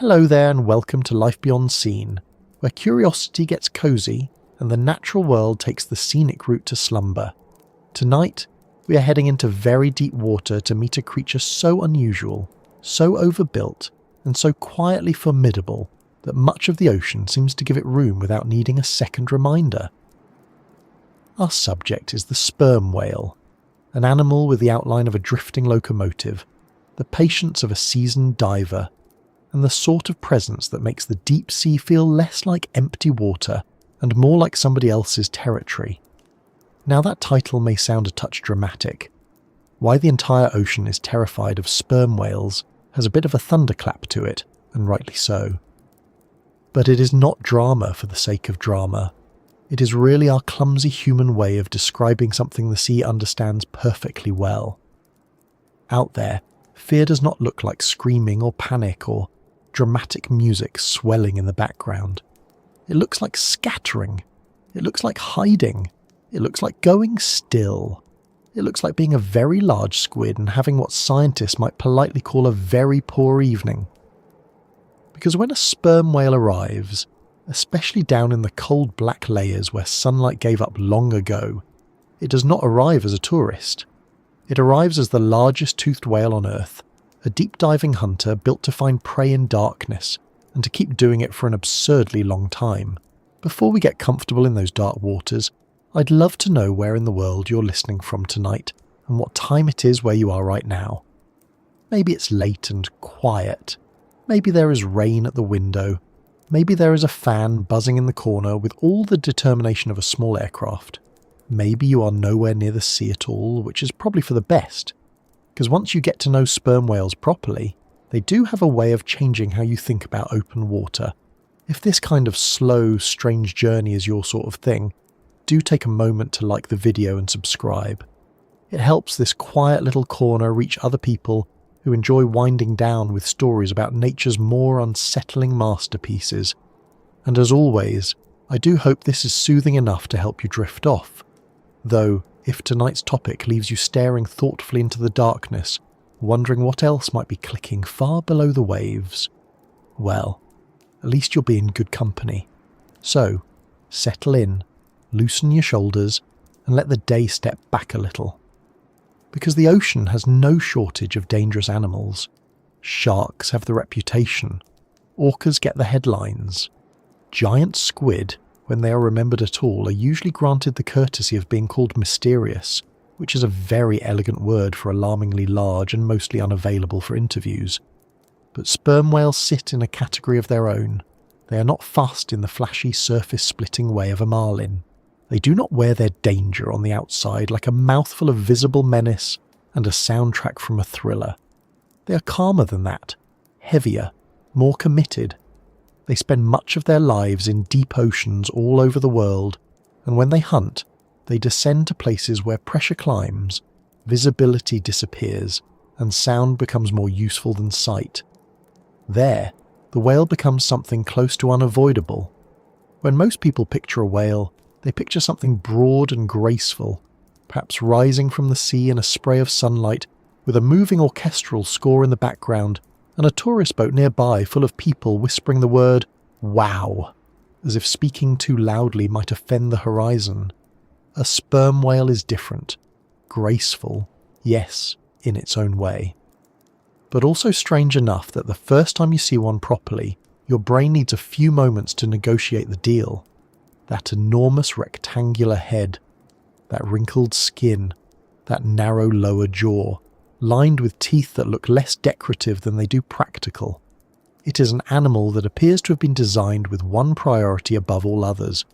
Hello there and welcome to Life Beyond Scene, where curiosity gets cosy and the natural world takes the scenic route to slumber. Tonight, we are heading into very deep water to meet a creature so unusual, so overbuilt, and so quietly formidable that much of the ocean seems to give it room without needing a second reminder. Our subject is the sperm whale, an animal with the outline of a drifting locomotive, the patience of a seasoned diver, and the sort of presence that makes the deep sea feel less like empty water and more like somebody else's territory. Now that title may sound a touch dramatic. Why the entire ocean is terrified of sperm whales has a bit of a thunderclap to it, and rightly so. But it is not drama for the sake of drama. It is really our clumsy human way of describing something the sea understands perfectly well. Out there, fear does not look like screaming or panic or dramatic music swelling in the background. It looks like scattering. It looks like hiding. It looks like going still. It looks like being a very large squid and having what scientists might politely call a very poor evening. Because when a sperm whale arrives, especially down in the cold black layers where sunlight gave up long ago, it does not arrive as a tourist. It arrives as the largest toothed whale on Earth, a deep-diving hunter built to find prey in darkness and to keep doing it for an absurdly long time. Before we get comfortable in those dark waters, I'd love to know where in the world you're listening from tonight and what time it is where you are right now. Maybe it's late and quiet. Maybe there is rain at the window. Maybe there is a fan buzzing in the corner with all the determination of a small aircraft. Maybe you are nowhere near the sea at all, which is probably for the best. Because once you get to know sperm whales properly, they do have a way of changing how you think about open water. If this kind of slow, strange journey is your sort of thing, do take a moment to like the video and subscribe. It helps this quiet little corner reach other people who enjoy winding down with stories about nature's more unsettling masterpieces. And as always, I do hope this is soothing enough to help you drift off. Though, if tonight's topic leaves you staring thoughtfully into the darkness, wondering what else might be clicking far below the waves, well, at least you'll be in good company. So, settle in, loosen your shoulders, and let the day step back a little. Because the ocean has no shortage of dangerous animals. Sharks have the reputation. Orcas get the headlines. Giant squid, when they are remembered at all, are usually granted the courtesy of being called mysterious, which is a very elegant word for alarmingly large and mostly unavailable for interviews. But sperm whales sit in a category of their own. They are not fussed in the flashy surface-splitting way of a marlin. They do not wear their danger on the outside like a mouthful of visible menace and a soundtrack from a thriller. They are calmer than that, heavier, more committed. They spend much of their lives in deep oceans all over the world, and when they hunt, they descend to places where pressure climbs, visibility disappears, and sound becomes more useful than sight. There, the whale becomes something close to unavoidable. When most people picture a whale, they picture something broad and graceful, perhaps rising from the sea in a spray of sunlight, with a moving orchestral score in the background, and a tourist boat nearby full of people whispering the word "wow," as if speaking too loudly might offend the horizon. A sperm whale is different, graceful, yes, in its own way. But also strange enough that the first time you see one properly, your brain needs a few moments to negotiate the deal. That enormous rectangular head, that wrinkled skin, that narrow lower jaw, lined with teeth that look less decorative than they do practical. It is an animal that appears to have been designed with one priority above all others.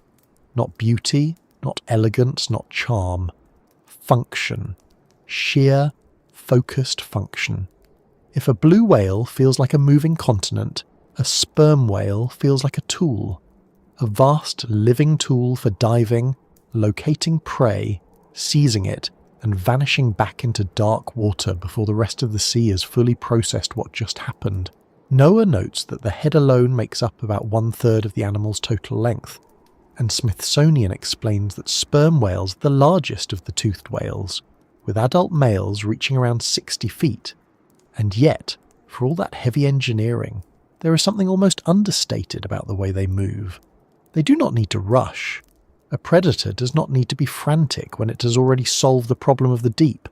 Not beauty, not elegance, not charm. Function. Sheer, focused function. If a blue whale feels like a moving continent, a sperm whale feels like a tool. A vast living tool for diving, locating prey, seizing it, and vanishing back into dark water before the rest of the sea has fully processed what just happened. Noah notes that the head alone makes up about 1/3 of the animal's total length, and Smithsonian explains that sperm whales are the largest of the toothed whales, with adult males reaching around 60 feet. And yet, for all that heavy engineering, There is something almost understated about the way they move. They do not need to rush. A predator does not need to be frantic when it has already solved the problem of the deep.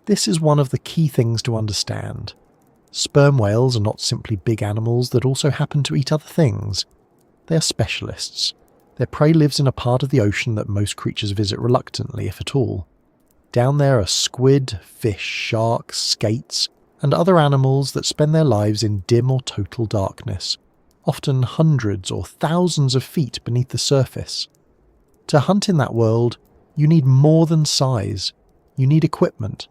This is one of the key things to understand. Sperm whales are not simply big animals that also happen to eat other things. They are specialists. Their prey lives in a part of the ocean that most creatures visit reluctantly, if at all. Down there are squid, fish, sharks, skates, and other animals that spend their lives in dim or total darkness, often hundreds or thousands of feet beneath the surface. To hunt in that world, you need more than size. You need equipment.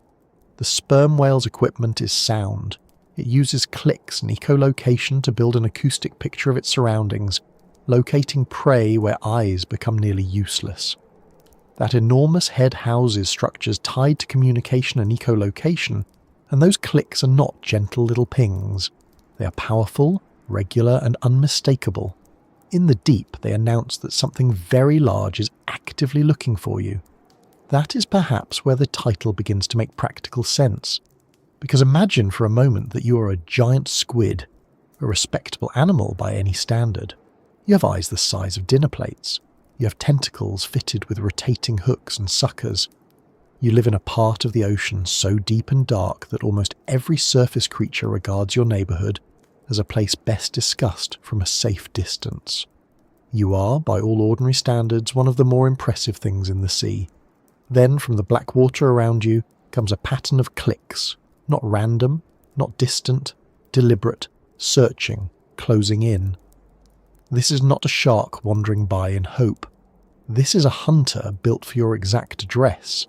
The sperm whale's equipment is sound. It uses clicks and echolocation to build an acoustic picture of its surroundings, locating prey where eyes become nearly useless. That enormous head houses structures tied to communication and echolocation, and those clicks are not gentle little pings. They are powerful, regular, and unmistakable. In the deep, they announce that something very large is actively looking for you. That is perhaps where the title begins to make practical sense. Because imagine for a moment that you are a giant squid, a respectable animal by any standard. You have eyes the size of dinner plates. You have tentacles fitted with rotating hooks and suckers. You live in a part of the ocean so deep and dark that almost every surface creature regards your neighbourhood as a place best discussed from a safe distance. You are, by all ordinary standards, one of the more impressive things in the sea. Then, from the black water around you, comes a pattern of clicks. Not random, not distant, deliberate, searching, closing in. This is not a shark wandering by in hope. This is a hunter built for your exact address.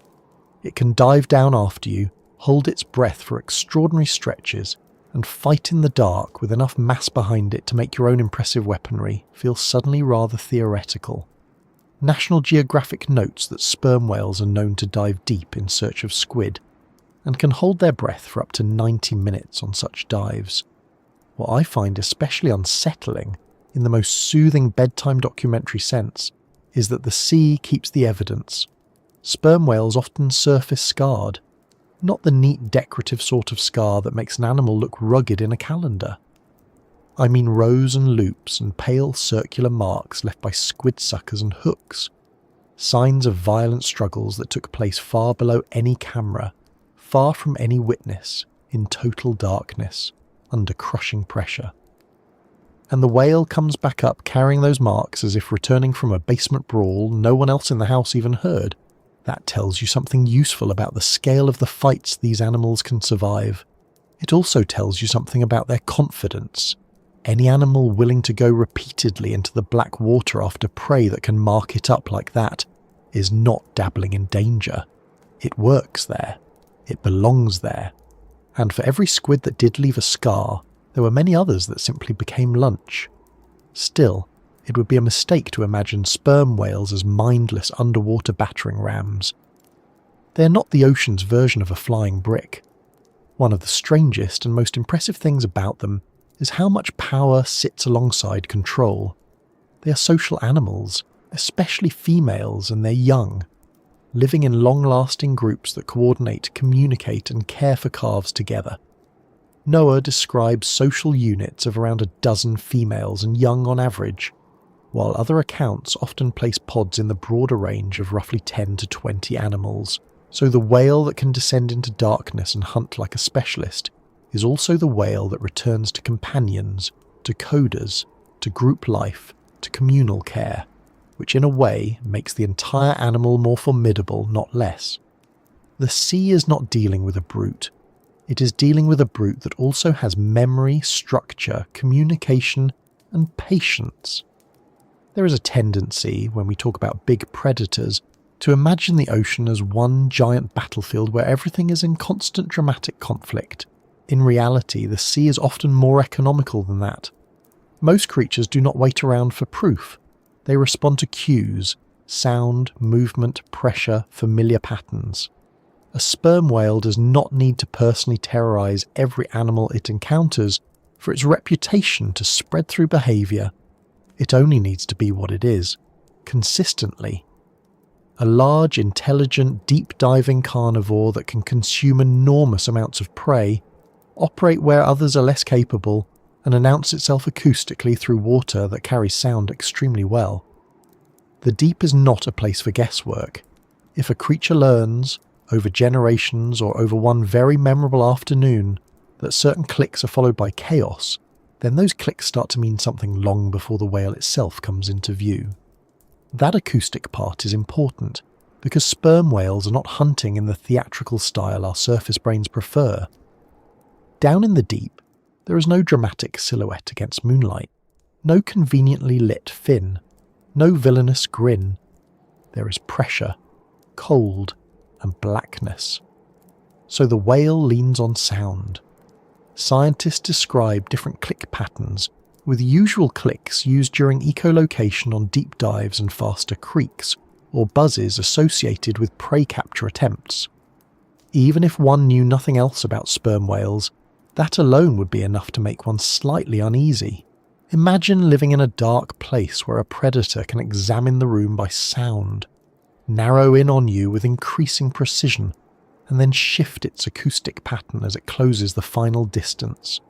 It can dive down after you, hold its breath for extraordinary stretches, and fight in the dark with enough mass behind it to make your own impressive weaponry feel suddenly rather theoretical. National Geographic notes that sperm whales are known to dive deep in search of squid, and can hold their breath for up to 90 minutes on such dives. What I find especially unsettling, in the most soothing bedtime documentary sense, is that the sea keeps the evidence. Sperm whales often surface scarred, not the neat decorative sort of scar that makes an animal look rugged in a calendar. I mean rows and loops and pale circular marks left by squid suckers and hooks, signs of violent struggles that took place far below any camera, far from any witness, in total darkness, under crushing pressure. And the whale comes back up carrying those marks as if returning from a basement brawl no one else in the house even heard. That tells you something useful about the scale of the fights these animals can survive. It also tells you something about their confidence. Any animal willing to go repeatedly into the black water after prey that can mark it up like that is not dabbling in danger. It works there. It belongs there. And for every squid that did leave a scar, there were many others that simply became lunch. Still, it would be a mistake to imagine sperm whales as mindless underwater battering rams. They are not the ocean's version of a flying brick. One of the strangest and most impressive things about them is how much power sits alongside control. They are social animals, especially females and their young, living in long-lasting groups that coordinate, communicate and care for calves together. Noah describes social units of around a dozen females and young on average, while other accounts often place pods in the broader range of roughly 10 to 20 animals. So the whale that can descend into darkness and hunt like a specialist is also the whale that returns to companions, to coders, to group life, to communal care, which in a way makes the entire animal more formidable, not less. The sea is not dealing with a brute. It is dealing with a brute that also has memory, structure, communication, and patience. There is a tendency, when we talk about big predators, to imagine the ocean as one giant battlefield where everything is in constant dramatic conflict. In reality, the sea is often more economical than that. Most creatures do not wait around for proof. They respond to cues, sound, movement, pressure, familiar patterns. A sperm whale does not need to personally terrorize every animal it encounters for its reputation to spread through behavior. It only needs to be what it is, consistently. A large, intelligent, deep-diving carnivore that can consume enormous amounts of prey, operate where others are less capable, and announce itself acoustically through water that carries sound extremely well. The deep is not a place for guesswork. If a creature learns, over generations or over one very memorable afternoon, that certain clicks are followed by chaos, then those clicks start to mean something long before the whale itself comes into view. That acoustic part is important, because sperm whales are not hunting in the theatrical style our surface brains prefer. Down in the deep, there is no dramatic silhouette against moonlight, no conveniently lit fin, no villainous grin. There is pressure, cold, and blackness. So the whale leans on sound. Scientists describe different click patterns, with usual clicks used during echolocation on deep dives and faster creaks, or buzzes associated with prey capture attempts. Even if one knew nothing else about sperm whales, that alone would be enough to make one slightly uneasy. Imagine living in a dark place where a predator can examine the room by sound, narrow in on you with increasing precision, and then shift its acoustic pattern as it closes the final distance.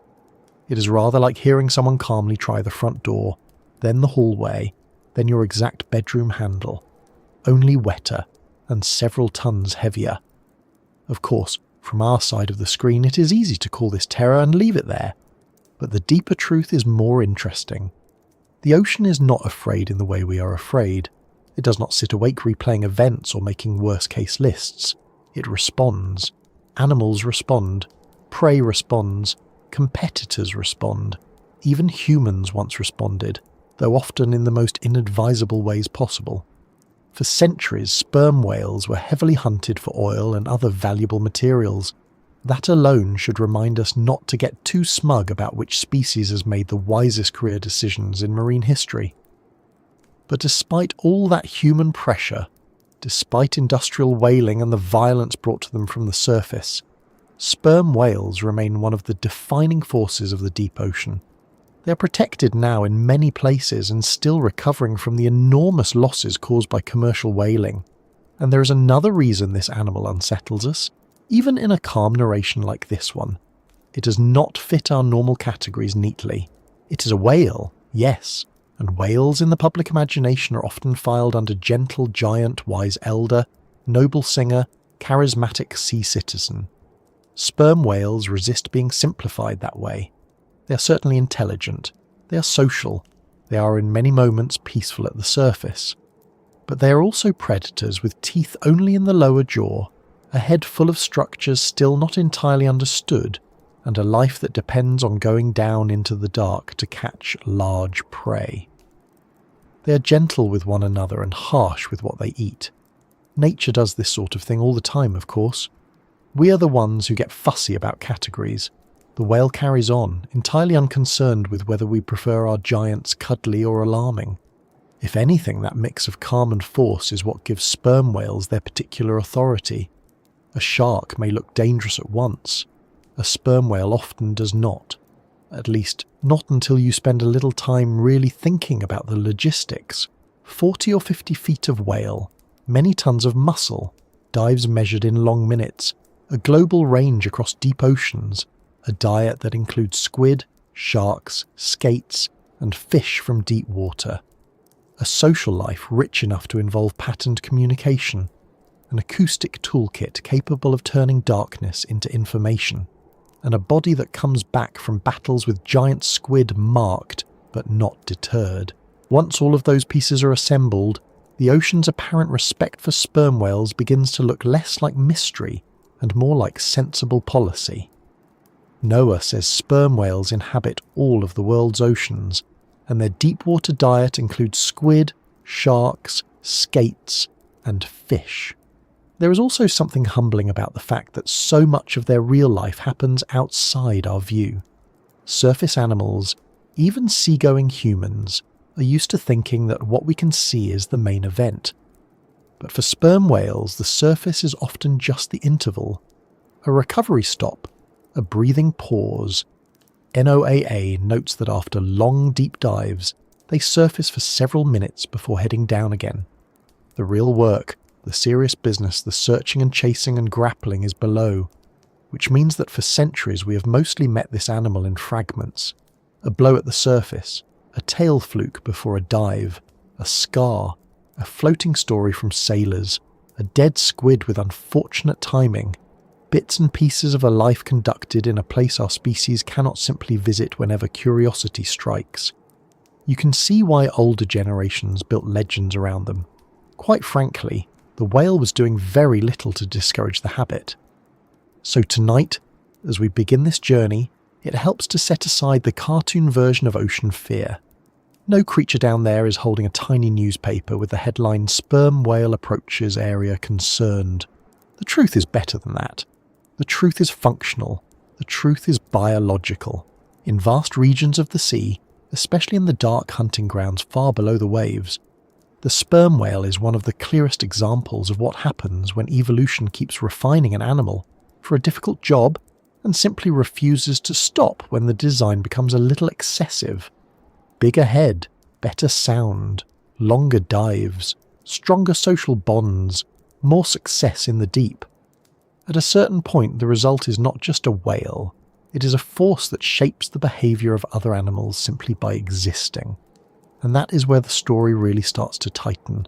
It is rather like hearing someone calmly try the front door, then the hallway, then your exact bedroom handle, only wetter and several tons heavier. Of course, from our side of the screen it is easy to call this terror and leave it there, but the deeper truth is more interesting. The ocean is not afraid in the way we are afraid. It does not sit awake replaying events or making worst-case lists. It responds. Animals respond. Prey responds. Competitors respond. Even humans once responded, though often in the most inadvisable ways possible. For centuries, sperm whales were heavily hunted for oil and other valuable materials. That alone should remind us not to get too smug about which species has made the wisest career decisions in marine history. But despite all that human pressure, despite industrial whaling and the violence brought to them from the surface, sperm whales remain one of the defining forces of the deep ocean. They are protected now in many places and still recovering from the enormous losses caused by commercial whaling. And there is another reason this animal unsettles us, even in a calm narration like this one. It does not fit our normal categories neatly. It is a whale, yes, and whales in the public imagination are often filed under gentle giant, wise elder, noble singer, charismatic sea citizen. Sperm whales resist being simplified that way. They are certainly intelligent, they are social, they are in many moments peaceful at the surface. But they are also predators with teeth only in the lower jaw, a head full of structures still not entirely understood, and a life that depends on going down into the dark to catch large prey. They are gentle with one another and harsh with what they eat. Nature does this sort of thing all the time, of course. We are the ones who get fussy about categories. The whale carries on, entirely unconcerned with whether we prefer our giants cuddly or alarming. If anything, that mix of calm and force is what gives sperm whales their particular authority. A shark may look dangerous at once. A sperm whale often does not. At least, not until you spend a little time really thinking about the logistics. 40 or 50 feet of whale, many tons of muscle, dives measured in long minutes, a global range across deep oceans, a diet that includes squid, sharks, skates, and fish from deep water. A social life rich enough to involve patterned communication, an acoustic toolkit capable of turning darkness into information, and a body that comes back from battles with giant squid marked, but not deterred. Once all of those pieces are assembled, the ocean's apparent respect for sperm whales begins to look less like mystery and more like sensible policy. Noah says sperm whales inhabit all of the world's oceans, and their deep-water diet includes squid, sharks, skates, and fish. There is also something humbling about the fact that so much of their real life happens outside our view. Surface animals, even seagoing humans, are used to thinking that what we can see is the main event. But for sperm whales, the surface is often just the interval, a recovery stop, a breathing pause. NOAA notes that after long deep dives, they surface for several minutes before heading down again. The real work, the serious business, the searching and chasing and grappling is below, which means that for centuries we have mostly met this animal in fragments, a blow at the surface, a tail fluke before a dive, a scar, a floating story from sailors, a dead squid with unfortunate timing, bits and pieces of a life conducted in a place our species cannot simply visit whenever curiosity strikes. You can see why older generations built legends around them. Quite frankly, the whale was doing very little to discourage the habit. So tonight, as we begin this journey, it helps to set aside the cartoon version of ocean fear. No creature down there is holding a tiny newspaper with the headline "Sperm Whale Approaches Area Concerned." The truth is better than that. The truth is functional. The truth is biological. In vast regions of the sea, especially in the dark hunting grounds far below the waves, the sperm whale is one of the clearest examples of what happens when evolution keeps refining an animal for a difficult job and simply refuses to stop when the design becomes a little excessive. Bigger head, better sound, longer dives, stronger social bonds, more success in the deep. At a certain point, the result is not just a whale, it is a force that shapes the behaviour of other animals simply by existing. And that is where the story really starts to tighten,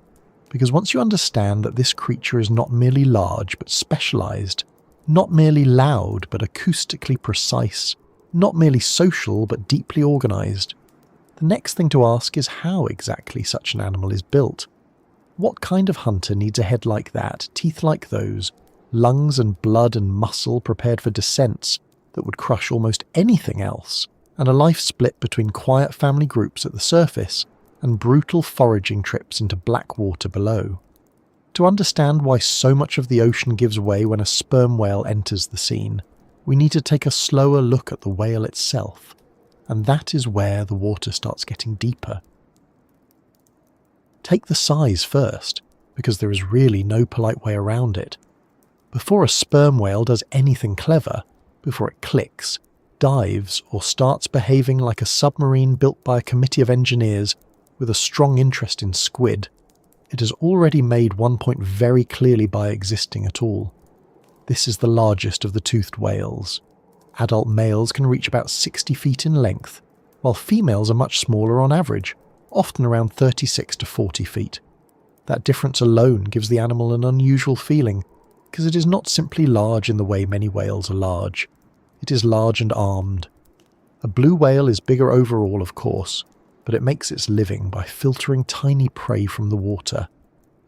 because once you understand that this creature is not merely large but specialised, not merely loud but acoustically precise, not merely social but deeply organised, the next thing to ask is how exactly such an animal is built. What kind of hunter needs a head like that, teeth like those, lungs and blood and muscle prepared for descents that would crush almost anything else, and a life split between quiet family groups at the surface and brutal foraging trips into black water below? To understand why so much of the ocean gives way when a sperm whale enters the scene, we need to take a slower look at the whale itself, and that is where the water starts getting deeper. Take the size first, because there is really no polite way around it. Before a sperm whale does anything clever, before it clicks, dives, or starts behaving like a submarine built by a committee of engineers with a strong interest in squid, it has already made one point very clearly by existing at all. This is the largest of the toothed whales. Adult males can reach about 60 feet in length, while females are much smaller on average, often around 36 to 40 feet. That difference alone gives the animal an unusual feeling, because it is not simply large in the way many whales are large. It is large and armed. A blue whale is bigger overall, of course, but it makes its living by filtering tiny prey from the water.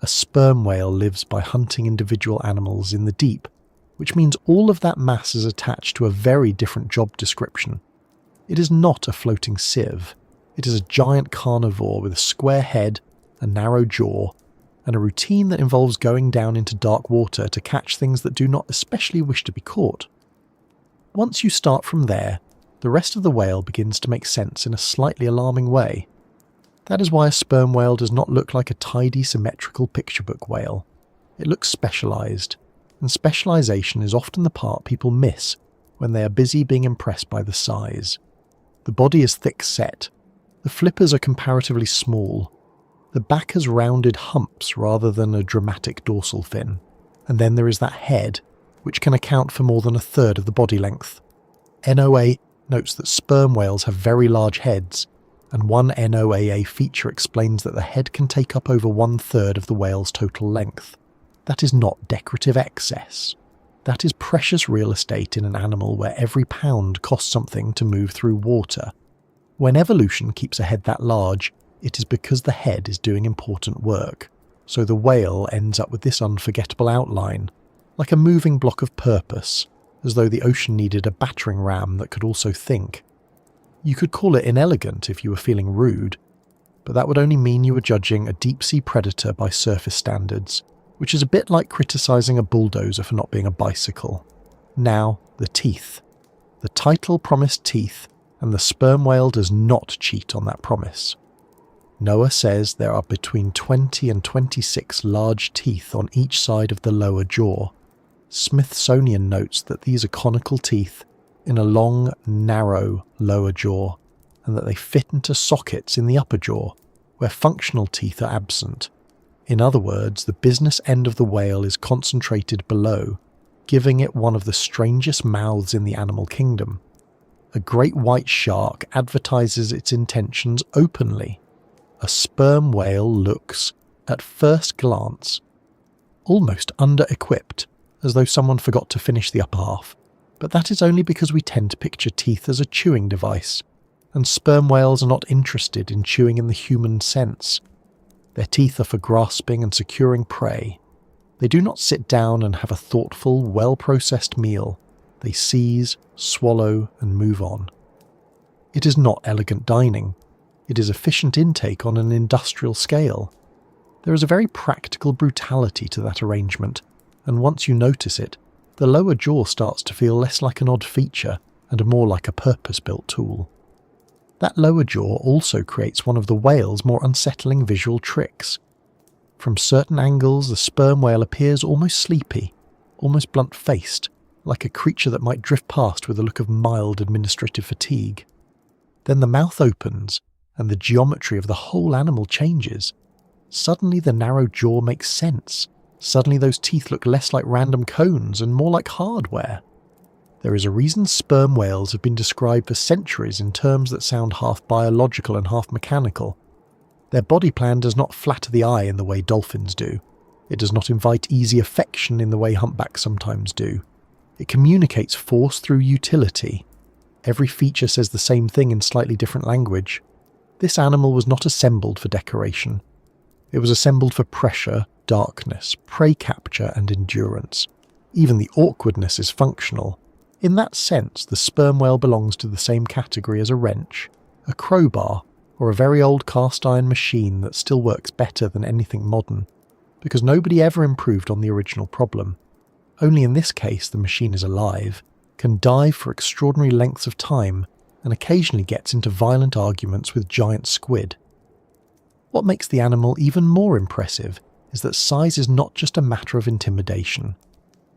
A sperm whale lives by hunting individual animals in the deep, which means all of that mass is attached to a very different job description. It is not a floating sieve. It is a giant carnivore with a square head, a narrow jaw, and a routine that involves going down into dark water to catch things that do not especially wish to be caught. Once you start from there, the rest of the whale begins to make sense in a slightly alarming way. That is why a sperm whale does not look like a tidy, symmetrical picture book whale. It looks specialised, and specialisation is often the part people miss when they are busy being impressed by the size. The body is thick-set, the flippers are comparatively small, the back has rounded humps rather than a dramatic dorsal fin, and then there is that head, which can account for more than a third of the body length. NOA notes that sperm whales have very large heads, and one NOAA feature explains that the head can take up over 1/3 of the whale's total length. That is not decorative excess. That is precious real estate in an animal where every pound costs something to move through water. When evolution keeps a head that large, it is because the head is doing important work, so the whale ends up with this unforgettable outline, like a moving block of purpose, as though the ocean needed a battering ram that could also think. You could call it inelegant if you were feeling rude, but that would only mean you were judging a deep-sea predator by surface standards, which is a bit like criticising a bulldozer for not being a bicycle. Now, the teeth. The title promised teeth, and the sperm whale does not cheat on that promise. Noah says there are between 20 and 26 large teeth on each side of the lower jaw. Smithsonian notes that these are conical teeth in a long, narrow lower jaw, and that they fit into sockets in the upper jaw, where functional teeth are absent. In other words, the business end of the whale is concentrated below, giving it one of the strangest mouths in the animal kingdom. a great white shark advertises its intentions openly. A sperm whale looks, at first glance, almost under-equipped, as though someone forgot to finish the upper half. But that is only because we tend to picture teeth as a chewing device, and sperm whales are not interested in chewing in the human sense. Their teeth are for grasping and securing prey. They do not sit down and have a thoughtful, well-processed meal. They seize, swallow, and move on. It is not elegant dining. It is efficient intake on an industrial scale. There is a very practical brutality to that arrangement, and once you notice it, the lower jaw starts to feel less like an odd feature and more like a purpose-built tool. That lower jaw also creates one of the whale's more unsettling visual tricks. From certain angles, the sperm whale appears almost sleepy, almost blunt-faced, like a creature that might drift past with a look of mild administrative fatigue. Then the mouth opens, and the geometry of the whole animal changes. Suddenly the narrow jaw makes sense. Suddenly those teeth look less like random cones and more like hardware. There is a reason sperm whales have been described for centuries in terms that sound half biological and half mechanical. Their body plan does not flatter the eye in the way dolphins do. It does not invite easy affection in the way humpbacks sometimes do. It communicates force through utility. Every feature says the same thing in slightly different language. This animal was not assembled for decoration. It was assembled for pressure, darkness, prey capture, and endurance. Even the awkwardness is functional. In that sense, the sperm whale belongs to the same category as a wrench, a crowbar, or a very old cast-iron machine that still works better than anything modern, because nobody ever improved on the original problem. Only in this case the machine is alive, can dive for extraordinary lengths of time, and occasionally gets into violent arguments with giant squid. What makes the animal even more impressive is that size is not just a matter of intimidation.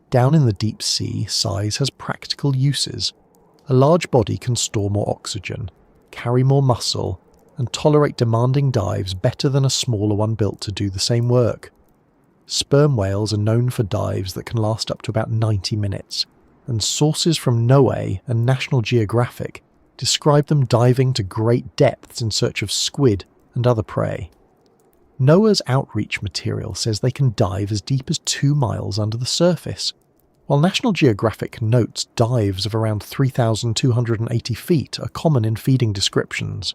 Down in the deep sea, size has practical uses. A large body can store more oxygen, carry more muscle, and tolerate demanding dives better than a smaller one built to do the same work. Sperm whales are known for dives that can last up to about 90 minutes, and sources from NOAA and National Geographic describe them diving to great depths in search of squid and other prey. NOAA's outreach material says they can dive as deep as 2 miles under the surface, while National Geographic notes dives of around 3,280 feet are common in feeding descriptions.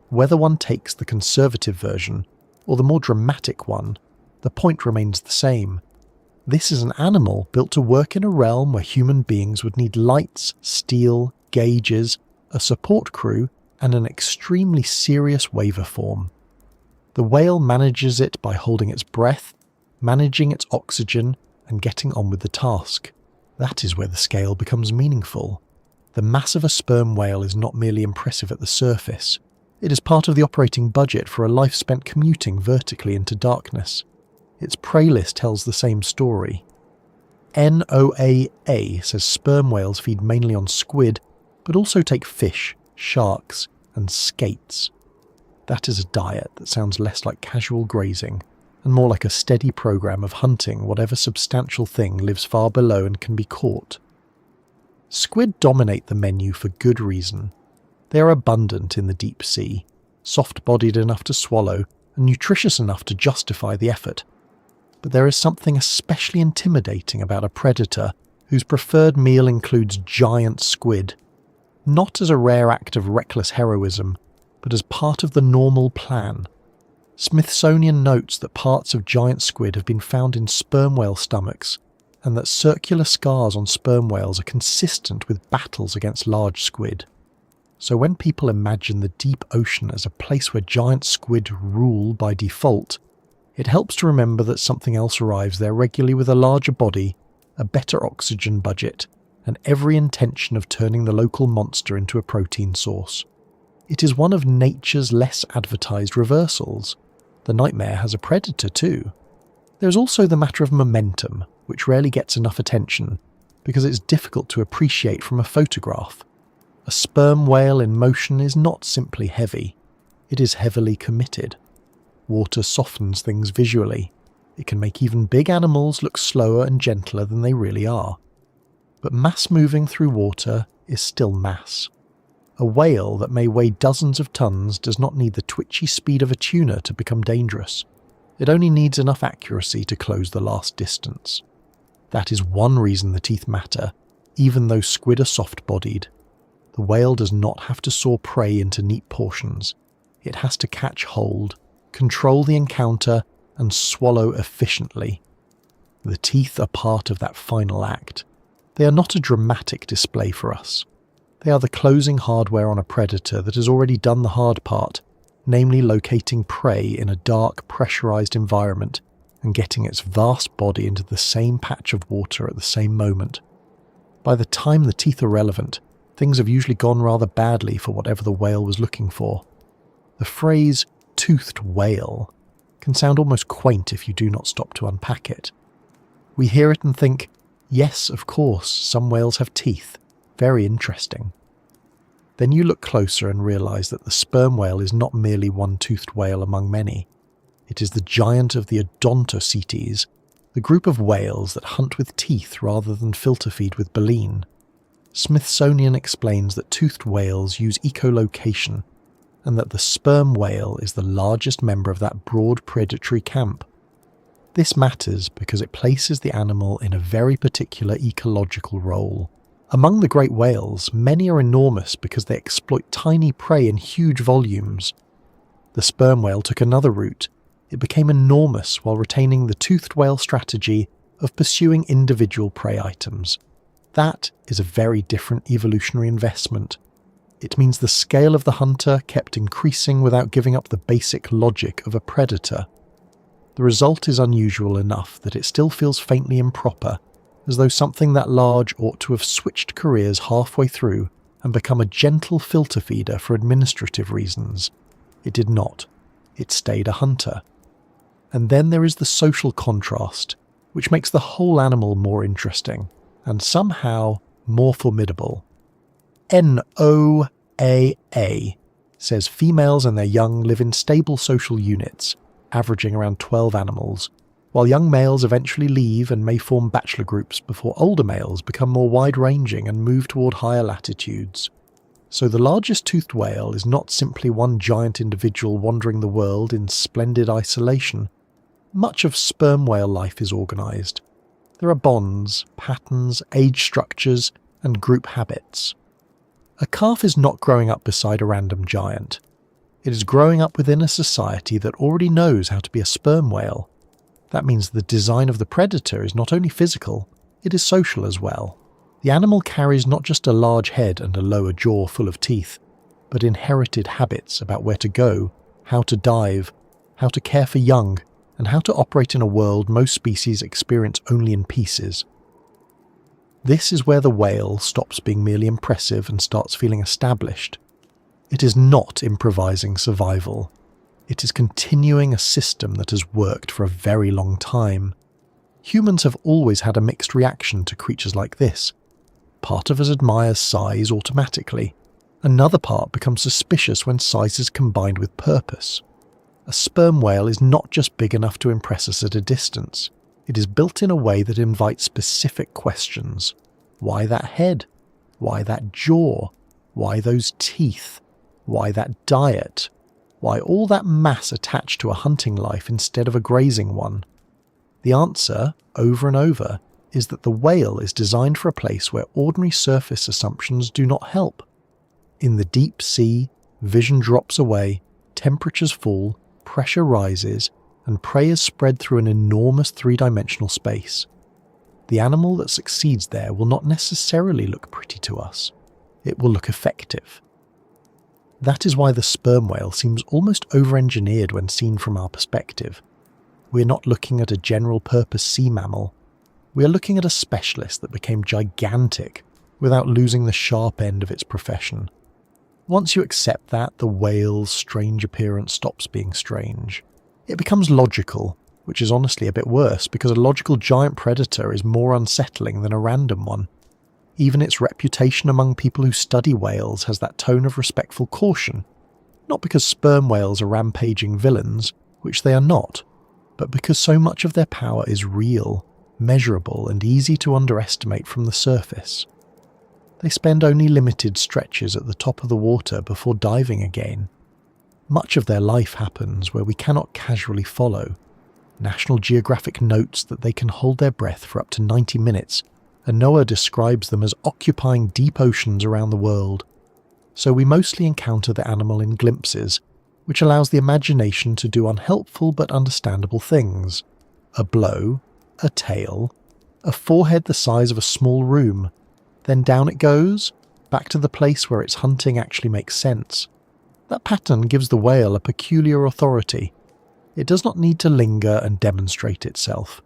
Whether one takes the conservative version or the more dramatic one, the point remains the same. This is an animal built to work in a realm where human beings would need lights, steel, gauges, a support crew, and an extremely serious waiver form. The whale manages it by holding its breath, managing its oxygen, and getting on with the task. That is where the scale becomes meaningful. The mass of a sperm whale is not merely impressive at the surface. It is part of the operating budget for a life spent commuting vertically into darkness. Its prey list tells the same story. NOAA says sperm whales feed mainly on squid, but also take fish, sharks, and skates. That is a diet that sounds less like casual grazing, and more like a steady program of hunting whatever substantial thing lives far below and can be caught. Squid dominate the menu for good reason. They are abundant in the deep sea, soft-bodied enough to swallow, and nutritious enough to justify the effort. But there is something especially intimidating about a predator whose preferred meal includes giant squid, not as a rare act of reckless heroism, but as part of the normal plan. Smithsonian notes that parts of giant squid have been found in sperm whale stomachs, and that circular scars on sperm whales are consistent with battles against large squid. So when people imagine the deep ocean as a place where giant squid rule by default, it helps to remember that something else arrives there regularly with a larger body, a better oxygen budget, and every intention of turning the local monster into a protein source. It is one of nature's less advertised reversals. The nightmare has a predator too. There is also the matter of momentum, which rarely gets enough attention, because it's difficult to appreciate from a photograph. A sperm whale in motion is not simply heavy, it is heavily committed. Water softens things visually. It can make even big animals look slower and gentler than they really are. But mass moving through water is still mass. A whale that may weigh dozens of tons does not need the twitchy speed of a tuna to become dangerous. It only needs enough accuracy to close the last distance. That is one reason the teeth matter, even though squid are soft-bodied. The whale does not have to saw prey into neat portions. It has to catch hold, control the encounter, and swallow efficiently. The teeth are part of that final act. They are not a dramatic display for us. They are the closing hardware on a predator that has already done the hard part, namely locating prey in a dark, pressurized environment and getting its vast body into the same patch of water at the same moment. By the time the teeth are relevant, things have usually gone rather badly for whatever the whale was looking for. The phrase toothed whale can sound almost quaint if you do not stop to unpack it. We hear it and think, yes, of course, some whales have teeth. Very interesting. Then you look closer and realise that the sperm whale is not merely one toothed whale among many. It is the giant of the Odontocetes, the group of whales that hunt with teeth rather than filter feed with baleen. Smithsonian explains that toothed whales use echolocation, and that the sperm whale is the largest member of that broad predatory camp. This matters because it places the animal in a very particular ecological role. Among the great whales, many are enormous because they exploit tiny prey in huge volumes. The sperm whale took another route. It became enormous while retaining the toothed whale strategy of pursuing individual prey items. That is a very different evolutionary investment. It means the scale of the hunter kept increasing without giving up the basic logic of a predator. The result is unusual enough that it still feels faintly improper, as though something that large ought to have switched careers halfway through and become a gentle filter feeder for administrative reasons. It did not. It stayed a hunter. And then there is the social contrast, which makes the whole animal more interesting, and somehow more formidable. NOAA says females and their young live in stable social units, averaging around 12 animals, while young males eventually leave and may form bachelor groups before older males become more wide-ranging and move toward higher latitudes. So the largest toothed whale is not simply one giant individual wandering the world in splendid isolation. Much of sperm whale life is organised. There are bonds, patterns, age structures, and group habits. A calf is not growing up beside a random giant. It is growing up within a society that already knows how to be a sperm whale. That means the design of the predator is not only physical, it is social as well. The animal carries not just a large head and a lower jaw full of teeth, but inherited habits about where to go, how to dive, how to care for young, and how to operate in a world most species experience only in pieces. This is where the whale stops being merely impressive and starts feeling established. It is not improvising survival. It is continuing a system that has worked for a very long time. Humans have always had a mixed reaction to creatures like this. Part of us admires size automatically. Another part becomes suspicious when size is combined with purpose. A sperm whale is not just big enough to impress us at a distance. It is built in a way that invites specific questions. Why that head? Why that jaw? Why those teeth? Why that diet? Why all that mass attached to a hunting life instead of a grazing one? The answer, over and over, is that the whale is designed for a place where ordinary surface assumptions do not help. In the deep sea, vision drops away, temperatures fall, pressure rises, and prey is spread through an enormous three-dimensional space. The animal that succeeds there will not necessarily look pretty to us. It will look effective. That is why the sperm whale seems almost over-engineered when seen from our perspective. We're not looking at a general-purpose sea mammal. We are looking at a specialist that became gigantic without losing the sharp end of its profession. Once you accept that, the whale's strange appearance stops being strange. It becomes logical, which is honestly a bit worse because a logical giant predator is more unsettling than a random one. Even its reputation among people who study whales has that tone of respectful caution, not because sperm whales are rampaging villains, which they are not, but because so much of their power is real, measurable, and easy to underestimate from the surface. They spend only limited stretches at the top of the water before diving again. Much of their life happens where we cannot casually follow. National Geographic notes that they can hold their breath for up to 90 minutes, and NOAA describes them as occupying deep oceans around the world. So we mostly encounter the animal in glimpses, which allows the imagination to do unhelpful but understandable things. A blow, a tail, a forehead the size of a small room. Then down it goes, back to the place where its hunting actually makes sense. That pattern gives the whale a peculiar authority. It does not need to linger and demonstrate itself.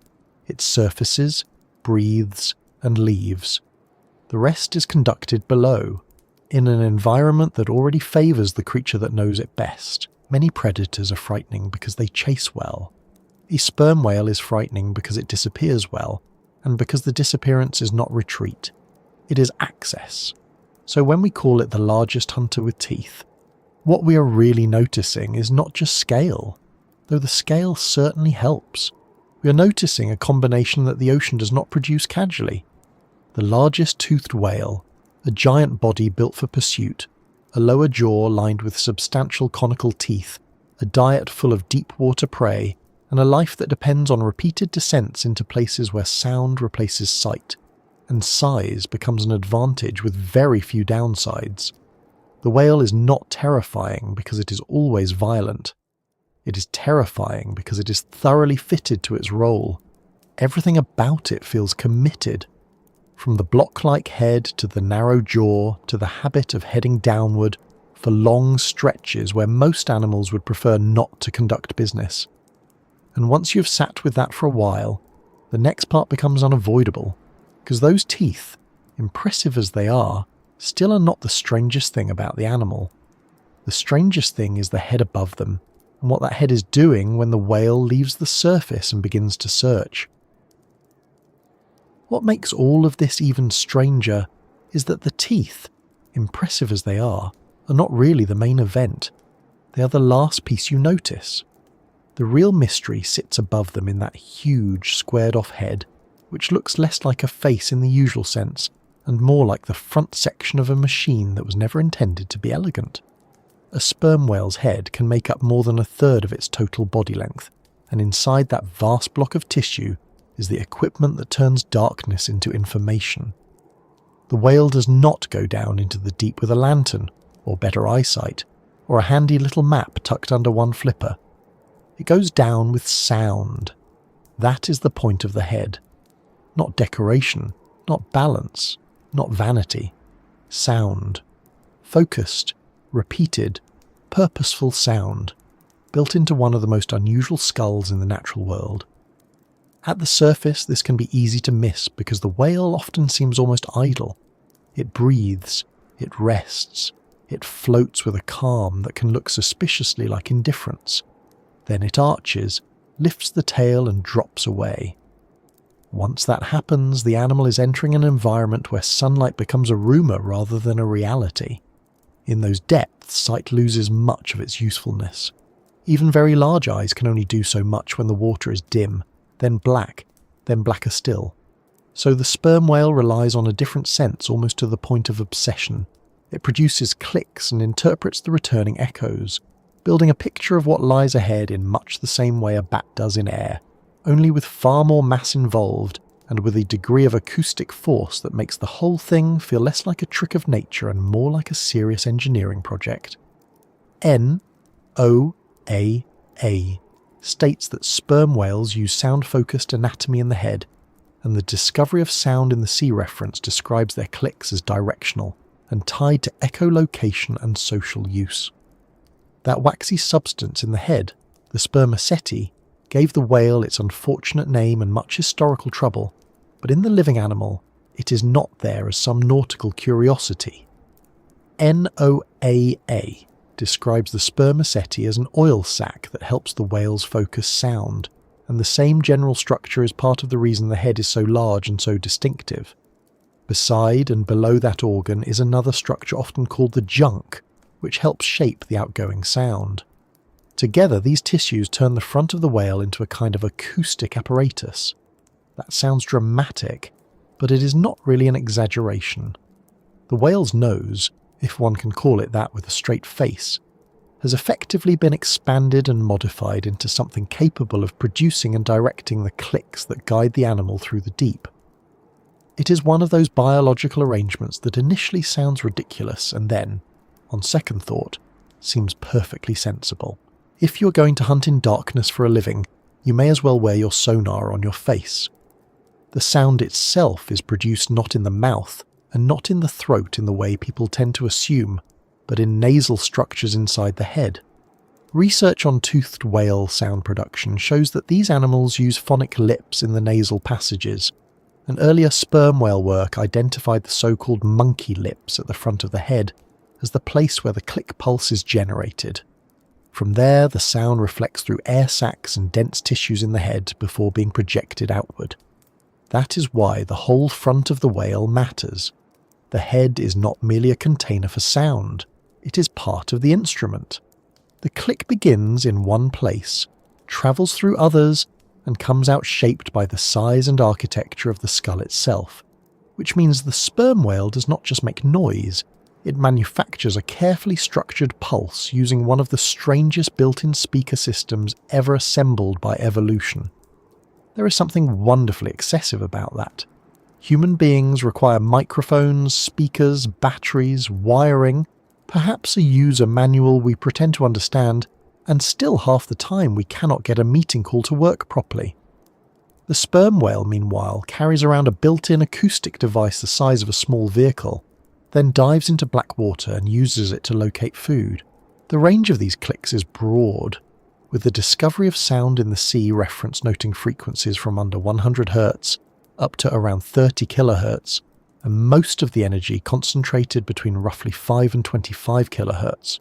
It surfaces, breathes, and leaves. The rest is conducted below, in an environment that already favours the creature that knows it best. Many predators are frightening because they chase well. A sperm whale is frightening because it disappears well, and because the disappearance is not retreat. It is access. So when we call it the largest hunter with teeth, what we are really noticing is not just scale, though the scale certainly helps. We are noticing a combination that the ocean does not produce casually. The largest toothed whale, a giant body built for pursuit, a lower jaw lined with substantial conical teeth, a diet full of deep water prey, and a life that depends on repeated descents into places where sound replaces sight, and size becomes an advantage with very few downsides. The whale is not terrifying because it is always violent. It is terrifying because it is thoroughly fitted to its role. Everything about it feels committed. From the block-like head to the narrow jaw to the habit of heading downward for long stretches where most animals would prefer not to conduct business. And once you've sat with that for a while, the next part becomes unavoidable, because those teeth, impressive as they are, still are not the strangest thing about the animal. The strangest thing is the head above them, and what that head is doing when the whale leaves the surface and begins to search. What makes all of this even stranger is that the teeth, impressive as they are not really the main event. They are the last piece you notice. The real mystery sits above them in that huge squared-off head, which looks less like a face in the usual sense, and more like the front section of a machine that was never intended to be elegant. A sperm whale's head can make up more than a third of its total body length, and inside that vast block of tissue is the equipment that turns darkness into information. The whale does not go down into the deep with a lantern, or better eyesight, or a handy little map tucked under one flipper. It goes down with sound. That is the point of the head. Not decoration, not balance, not vanity. Sound. Focused, repeated, purposeful sound, built into one of the most unusual skulls in the natural world. At the surface, this can be easy to miss because the whale often seems almost idle. It breathes, it rests, it floats with a calm that can look suspiciously like indifference. Then it arches, lifts the tail and drops away. Once that happens, the animal is entering an environment where sunlight becomes a rumour rather than a reality. In those depths, sight loses much of its usefulness. Even very large eyes can only do so much when the water is dim, then blacker still. So the sperm whale relies on a different sense almost to the point of obsession. It produces clicks and interprets the returning echoes, building a picture of what lies ahead in much the same way a bat does in air, only with far more mass involved and with a degree of acoustic force that makes the whole thing feel less like a trick of nature and more like a serious engineering project. NOAA states that sperm whales use sound-focused anatomy in the head, and the discovery of sound in the sea reference describes their clicks as directional and tied to echolocation and social use. That waxy substance in the head, the spermaceti, gave the whale its unfortunate name and much historical trouble, but in the living animal, it is not there as some nautical curiosity. NOAA describes the spermaceti as an oil sac that helps the whales focus sound, and the same general structure is part of the reason the head is so large and so distinctive. Beside and below that organ is another structure often called the junk, which helps shape the outgoing sound. Together, these tissues turn the front of the whale into a kind of acoustic apparatus. That sounds dramatic, but it is not really an exaggeration. The whale's nose, if one can call it that with a straight face, has effectively been expanded and modified into something capable of producing and directing the clicks that guide the animal through the deep. It is one of those biological arrangements that initially sounds ridiculous and then, on second thought, seems perfectly sensible. If you're going to hunt in darkness for a living, you may as well wear your sonar on your face. The sound itself is produced not in the mouth and not in the throat in the way people tend to assume, but in nasal structures inside the head. Research on toothed whale sound production shows that these animals use phonic lips in the nasal passages, and earlier sperm whale work identified the so-called monkey lips at the front of the head as the place where the click pulse is generated. From there, the sound reflects through air sacs and dense tissues in the head before being projected outward. That is why the whole front of the whale matters. The head is not merely a container for sound, it is part of the instrument. The click begins in one place, travels through others, and comes out shaped by the size and architecture of the skull itself, which means the sperm whale does not just make noise, it manufactures a carefully structured pulse using one of the strangest built-in speaker systems ever assembled by evolution. There is something wonderfully excessive about that. Human beings require microphones, speakers, batteries, wiring, perhaps a user manual we pretend to understand, and still half the time we cannot get a meeting call to work properly. The sperm whale, meanwhile, carries around a built-in acoustic device the size of a small vehicle, then dives into black water and uses it to locate food. The range of these clicks is broad, with the discovery of sound in the sea reference noting frequencies from under 100 Hz up to around 30 kHz, and most of the energy concentrated between roughly 5 and 25 kHz.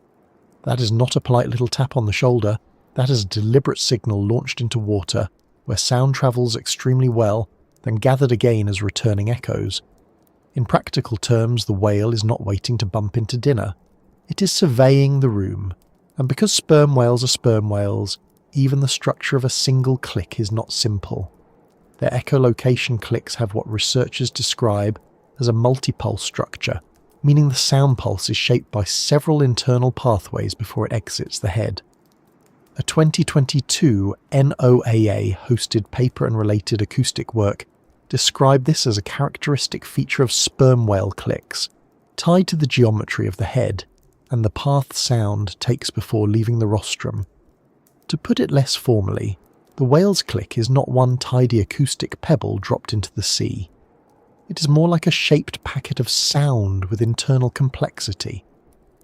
That is not a polite little tap on the shoulder, that is a deliberate signal launched into water, where sound travels extremely well, then gathered again as returning echoes. In practical terms, the whale is not waiting to bump into dinner. It is surveying the room, and because sperm whales are sperm whales, even the structure of a single click is not simple. Their echolocation clicks have what researchers describe as a multipulse structure, meaning the sound pulse is shaped by several internal pathways before it exits the head. A 2022 NOAA-hosted paper and related acoustic work described this as a characteristic feature of sperm whale clicks, tied to the geometry of the head and the path sound takes before leaving the rostrum. To put it less formally, the whale's click is not one tidy acoustic pebble dropped into the sea. It is more like a shaped packet of sound with internal complexity,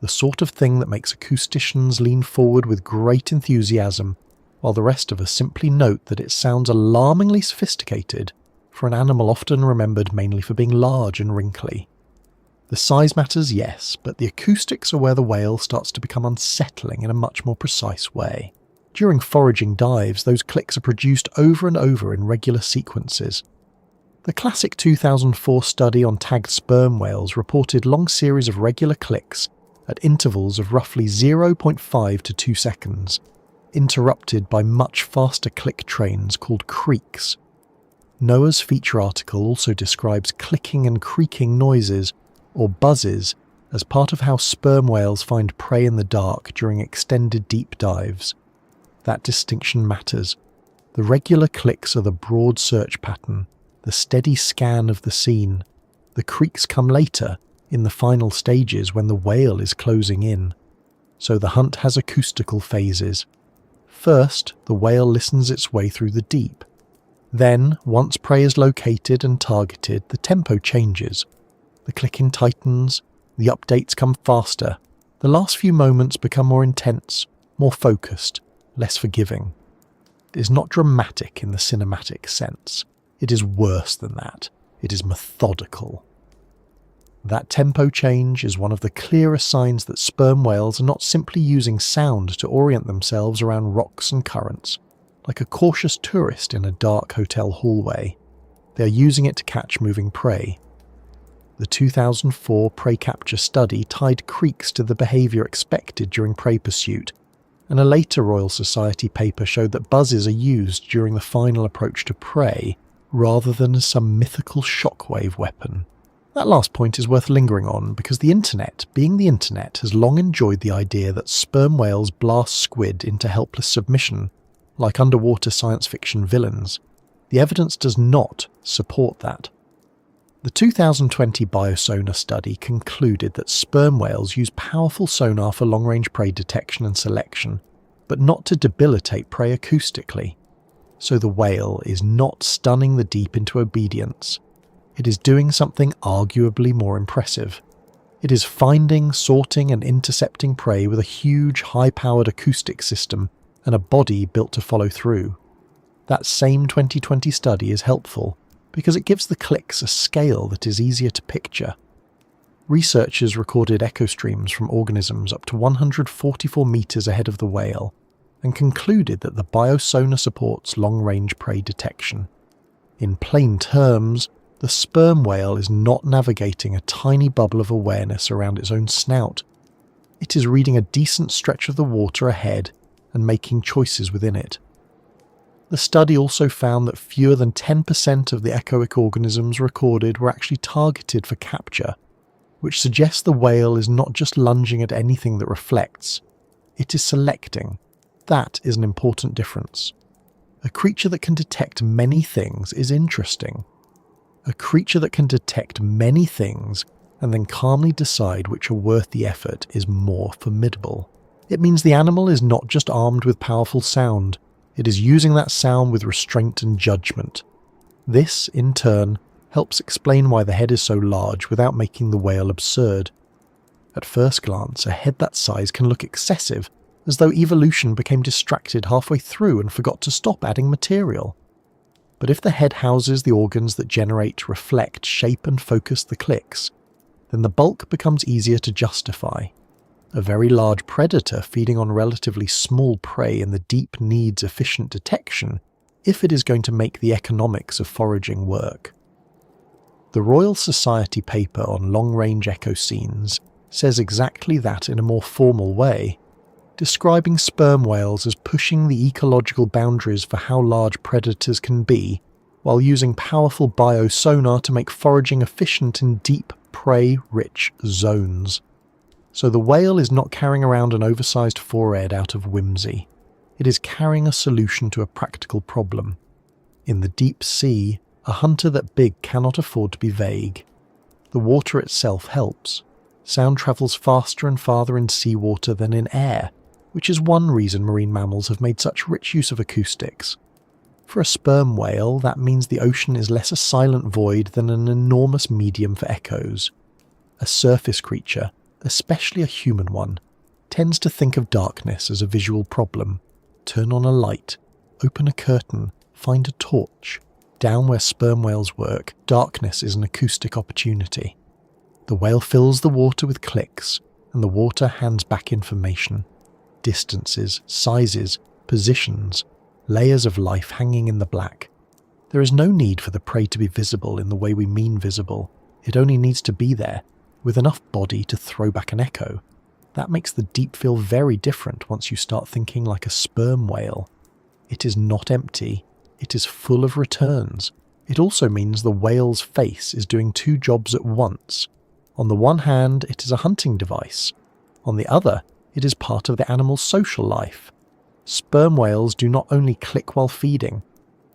the sort of thing that makes acousticians lean forward with great enthusiasm, while the rest of us simply note that it sounds alarmingly sophisticated for an animal often remembered mainly for being large and wrinkly. The size matters, yes, but the acoustics are where the whale starts to become unsettling in a much more precise way. During foraging dives, those clicks are produced over and over in regular sequences. The classic 2004 study on tagged sperm whales reported long series of regular clicks at intervals of roughly 0.5 to 2 seconds, interrupted by much faster click trains called creaks. NOAA's feature article also describes clicking and creaking noises, or buzzes, as part of how sperm whales find prey in the dark during extended deep dives. That distinction matters. The regular clicks are the broad search pattern, the steady scan of the scene. The creaks come later, in the final stages when the whale is closing in. So the hunt has acoustical phases. First, the whale listens its way through the deep. Then, once prey is located and targeted, the tempo changes. The clicking tightens, the updates come faster. The last few moments become more intense, more focused, less forgiving. It is not dramatic in the cinematic sense. It is worse than that. It is methodical. That tempo change is one of the clearest signs that sperm whales are not simply using sound to orient themselves around rocks and currents, like a cautious tourist in a dark hotel hallway. They are using it to catch moving prey. The 2004 prey capture study tied creaks to the behaviour expected during prey pursuit, and a later Royal Society paper showed that buzzes are used during the final approach to prey rather than as some mythical shockwave weapon. That last point is worth lingering on because the internet, being the internet, has long enjoyed the idea that sperm whales blast squid into helpless submission, like underwater science fiction villains. The evidence does not support that. The 2020 biosonar study concluded that sperm whales use powerful sonar for long-range prey detection and selection, but not to debilitate prey acoustically. So the whale is not stunning the deep into obedience. It is doing something arguably more impressive. It is finding, sorting and intercepting prey with a huge high-powered acoustic system and a body built to follow through. That same 2020 study is helpful because it gives the clicks a scale that is easier to picture. Researchers recorded echo streams from organisms up to 144 meters ahead of the whale and concluded that the biosonar supports long-range prey detection. In plain terms, the sperm whale is not navigating a tiny bubble of awareness around its own snout. It is reading a decent stretch of the water ahead and making choices within it. The study also found that fewer than 10% of the echoic organisms recorded were actually targeted for capture, which suggests the whale is not just lunging at anything that reflects, it is selecting. That is an important difference. A creature that can detect many things is interesting. A creature that can detect many things and then calmly decide which are worth the effort is more formidable. It means the animal is not just armed with powerful sound, it is using that sound with restraint and judgment. This, in turn, helps explain why the head is so large without making the whale absurd. At first glance, a head that size can look excessive, as though evolution became distracted halfway through and forgot to stop adding material. But if the head houses the organs that generate, reflect, shape and focus the clicks, then the bulk becomes easier to justify. A very large predator feeding on relatively small prey in the deep needs efficient detection if it is going to make the economics of foraging work. The Royal Society paper on long-range echo scenes says exactly that in a more formal way, describing sperm whales as pushing the ecological boundaries for how large predators can be, while using powerful biosonar to make foraging efficient in deep, prey-rich zones. So the whale is not carrying around an oversized forehead out of whimsy. It is carrying a solution to a practical problem. In the deep sea, a hunter that big cannot afford to be vague. The water itself helps. Sound travels faster and farther in seawater than in air, which is one reason marine mammals have made such rich use of acoustics. For a sperm whale, that means the ocean is less a silent void than an enormous medium for echoes. A surface creature, especially a human one, tends to think of darkness as a visual problem. Turn on a light, open a curtain, find a torch. Down where sperm whales work, darkness is an acoustic opportunity. The whale fills the water with clicks, and the water hands back information. Distances, sizes, positions, layers of life hanging in the black. There is no need for the prey to be visible in the way we mean visible. It only needs to be there, with enough body to throw back an echo. That makes the deep feel very different once you start thinking like a sperm whale. It is not empty, it is full of returns. It also means the whale's face is doing two jobs at once. On the one hand, it is a hunting device. On the other, it is part of the animal's social life. Sperm whales do not only click while feeding.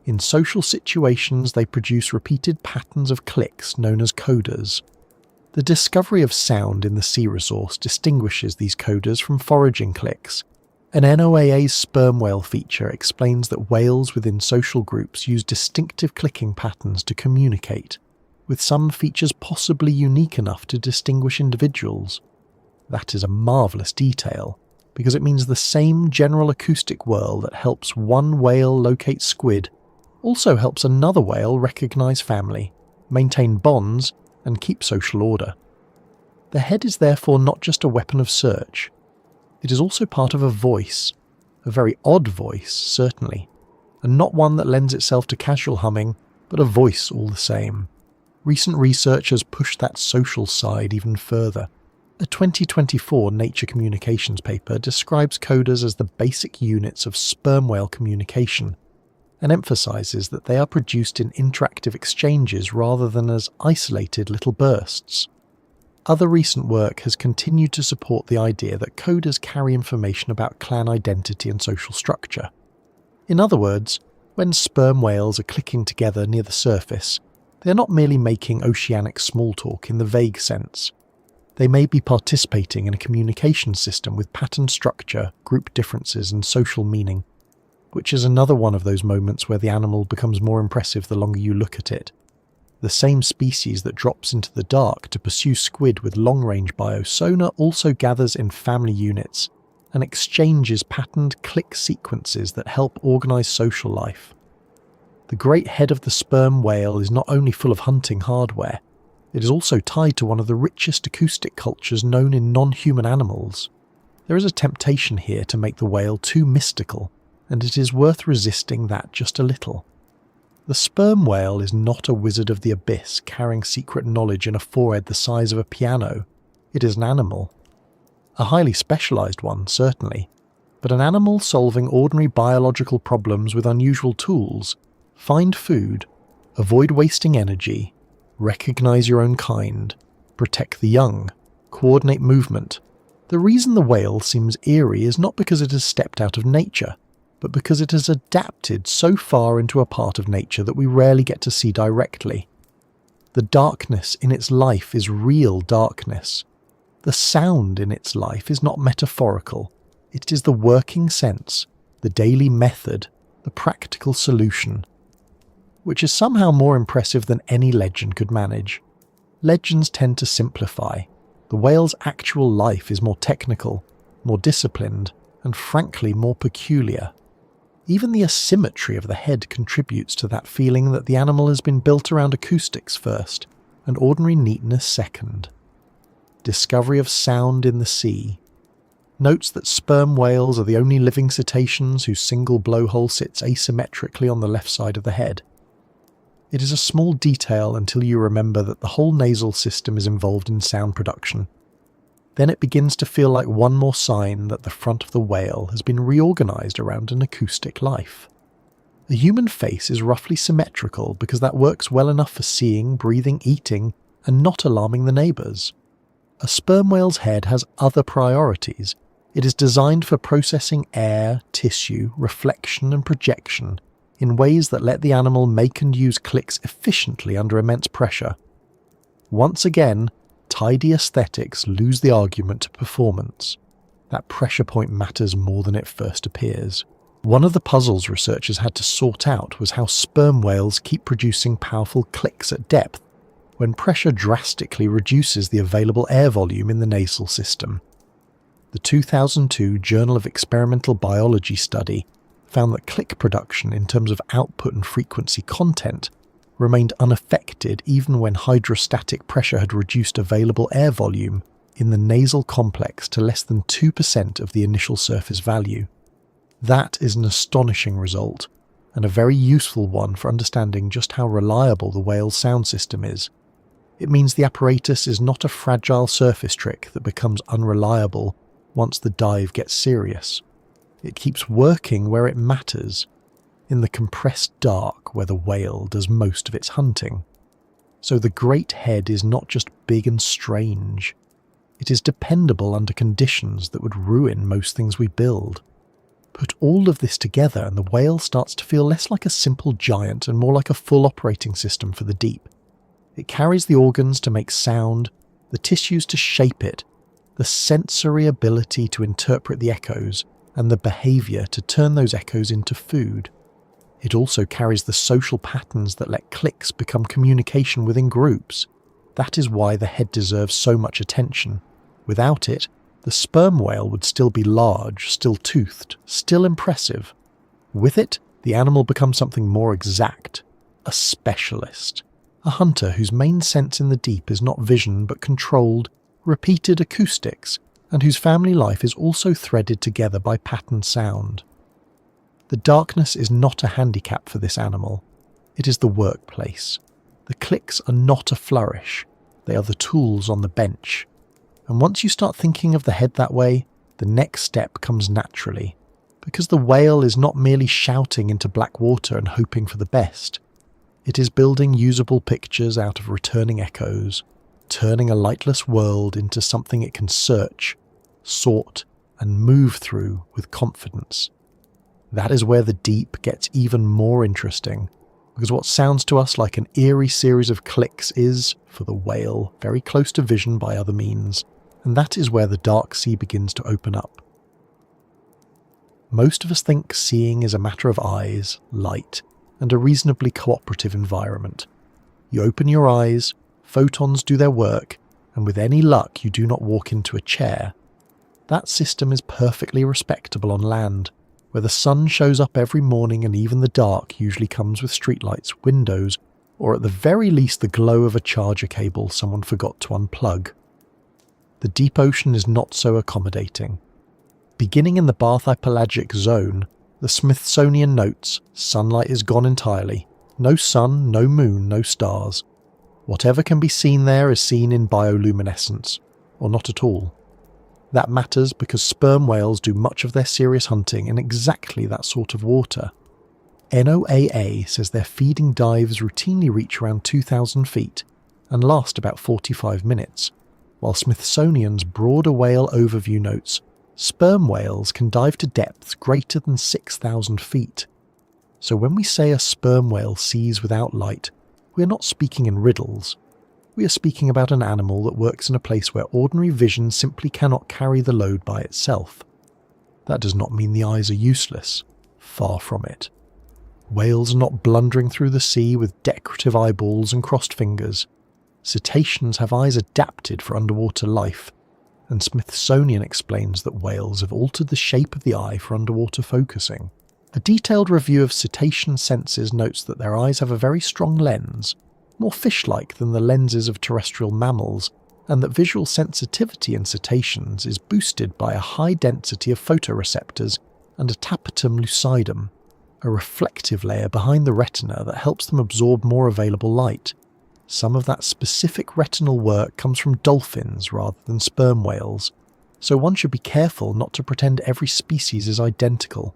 In social situations, they produce repeated patterns of clicks known as coders. The discovery of sound in the sea resource distinguishes these coders from foraging clicks. An NOAA's sperm whale feature explains that whales within social groups use distinctive clicking patterns to communicate, with some features possibly unique enough to distinguish individuals. That is a marvellous detail, because it means the same general acoustic whirl that helps one whale locate squid also helps another whale recognise family, maintain bonds, and keep social order. The head is therefore not just a weapon of search. It is also part of a voice, a very odd voice, certainly, and not one that lends itself to casual humming, but a voice all the same. Recent research has pushed that social side even further. A 2024 Nature Communications paper describes coders as the basic units of sperm whale communication, and emphasises that they are produced in interactive exchanges rather than as isolated little bursts. Other recent work has continued to support the idea that coders carry information about clan identity and social structure. In other words, when sperm whales are clicking together near the surface, they are not merely making oceanic small talk in the vague sense. They may be participating in a communication system with patterned structure, group differences, and social meaning, which is another one of those moments where the animal becomes more impressive the longer you look at it. The same species that drops into the dark to pursue squid with long-range biosonar also gathers in family units and exchanges patterned click sequences that help organise social life. The great head of the sperm whale is not only full of hunting hardware, it is also tied to one of the richest acoustic cultures known in non-human animals. There is a temptation here to make the whale too mystical, and it is worth resisting that just a little. The sperm whale is not a wizard of the abyss carrying secret knowledge in a forehead the size of a piano. It is an animal. A highly specialised one, certainly, but an animal solving ordinary biological problems with unusual tools. Find food, avoid wasting energy, recognise your own kind, protect the young, coordinate movement. The reason the whale seems eerie is not because it has stepped out of nature, but because it has adapted so far into a part of nature that we rarely get to see directly. The darkness in its life is real darkness. The sound in its life is not metaphorical. It is the working sense, the daily method, the practical solution, which is somehow more impressive than any legend could manage. Legends tend to simplify. The whale's actual life is more technical, more disciplined, and frankly more peculiar. Even the asymmetry of the head contributes to that feeling that the animal has been built around acoustics first, and ordinary neatness second. Discovery of sound in the sea. Notes that sperm whales are the only living cetaceans whose single blowhole sits asymmetrically on the left side of the head. It is a small detail until you remember that the whole nasal system is involved in sound production. Then it begins to feel like one more sign that the front of the whale has been reorganised around an acoustic life. A human face is roughly symmetrical because that works well enough for seeing, breathing, eating, and not alarming the neighbours. A sperm whale's head has other priorities. It is designed for processing air, tissue, reflection and projection in ways that let the animal make and use clicks efficiently under immense pressure. Once again, tidy aesthetics lose the argument to performance. That pressure point matters more than it first appears. One of the puzzles researchers had to sort out was how sperm whales keep producing powerful clicks at depth when pressure drastically reduces the available air volume in the nasal system. The 2002 Journal of Experimental Biology study found that click production in terms of output and frequency content remained unaffected even when hydrostatic pressure had reduced available air volume in the nasal complex to less than 2% of the initial surface value. That is an astonishing result, and a very useful one for understanding just how reliable the whale's sound system is. It means the apparatus is not a fragile surface trick that becomes unreliable once the dive gets serious. It keeps working where it matters, in the compressed dark where the whale does most of its hunting. So the great head is not just big and strange. It is dependable under conditions that would ruin most things we build. Put all of this together and the whale starts to feel less like a simple giant and more like a full operating system for the deep. It carries the organs to make sound, the tissues to shape it, the sensory ability to interpret the echoes, and the behaviour to turn those echoes into food. It also carries the social patterns that let clicks become communication within groups. That is why the head deserves so much attention. Without it, the sperm whale would still be large, still toothed, still impressive. With it, the animal becomes something more exact, a specialist, a hunter whose main sense in the deep is not vision but controlled, repeated acoustics, and whose family life is also threaded together by patterned sound. The darkness is not a handicap for this animal. It is the workplace. The clicks are not a flourish. They are the tools on the bench. And once you start thinking of the head that way, the next step comes naturally. because the whale is not merely shouting into black water and hoping for the best. It is building usable pictures out of returning echoes, turning a lightless world into something it can search, sort, and move through with confidence. That is where the deep gets even more interesting, because what sounds to us like an eerie series of clicks is, for the whale, very close to vision by other means, and that is where the dark sea begins to open up. Most of us think seeing is a matter of eyes, light, and a reasonably cooperative environment. You open your eyes, photons do their work, and with any luck you do not walk into a chair. That system is perfectly respectable on land, where the sun shows up every morning and even the dark usually comes with streetlights, windows, or at the very least the glow of a charger cable someone forgot to unplug. The deep ocean is not so accommodating. Beginning in the bathypelagic zone, the Smithsonian notes, sunlight is gone entirely. No sun, no moon, no stars. Whatever can be seen there is seen in bioluminescence, or not at all. That matters because sperm whales do much of their serious hunting in exactly that sort of water. NOAA says their feeding dives routinely reach around 2,000 feet and last about 45 minutes, while Smithsonian's broader whale overview notes sperm whales can dive to depths greater than 6,000 feet. So when we say a sperm whale sees without light, we are not speaking in riddles. We are speaking about an animal that works in a place where ordinary vision simply cannot carry the load by itself. That does not mean the eyes are useless. Far from it. Whales are not blundering through the sea with decorative eyeballs and crossed fingers. Cetaceans have eyes adapted for underwater life, and Smithsonian explains that whales have altered the shape of the eye for underwater focusing. A detailed review of cetacean senses notes that their eyes have a very strong lens, more fish-like than the lenses of terrestrial mammals, and that visual sensitivity in cetaceans is boosted by a high density of photoreceptors and a tapetum lucidum, a reflective layer behind the retina that helps them absorb more available light. Some of that specific retinal work comes from dolphins rather than sperm whales, so one should be careful not to pretend every species is identical.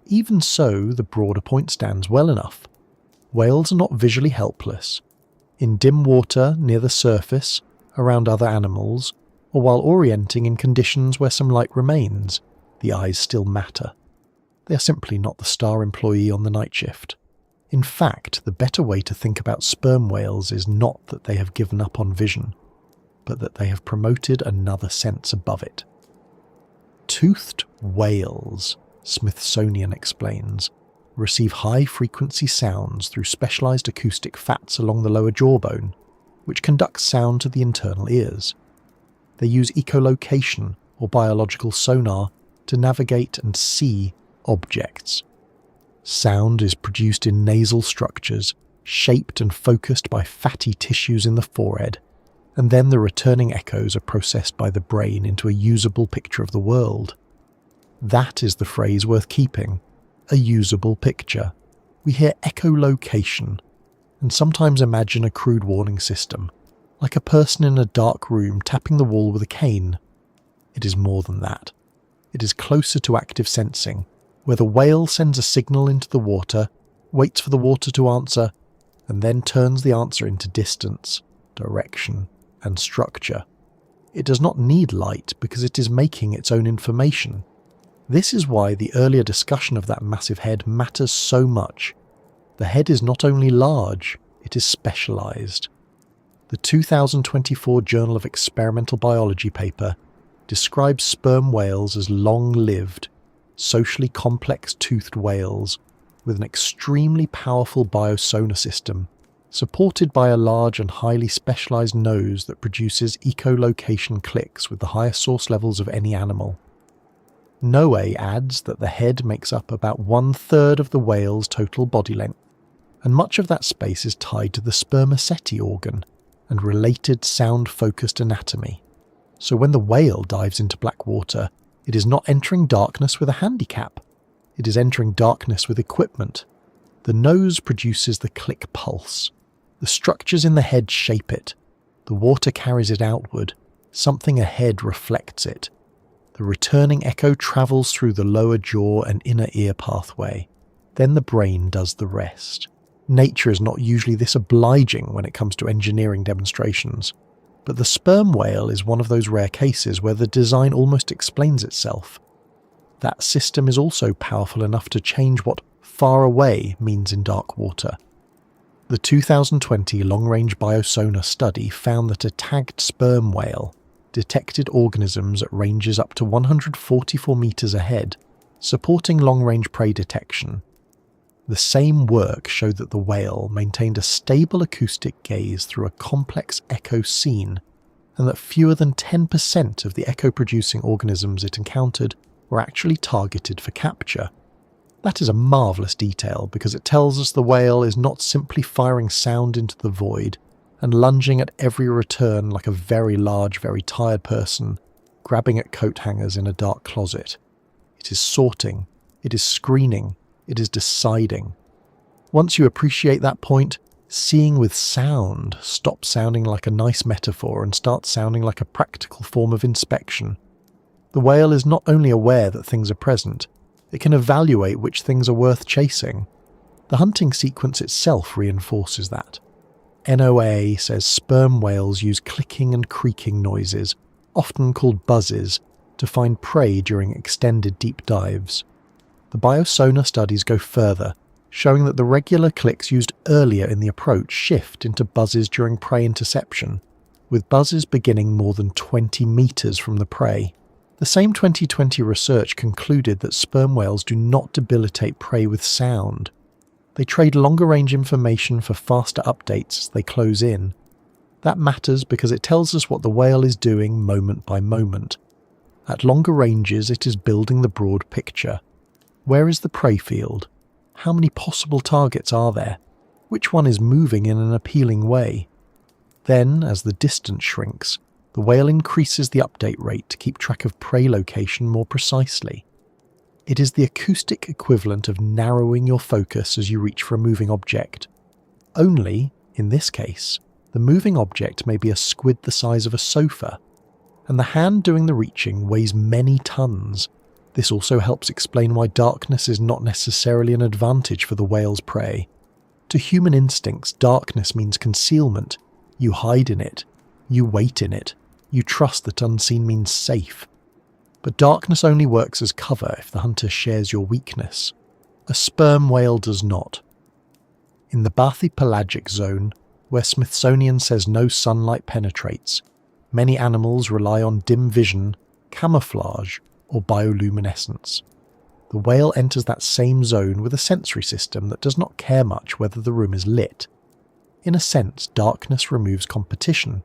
Even so, the broader point stands well enough. Whales are not visually helpless. In dim water, near the surface, around other animals, or while orienting in conditions where some light remains, the eyes still matter. They are simply not the star employee on the night shift. In fact, the better way to think about sperm whales is not that they have given up on vision, but that they have promoted another sense above it. Toothed whales, Smithsonian explains, receive high-frequency sounds through specialized acoustic fats along the lower jawbone, which conduct sound to the internal ears. They use echolocation, or biological sonar, to navigate and see objects. Sound is produced in nasal structures, shaped and focused by fatty tissues in the forehead, and then the returning echoes are processed by the brain into a usable picture of the world. That is the phrase worth keeping, a usable picture. We hear echolocation, and sometimes imagine a crude warning system, like a person in a dark room tapping the wall with a cane. It is more than that. It is closer to active sensing, where the whale sends a signal into the water, waits for the water to answer, and then turns the answer into distance, direction, and structure. It does not need light because it is making its own information. This is why the earlier discussion of that massive head matters so much. The head is not only large, it is specialized. The 2024 Journal of Experimental Biology paper describes sperm whales as long-lived, socially complex toothed whales with an extremely powerful biosonar system, supported by a large and highly specialized nose that produces echolocation clicks with the highest source levels of any animal. NOAA adds that the head makes up about 1/3 of the whale's total body length, and much of that space is tied to the spermaceti organ and related sound-focused anatomy. So when the whale dives into black water, it is not entering darkness with a handicap. It is entering darkness with equipment. The nose produces the click pulse. The structures in the head shape it. The water carries it outward. Something ahead reflects it. The returning echo travels through the lower jaw and inner ear pathway. Then the brain does the rest. Nature is not usually this obliging when it comes to engineering demonstrations, but the sperm whale is one of those rare cases where the design almost explains itself. That system is also powerful enough to change what far away means in dark water. The 2020 long-range biosonar study found that a tagged sperm whale detected organisms at ranges up to 144 meters ahead, supporting long-range prey detection. The same work showed that the whale maintained a stable acoustic gaze through a complex echo scene, and that fewer than 10% of the echo-producing organisms it encountered were actually targeted for capture. That is a marvellous detail because it tells us the whale is not simply firing sound into the void and lunging at every return like a very large, very tired person grabbing at coat hangers in a dark closet. It is sorting, it is screening, it is deciding. Once you appreciate that point, seeing with sound stops sounding like a nice metaphor and starts sounding like a practical form of inspection. The whale is not only aware that things are present, it can evaluate which things are worth chasing. The hunting sequence itself reinforces that. NOAA says sperm whales use clicking and creaking noises, often called buzzes, to find prey during extended deep dives. The biosonar studies go further, showing that the regular clicks used earlier in the approach shift into buzzes during prey interception, with buzzes beginning more than 20 meters from the prey. The same 2020 research concluded that sperm whales do not debilitate prey with sound. They trade longer-range information for faster updates as they close in. That matters because it tells us what the whale is doing moment by moment. At longer ranges, it is building the broad picture. Where is the prey field? How many possible targets are there? Which one is moving in an appealing way? Then, as the distance shrinks, the whale increases the update rate to keep track of prey location more precisely. It is the acoustic equivalent of narrowing your focus as you reach for a moving object. Only, in this case, the moving object may be a squid the size of a sofa, and the hand doing the reaching weighs many tons. This also helps explain why darkness is not necessarily an advantage for the whale's prey. To human instincts, darkness means concealment. You hide in it. You wait in it. You trust that unseen means safe. But darkness only works as cover if the hunter shares your weakness. A sperm whale does not. In the bathypelagic zone, where Smithsonian says no sunlight penetrates, many animals rely on dim vision, camouflage, or bioluminescence. The whale enters that same zone with a sensory system that does not care much whether the room is lit. In a sense, darkness removes competition.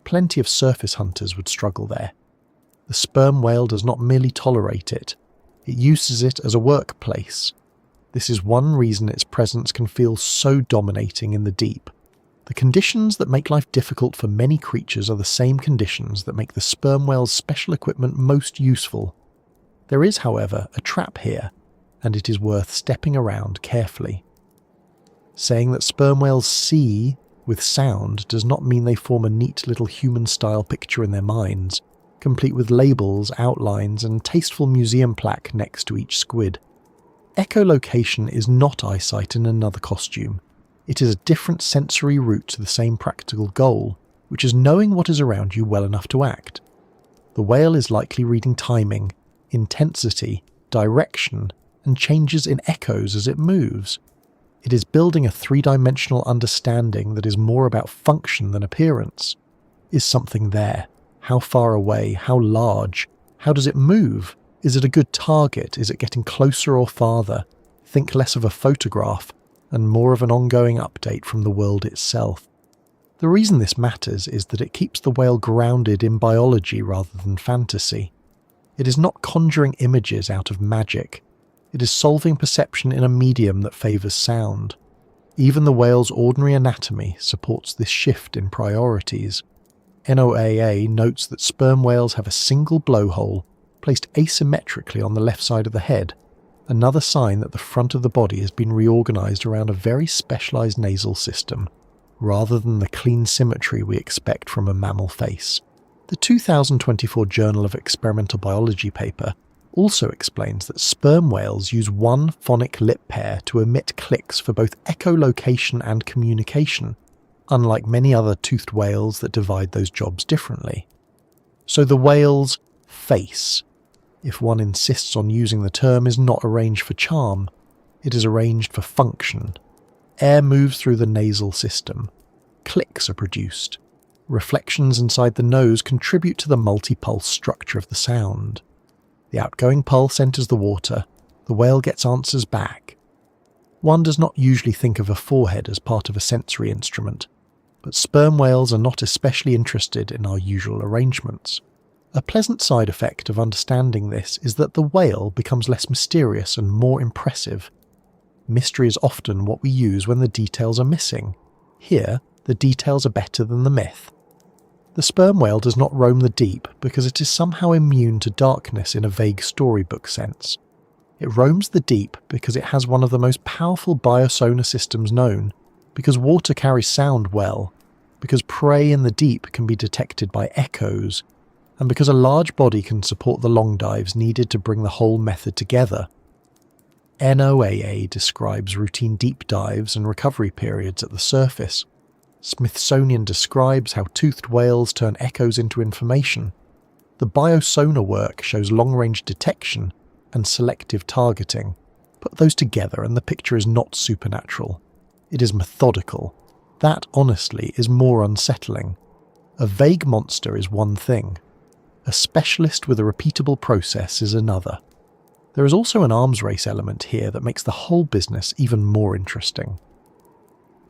Plenty of surface hunters would struggle there. The sperm whale does not merely tolerate it, it uses it as a workplace. This is one reason its presence can feel so dominating in the deep. The conditions that make life difficult for many creatures are the same conditions that make the sperm whale's special equipment most useful. There is, however, a trap here, and it is worth stepping around carefully. Saying that sperm whales see with sound does not mean they form a neat little human-style picture in their minds, complete with labels, outlines, and tasteful museum plaque next to each squid. Echolocation is not eyesight in another costume. It is a different sensory route to the same practical goal, which is knowing what is around you well enough to act. The whale is likely reading timing, intensity, direction, and changes in echoes as it moves. It is building a three-dimensional understanding that is more about function than appearance. Is something there? How far away? How large? How does it move? Is it a good target? Is it getting closer or farther? Think less of a photograph and more of an ongoing update from the world itself. The reason this matters is that it keeps the whale grounded in biology rather than fantasy. It is not conjuring images out of magic. It is solving perception in a medium that favours sound. Even the whale's ordinary anatomy supports this shift in priorities. NOAA notes that sperm whales have a single blowhole placed asymmetrically on the left side of the head, another sign that the front of the body has been reorganised around a very specialised nasal system, rather than the clean symmetry we expect from a mammal face. The 2024 Journal of Experimental Biology paper also explains that sperm whales use one phonic lip pair to emit clicks for both echolocation and communication, unlike many other toothed whales that divide those jobs differently. So the whale's face, if one insists on using the term, is not arranged for charm, it is arranged for function. Air moves through the nasal system. Clicks are produced. Reflections inside the nose contribute to the multi-pulse structure of the sound. The outgoing pulse enters the water. The whale gets answers back. One does not usually think of a forehead as part of a sensory instrument, but sperm whales are not especially interested in our usual arrangements. A pleasant side effect of understanding this is that the whale becomes less mysterious and more impressive. Mystery is often what we use when the details are missing. Here, the details are better than the myth. The sperm whale does not roam the deep because it is somehow immune to darkness in a vague storybook sense. It roams the deep because it has one of the most powerful biosonar systems known, because water carries sound well, because prey in the deep can be detected by echoes, and because a large body can support the long dives needed to bring the whole method together. NOAA describes routine deep dives and recovery periods at the surface. Smithsonian describes how toothed whales turn echoes into information. The biosonar work shows long-range detection and selective targeting. Put those together and the picture is not supernatural. It is methodical. That, honestly, is more unsettling. A vague monster is one thing. A specialist with a repeatable process is another. There is also an arms race element here that makes the whole business even more interesting.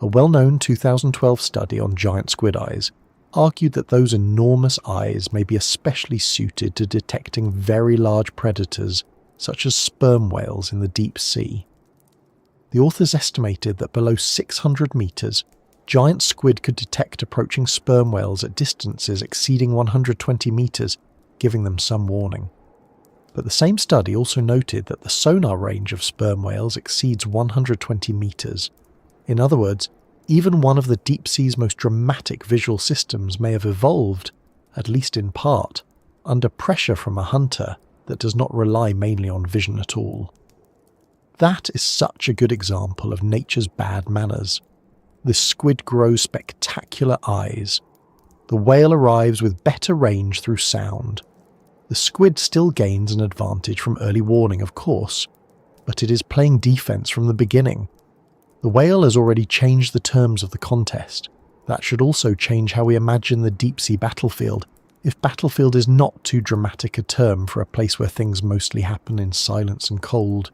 A well-known 2012 study on giant squid eyes argued that those enormous eyes may be especially suited to detecting very large predators such as sperm whales in the deep sea. The authors estimated that below 600 meters, giant squid could detect approaching sperm whales at distances exceeding 120 meters, giving them some warning. But the same study also noted that the sonar range of sperm whales exceeds 120 meters. In other words, even one of the deep sea's most dramatic visual systems may have evolved, at least in part, under pressure from a hunter that does not rely mainly on vision at all. That is such a good example of nature's bad manners. The squid grows spectacular eyes. The whale arrives with better range through sound. The squid still gains an advantage from early warning, of course, but it is playing defense from the beginning. The whale has already changed the terms of the contest. That should also change how we imagine the deep-sea battlefield, if battlefield is not too dramatic a term for a place where things mostly happen in silence and cold.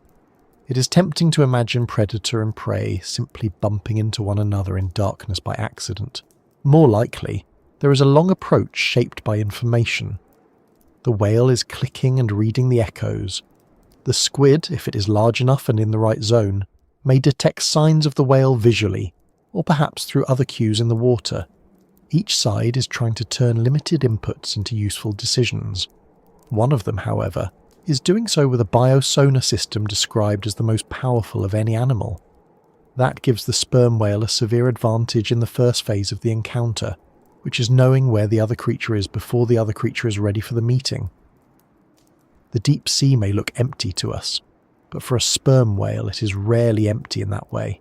It is tempting to imagine predator and prey simply bumping into one another in darkness by accident. More likely, there is a long approach shaped by information. The whale is clicking and reading the echoes. The squid, if it is large enough and in the right zone, may detect signs of the whale visually, or perhaps through other cues in the water. Each side is trying to turn limited inputs into useful decisions. One of them, however, is doing so with a biosonar system described as the most powerful of any animal. That gives the sperm whale a severe advantage in the first phase of the encounter, which is knowing where the other creature is before the other creature is ready for the meeting. The deep sea may look empty to us, but for a sperm whale it is rarely empty in that way.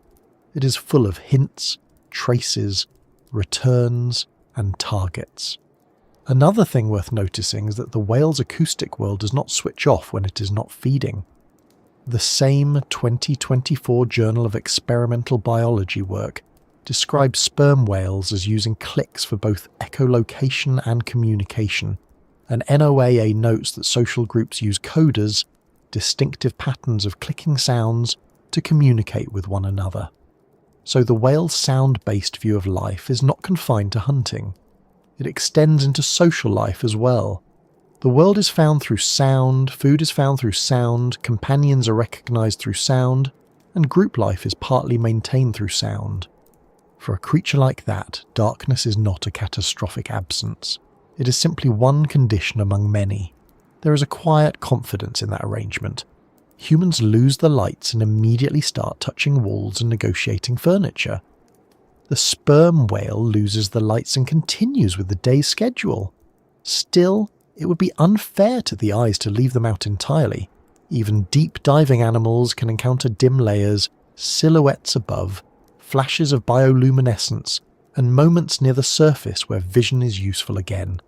It is full of hints, traces, returns, and targets. Another thing worth noticing is that the whale's acoustic world does not switch off when it is not feeding. The same 2024 Journal of Experimental Biology work describes sperm whales as using clicks for both echolocation and communication, and NOAA notes that social groups use coders, distinctive patterns of clicking sounds, to communicate with one another. So the whale's sound-based view of life is not confined to hunting. It extends into social life as well. The world is found through sound, food is found through sound, companions are recognised through sound, and group life is partly maintained through sound. For a creature like that, darkness is not a catastrophic absence. It is simply one condition among many. There is a quiet confidence in that arrangement. Humans lose the lights and immediately start touching walls and negotiating furniture. The sperm whale loses the lights and continues with the day's schedule. Still, it would be unfair to the eyes to leave them out entirely. Even deep-diving animals can encounter dim layers, silhouettes above, flashes of bioluminescence, and moments near the surface where vision is useful again.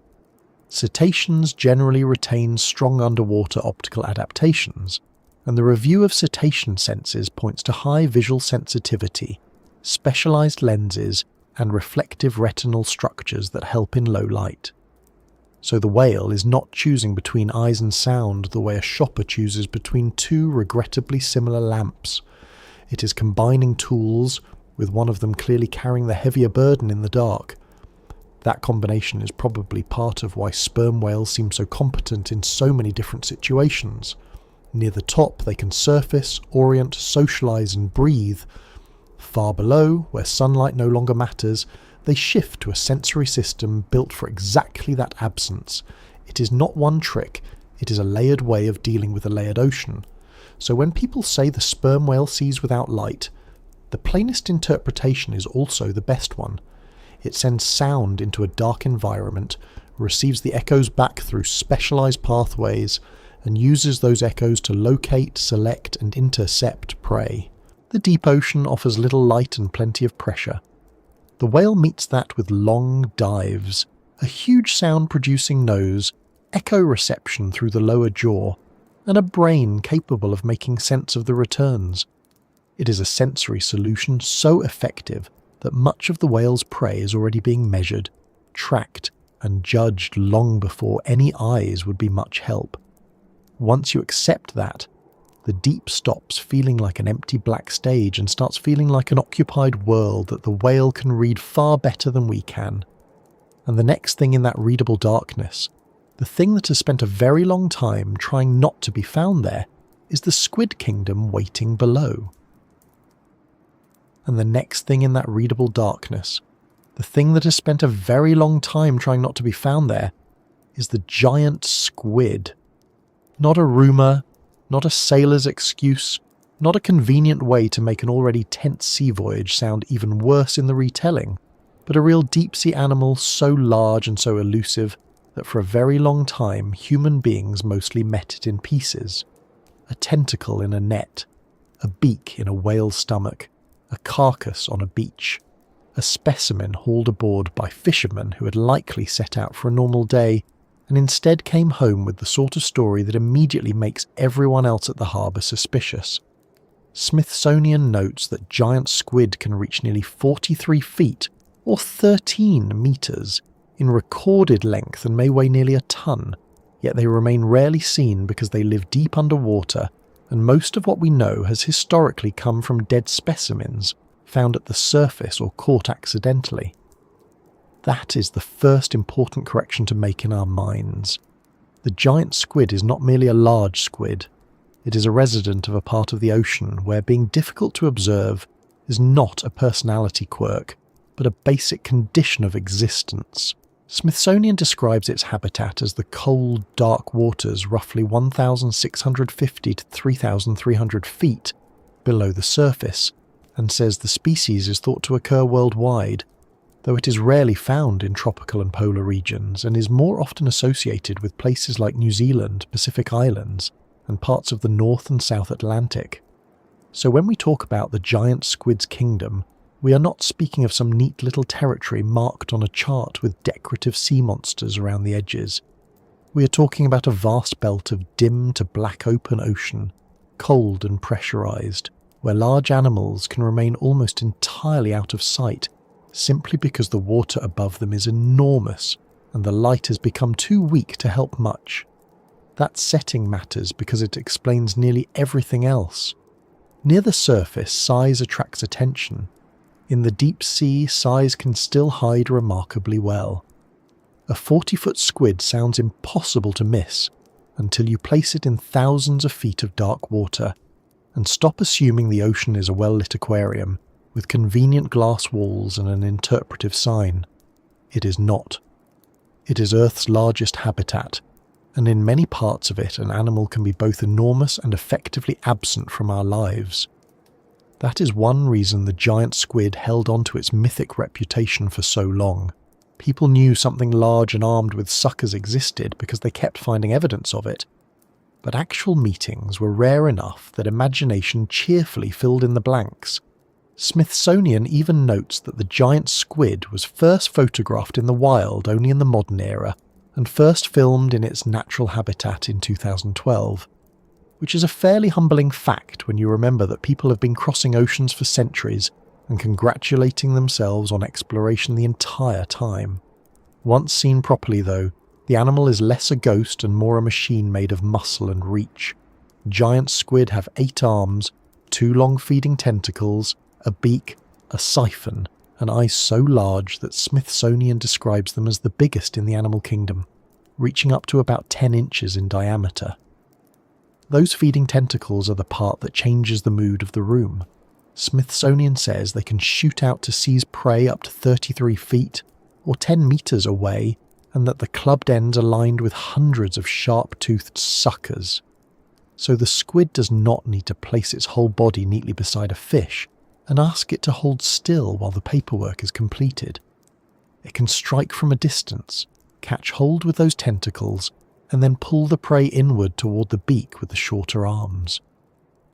Cetaceans generally retain strong underwater optical adaptations, and the review of cetacean senses points to high visual sensitivity, specialized lenses, and reflective retinal structures that help in low light. So the whale is not choosing between eyes and sound the way a shopper chooses between two regrettably similar lamps. It is combining tools, with one of them clearly carrying the heavier burden in the dark. That combination is probably part of why sperm whales seem so competent in so many different situations. Near the top they can surface, orient, socialize and breathe. Far below, where sunlight no longer matters, they shift to a sensory system built for exactly that absence. It is not one trick, it is a layered way of dealing with a layered ocean. So when people say the sperm whale sees without light, the plainest interpretation is also the best one. It sends sound into a dark environment, receives the echoes back through specialized pathways, and uses those echoes to locate, select, and intercept prey. The deep ocean offers little light and plenty of pressure. The whale meets that with long dives, a huge sound-producing nose, echo reception through the lower jaw, and a brain capable of making sense of the returns. It is a sensory solution so effective that much of the whale's prey is already being measured, tracked, and judged long before any eyes would be much help. Once you accept that, the deep stops feeling like an empty black stage and starts feeling like an occupied world that the whale can read far better than we can. And the next thing in that readable darkness, the thing that has spent a very long time trying not to be found there, is the squid kingdom waiting below. And the next thing in that readable darkness, the thing that has spent a very long time trying not to be found there, is the giant squid. Not a rumour, not a sailor's excuse, not a convenient way to make an already tense sea voyage sound even worse in the retelling, but a real deep-sea animal so large and so elusive that for a very long time human beings mostly met it in pieces. A tentacle in a net, a beak in a whale's stomach, a carcass on a beach, a specimen hauled aboard by fishermen who had likely set out for a normal day and instead came home with the sort of story that immediately makes everyone else at the harbour suspicious. Smithsonian notes that giant squid can reach nearly 43 feet, or 13 metres, in recorded length and may weigh nearly a ton, yet they remain rarely seen because they live deep underwater, and most of what we know has historically come from dead specimens found at the surface or caught accidentally. That is the first important correction to make in our minds. The giant squid is not merely a large squid. It is a resident of a part of the ocean where being difficult to observe is not a personality quirk, but a basic condition of existence. Smithsonian describes its habitat as the cold, dark waters roughly 1,650 to 3,300 feet below the surface, and says the species is thought to occur worldwide, though it is rarely found in tropical and polar regions and is more often associated with places like New Zealand, Pacific Islands, and parts of the North and South Atlantic. So when we talk about the giant squid's kingdom, we are not speaking of some neat little territory marked on a chart with decorative sea monsters around the edges. We are talking about a vast belt of dim to black open ocean, cold and pressurized, where large animals can remain almost entirely out of sight simply because the water above them is enormous and the light has become too weak to help much. That setting matters because it explains nearly everything else. Near the surface, size attracts attention. In the deep sea, size can still hide remarkably well. A 40-foot squid sounds impossible to miss until you place it in thousands of feet of dark water and stop assuming the ocean is a well-lit aquarium with convenient glass walls and an interpretive sign. It is not. It is Earth's largest habitat, and in many parts of it an animal can be both enormous and effectively absent from our lives. That is one reason the giant squid held on to its mythic reputation for so long. People knew something large and armed with suckers existed because they kept finding evidence of it. But actual meetings were rare enough that imagination cheerfully filled in the blanks. Smithsonian even notes that the giant squid was first photographed in the wild only in the modern era, and first filmed in its natural habitat in 2012. Which is a fairly humbling fact when you remember that people have been crossing oceans for centuries and congratulating themselves on exploration the entire time. Once seen properly though, the animal is less a ghost and more a machine made of muscle and reach. Giant squid have 8 arms, 2 long feeding tentacles, a beak, a siphon, and eyes so large that Smithsonian describes them as the biggest in the animal kingdom, reaching up to about 10 inches in diameter. Those feeding tentacles are the part that changes the mood of the room. Smithsonian says they can shoot out to seize prey up to 33 feet or 10 meters away, and that the clubbed ends are lined with hundreds of sharp-toothed suckers. So the squid does not need to place its whole body neatly beside a fish and ask it to hold still while the paperwork is completed. It can strike from a distance, catch hold with those tentacles, and then pull the prey inward toward the beak with the shorter arms.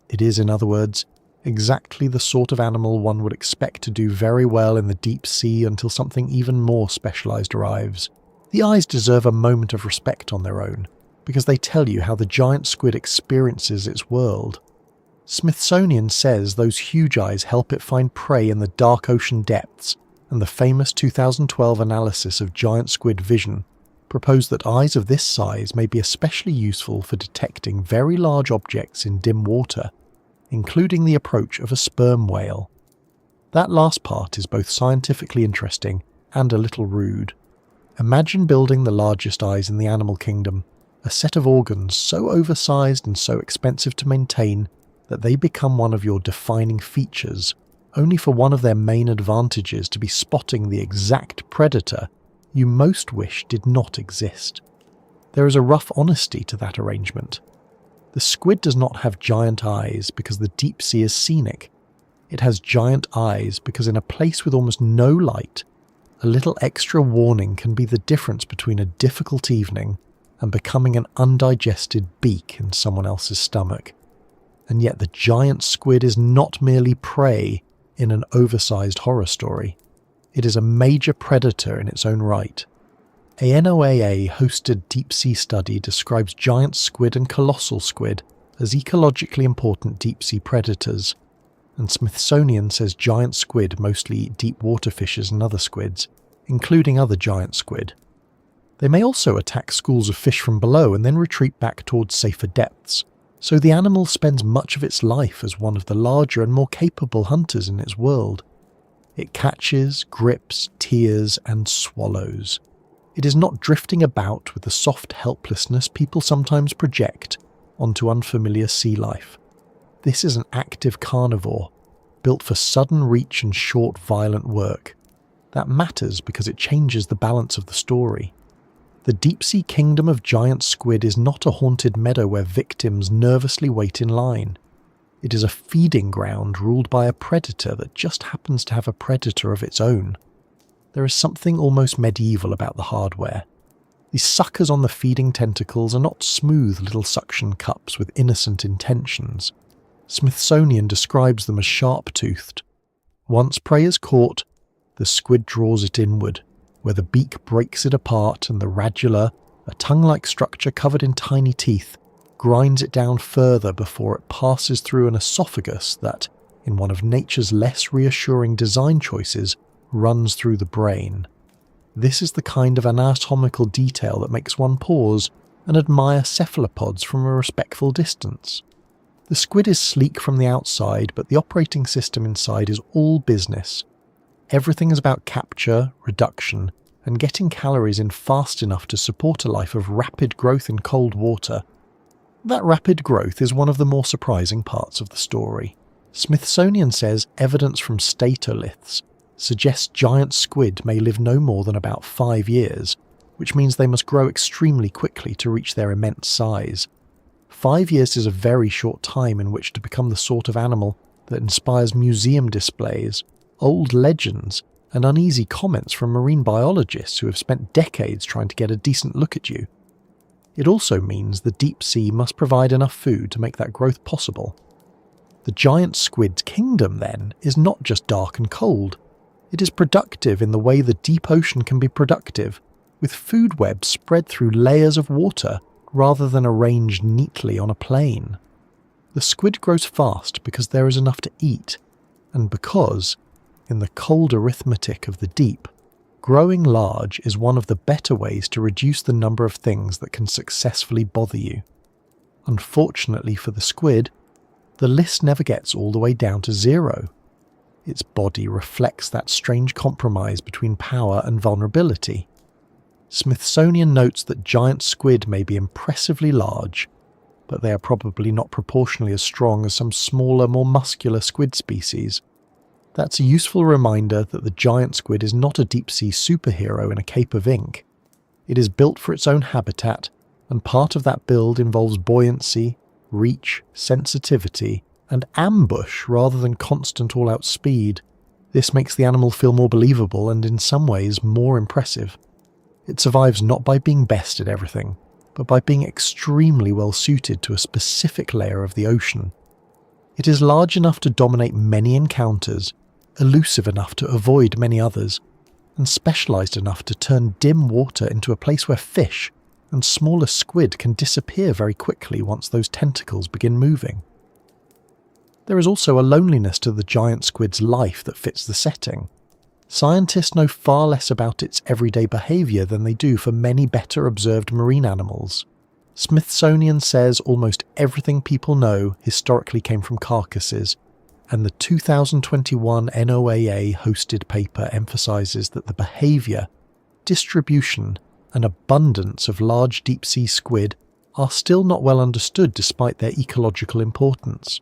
It is, in other words, exactly the sort of animal one would expect to do very well in the deep sea until something even more specialized arrives. The eyes deserve a moment of respect on their own, because they tell you how the giant squid experiences its world. Smithsonian says those huge eyes help it find prey in the dark ocean depths, and the famous 2012 analysis of giant squid vision proposed that eyes of this size may be especially useful for detecting very large objects in dim water, including the approach of a sperm whale. That last part is both scientifically interesting and a little rude. Imagine building the largest eyes in the animal kingdom, a set of organs so oversized and so expensive to maintain that they become one of your defining features, only for one of their main advantages to be spotting the exact predator you most wish did not exist. There is a rough honesty to that arrangement. The squid does not have giant eyes because the deep sea is scenic. It has giant eyes because in a place with almost no light, a little extra warning can be the difference between a difficult evening and becoming an undigested beak in someone else's stomach. And yet the giant squid is not merely prey in an oversized horror story. It is a major predator in its own right. A NOAA-hosted deep-sea study describes giant squid and colossal squid as ecologically important deep-sea predators, and Smithsonian says giant squid mostly eat deep water fishes and other squids, including other giant squid. They may also attack schools of fish from below and then retreat back towards safer depths, so the animal spends much of its life as one of the larger and more capable hunters in its world. It catches, grips, tears, and swallows. It is not drifting about with the soft helplessness people sometimes project onto unfamiliar sea life. This is an active carnivore, built for sudden reach and short, violent work. That matters because it changes the balance of the story. The deep-sea kingdom of giant squid is not a haunted meadow where victims nervously wait in line. It is a feeding ground ruled by a predator that just happens to have a predator of its own. There is something almost medieval about the hardware. The suckers on the feeding tentacles are not smooth little suction cups with innocent intentions. Smithsonian describes them as sharp-toothed. Once prey is caught, the squid draws it inward, where the beak breaks it apart and the radula, a tongue-like structure covered in tiny teeth, grinds it down further before it passes through an esophagus that, in one of nature's less reassuring design choices, runs through the brain. This is the kind of anatomical detail that makes one pause and admire cephalopods from a respectful distance. The squid is sleek from the outside, but the operating system inside is all business. Everything is about capture, reduction, and getting calories in fast enough to support a life of rapid growth in cold water. That rapid growth is one of the more surprising parts of the story. Smithsonian says evidence from statoliths suggests giant squid may live no more than about 5 years, which means they must grow extremely quickly to reach their immense size. 5 years is a very short time in which to become the sort of animal that inspires museum displays, old legends, and uneasy comments from marine biologists who have spent decades trying to get a decent look at you. It also means the deep sea must provide enough food to make that growth possible. The giant squid's kingdom, then, is not just dark and cold. It is productive in the way the deep ocean can be productive, with food webs spread through layers of water rather than arranged neatly on a plane. The squid grows fast because there is enough to eat, and because, in the cold arithmetic of the deep, growing large is one of the better ways to reduce the number of things that can successfully bother you. Unfortunately for the squid, the list never gets all the way down to 0. Its body reflects that strange compromise between power and vulnerability. Smithsonian notes that giant squid may be impressively large, but they are probably not proportionally as strong as some smaller, more muscular squid species. That's a useful reminder that the giant squid is not a deep-sea superhero in a cape of ink. It is built for its own habitat, and part of that build involves buoyancy, reach, sensitivity, and ambush rather than constant all-out speed. This makes the animal feel more believable and in some ways more impressive. It survives not by being best at everything, but by being extremely well suited to a specific layer of the ocean. It is large enough to dominate many encounters, elusive enough to avoid many others, and specialized enough to turn dim water into a place where fish and smaller squid can disappear very quickly once those tentacles begin moving. There is also a loneliness to the giant squid's life that fits the setting. Scientists know far less about its everyday behavior than they do for many better observed marine animals. Smithsonian says almost everything people know historically came from carcasses, and the 2021 NOAA-hosted paper emphasizes that the behavior, distribution, and abundance of large deep-sea squid are still not well understood despite their ecological importance.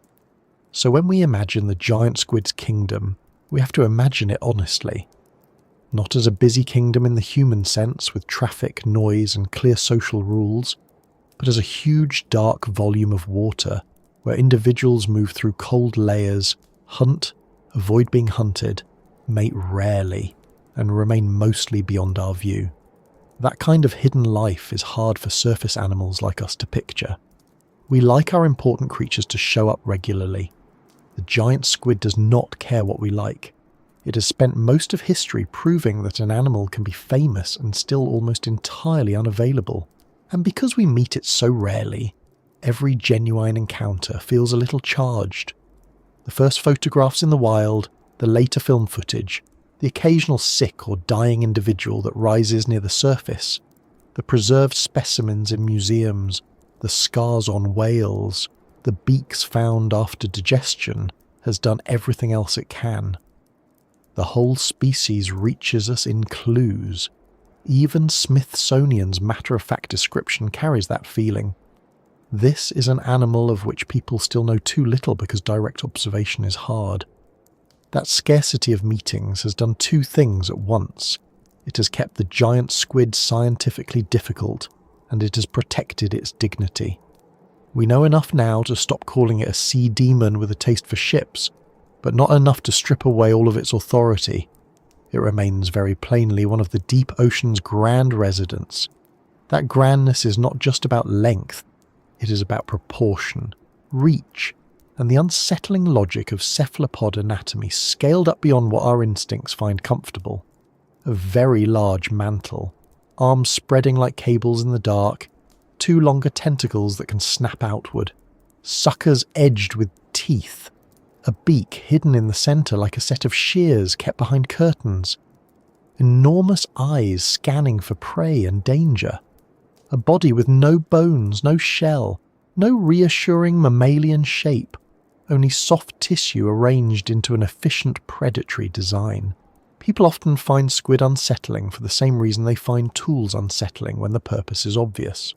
So when we imagine the giant squid's kingdom, we have to imagine it honestly. Not as a busy kingdom in the human sense with traffic, noise, and clear social rules, but as a huge dark volume of water where individuals move through cold layers, hunt, avoid being hunted, mate rarely, and remain mostly beyond our view. That kind of hidden life is hard for surface animals like us to picture. We like our important creatures to show up regularly. The giant squid does not care what we like. It has spent most of history proving that an animal can be famous and still almost entirely unavailable. And because we meet it so rarely, every genuine encounter feels a little charged. The first photographs in the wild, the later film footage, the occasional sick or dying individual that rises near the surface, the preserved specimens in museums, the scars on whales, the beaks found after digestion, has done everything else it can. The whole species reaches us in clues. Even Smithsonian's matter-of-fact description carries that feeling. This is an animal of which people still know too little because direct observation is hard. That scarcity of meetings has done two things at once. It has kept the giant squid scientifically difficult, and it has protected its dignity. We know enough now to stop calling it a sea demon with a taste for ships, but not enough to strip away all of its authority. It remains very plainly one of the deep ocean's grand residents. That grandness is not just about length, it is about proportion, reach, and the unsettling logic of cephalopod anatomy scaled up beyond what our instincts find comfortable. A very large mantle, arms spreading like cables in the dark, two longer tentacles that can snap outward, suckers edged with teeth, a beak hidden in the centre like a set of shears kept behind curtains, enormous eyes scanning for prey and danger, a body with no bones, no shell, no reassuring mammalian shape, only soft tissue arranged into an efficient predatory design. People often find squid unsettling for the same reason they find tools unsettling when the purpose is obvious.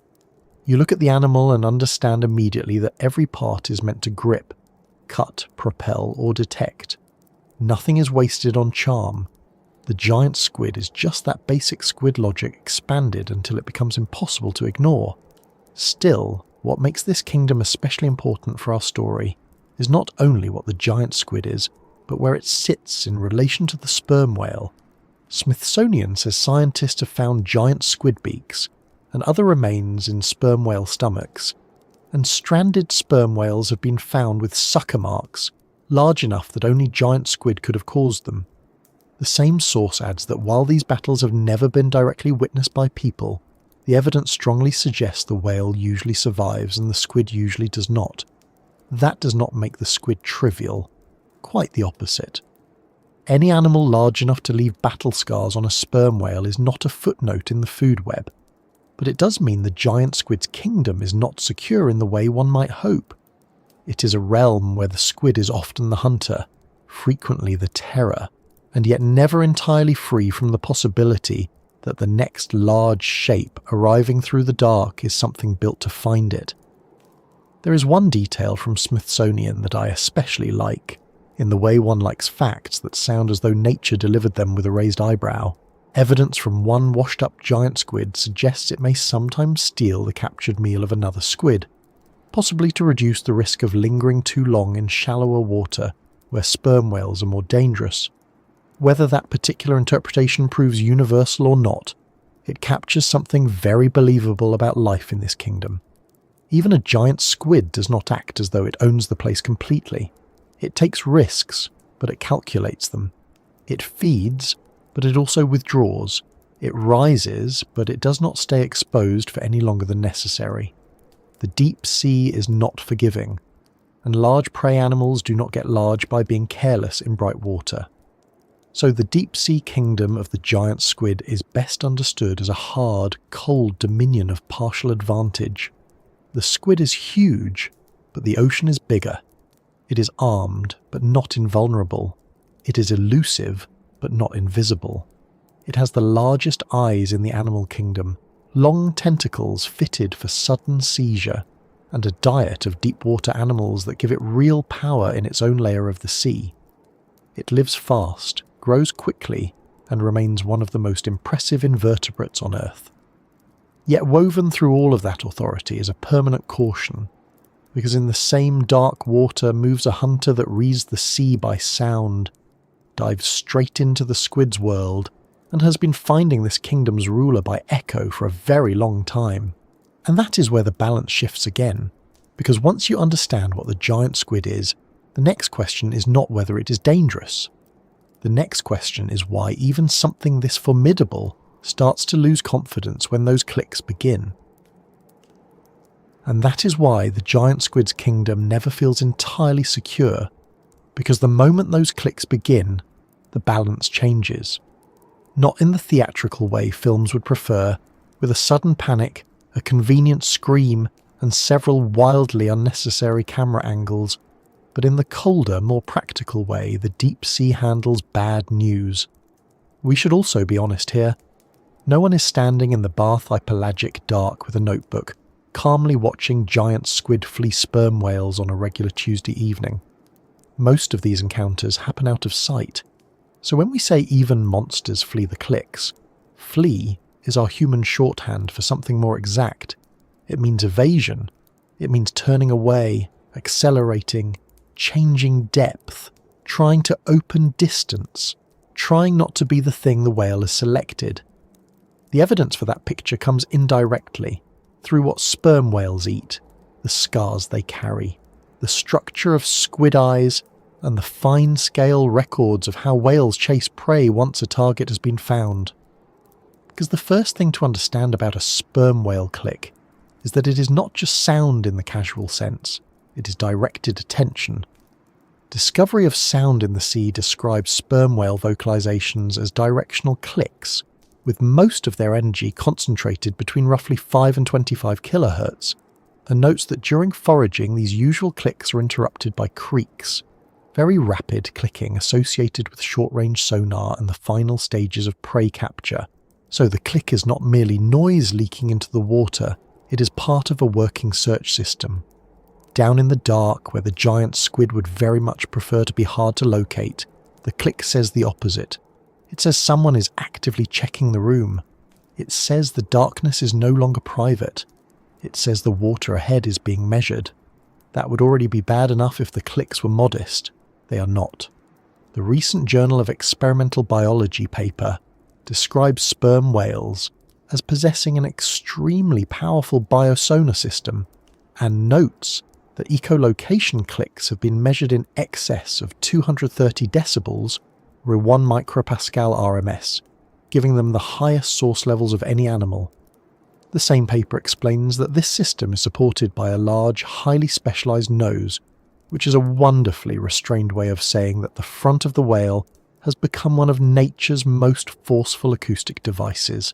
You look at the animal and understand immediately that every part is meant to grip, cut, propel, or detect. Nothing is wasted on charm. The giant squid is just that basic squid logic expanded until it becomes impossible to ignore. Still, what makes this kingdom especially important for our story is not only what the giant squid is, but where it sits in relation to the sperm whale Smithsonian says scientists have found giant squid beaks and other remains in sperm whale stomachs, and stranded sperm whales have been found with sucker marks large enough that only giant squid could have caused them. The same source adds that while these battles have never been directly witnessed by people, the evidence strongly suggests the whale usually survives and the squid usually does not. That does not make the squid trivial. Quite the opposite. Any animal large enough to leave battle scars on a sperm whale is not a footnote in the food web, but it does mean the giant squid's kingdom is not secure in the way one might hope. It is a realm where the squid is often the hunter, frequently the terror, and yet never entirely free from the possibility that the next large shape arriving through the dark is something built to find it. There is one detail from Smithsonian that I especially like, in the way one likes facts that sound as though nature delivered them with a raised eyebrow. Evidence from one washed-up giant squid suggests it may sometimes steal the captured meal of another squid, possibly to reduce the risk of lingering too long in shallower water where sperm whales are more dangerous. Whether that particular interpretation proves universal or not, it captures something very believable about life in this kingdom. Even a giant squid does not act as though it owns the place completely. It takes risks, but it calculates them. It feeds, but it also withdraws. It rises, but it does not stay exposed for any longer than necessary. The deep sea is not forgiving, and large prey animals do not get large by being careless in bright water. So the deep sea kingdom of the giant squid is best understood as a hard, cold dominion of partial advantage. The squid is huge, but the ocean is bigger. It is armed, but not invulnerable. It is elusive, but not invisible. It has the largest eyes in the animal kingdom, long tentacles fitted for sudden seizure, and a diet of deep-water animals that give it real power in its own layer of the sea. It lives fast, grows quickly, and remains one of the most impressive invertebrates on Earth. Yet woven through all of that authority is a permanent caution, because in the same dark water moves a hunter that reads the sea by sound, dives straight into the squid's world, and has been finding this kingdom's ruler by echo for a very long time. And that is where the balance shifts again, because once you understand what the giant squid is, the next question is not whether it is dangerous. The next question is why even something this formidable starts to lose confidence when those clicks begin. And that is why the giant squid's kingdom never feels entirely secure, because the moment those clicks begin, the balance changes. Not in the theatrical way films would prefer, with a sudden panic, a convenient scream, and several wildly unnecessary camera angles, but in the colder, more practical way the deep sea handles bad news. We should also be honest here. No one is standing in the Bath-pelagic dark with a notebook, calmly watching giant squid flee sperm whales on a regular Tuesday evening. Most of these encounters happen out of sight, so when we say even monsters flee the clicks, flee is our human shorthand for something more exact. It means evasion. It means turning away, accelerating, changing depth, trying to open distance, trying not to be the thing the whale has selected. The evidence for that picture comes indirectly, through what sperm whales eat, the scars they carry, the structure of squid eyes, and the fine-scale records of how whales chase prey once a target has been found. Because the first thing to understand about a sperm whale click is that it is not just sound in the casual sense, it is directed attention. Discovery of sound in the sea describes sperm whale vocalizations as directional clicks, with most of their energy concentrated between roughly 5 and 25 kHz, and notes that during foraging these usual clicks are interrupted by creaks, very rapid clicking associated with short-range sonar and the final stages of prey capture. So the click is not merely noise leaking into the water, it is part of a working search system. Down in the dark, where the giant squid would very much prefer to be hard to locate, the click says the opposite. It says someone is actively checking the room. It says the darkness is no longer private. It says the water ahead is being measured. That would already be bad enough if the clicks were modest. They are not. The recent Journal of Experimental Biology paper, describes sperm whales as possessing an extremely powerful biosonar system and notes that echolocation clicks have been measured in excess of 230 decibels or 1 micropascal RMS, giving them the highest source levels of any animal. The same paper explains that this system is supported by a large, highly specialized nose, which is a wonderfully restrained way of saying that the front of the whale has become one of nature's most forceful acoustic devices.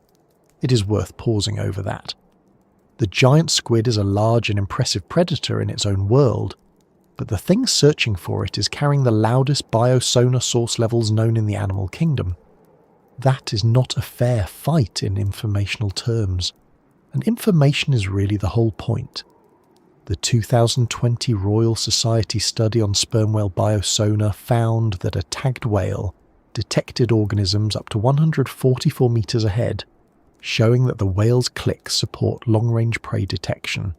It is worth pausing over that. The giant squid is a large and impressive predator in its own world, but the thing searching for it is carrying the loudest biosonar source levels known in the animal kingdom. That is not a fair fight in informational terms, and information is really the whole point. The 2020 Royal Society study on sperm whale biosonar found that a tagged whale detected organisms up to 144 meters ahead, showing that the whale's clicks support long-range prey detection.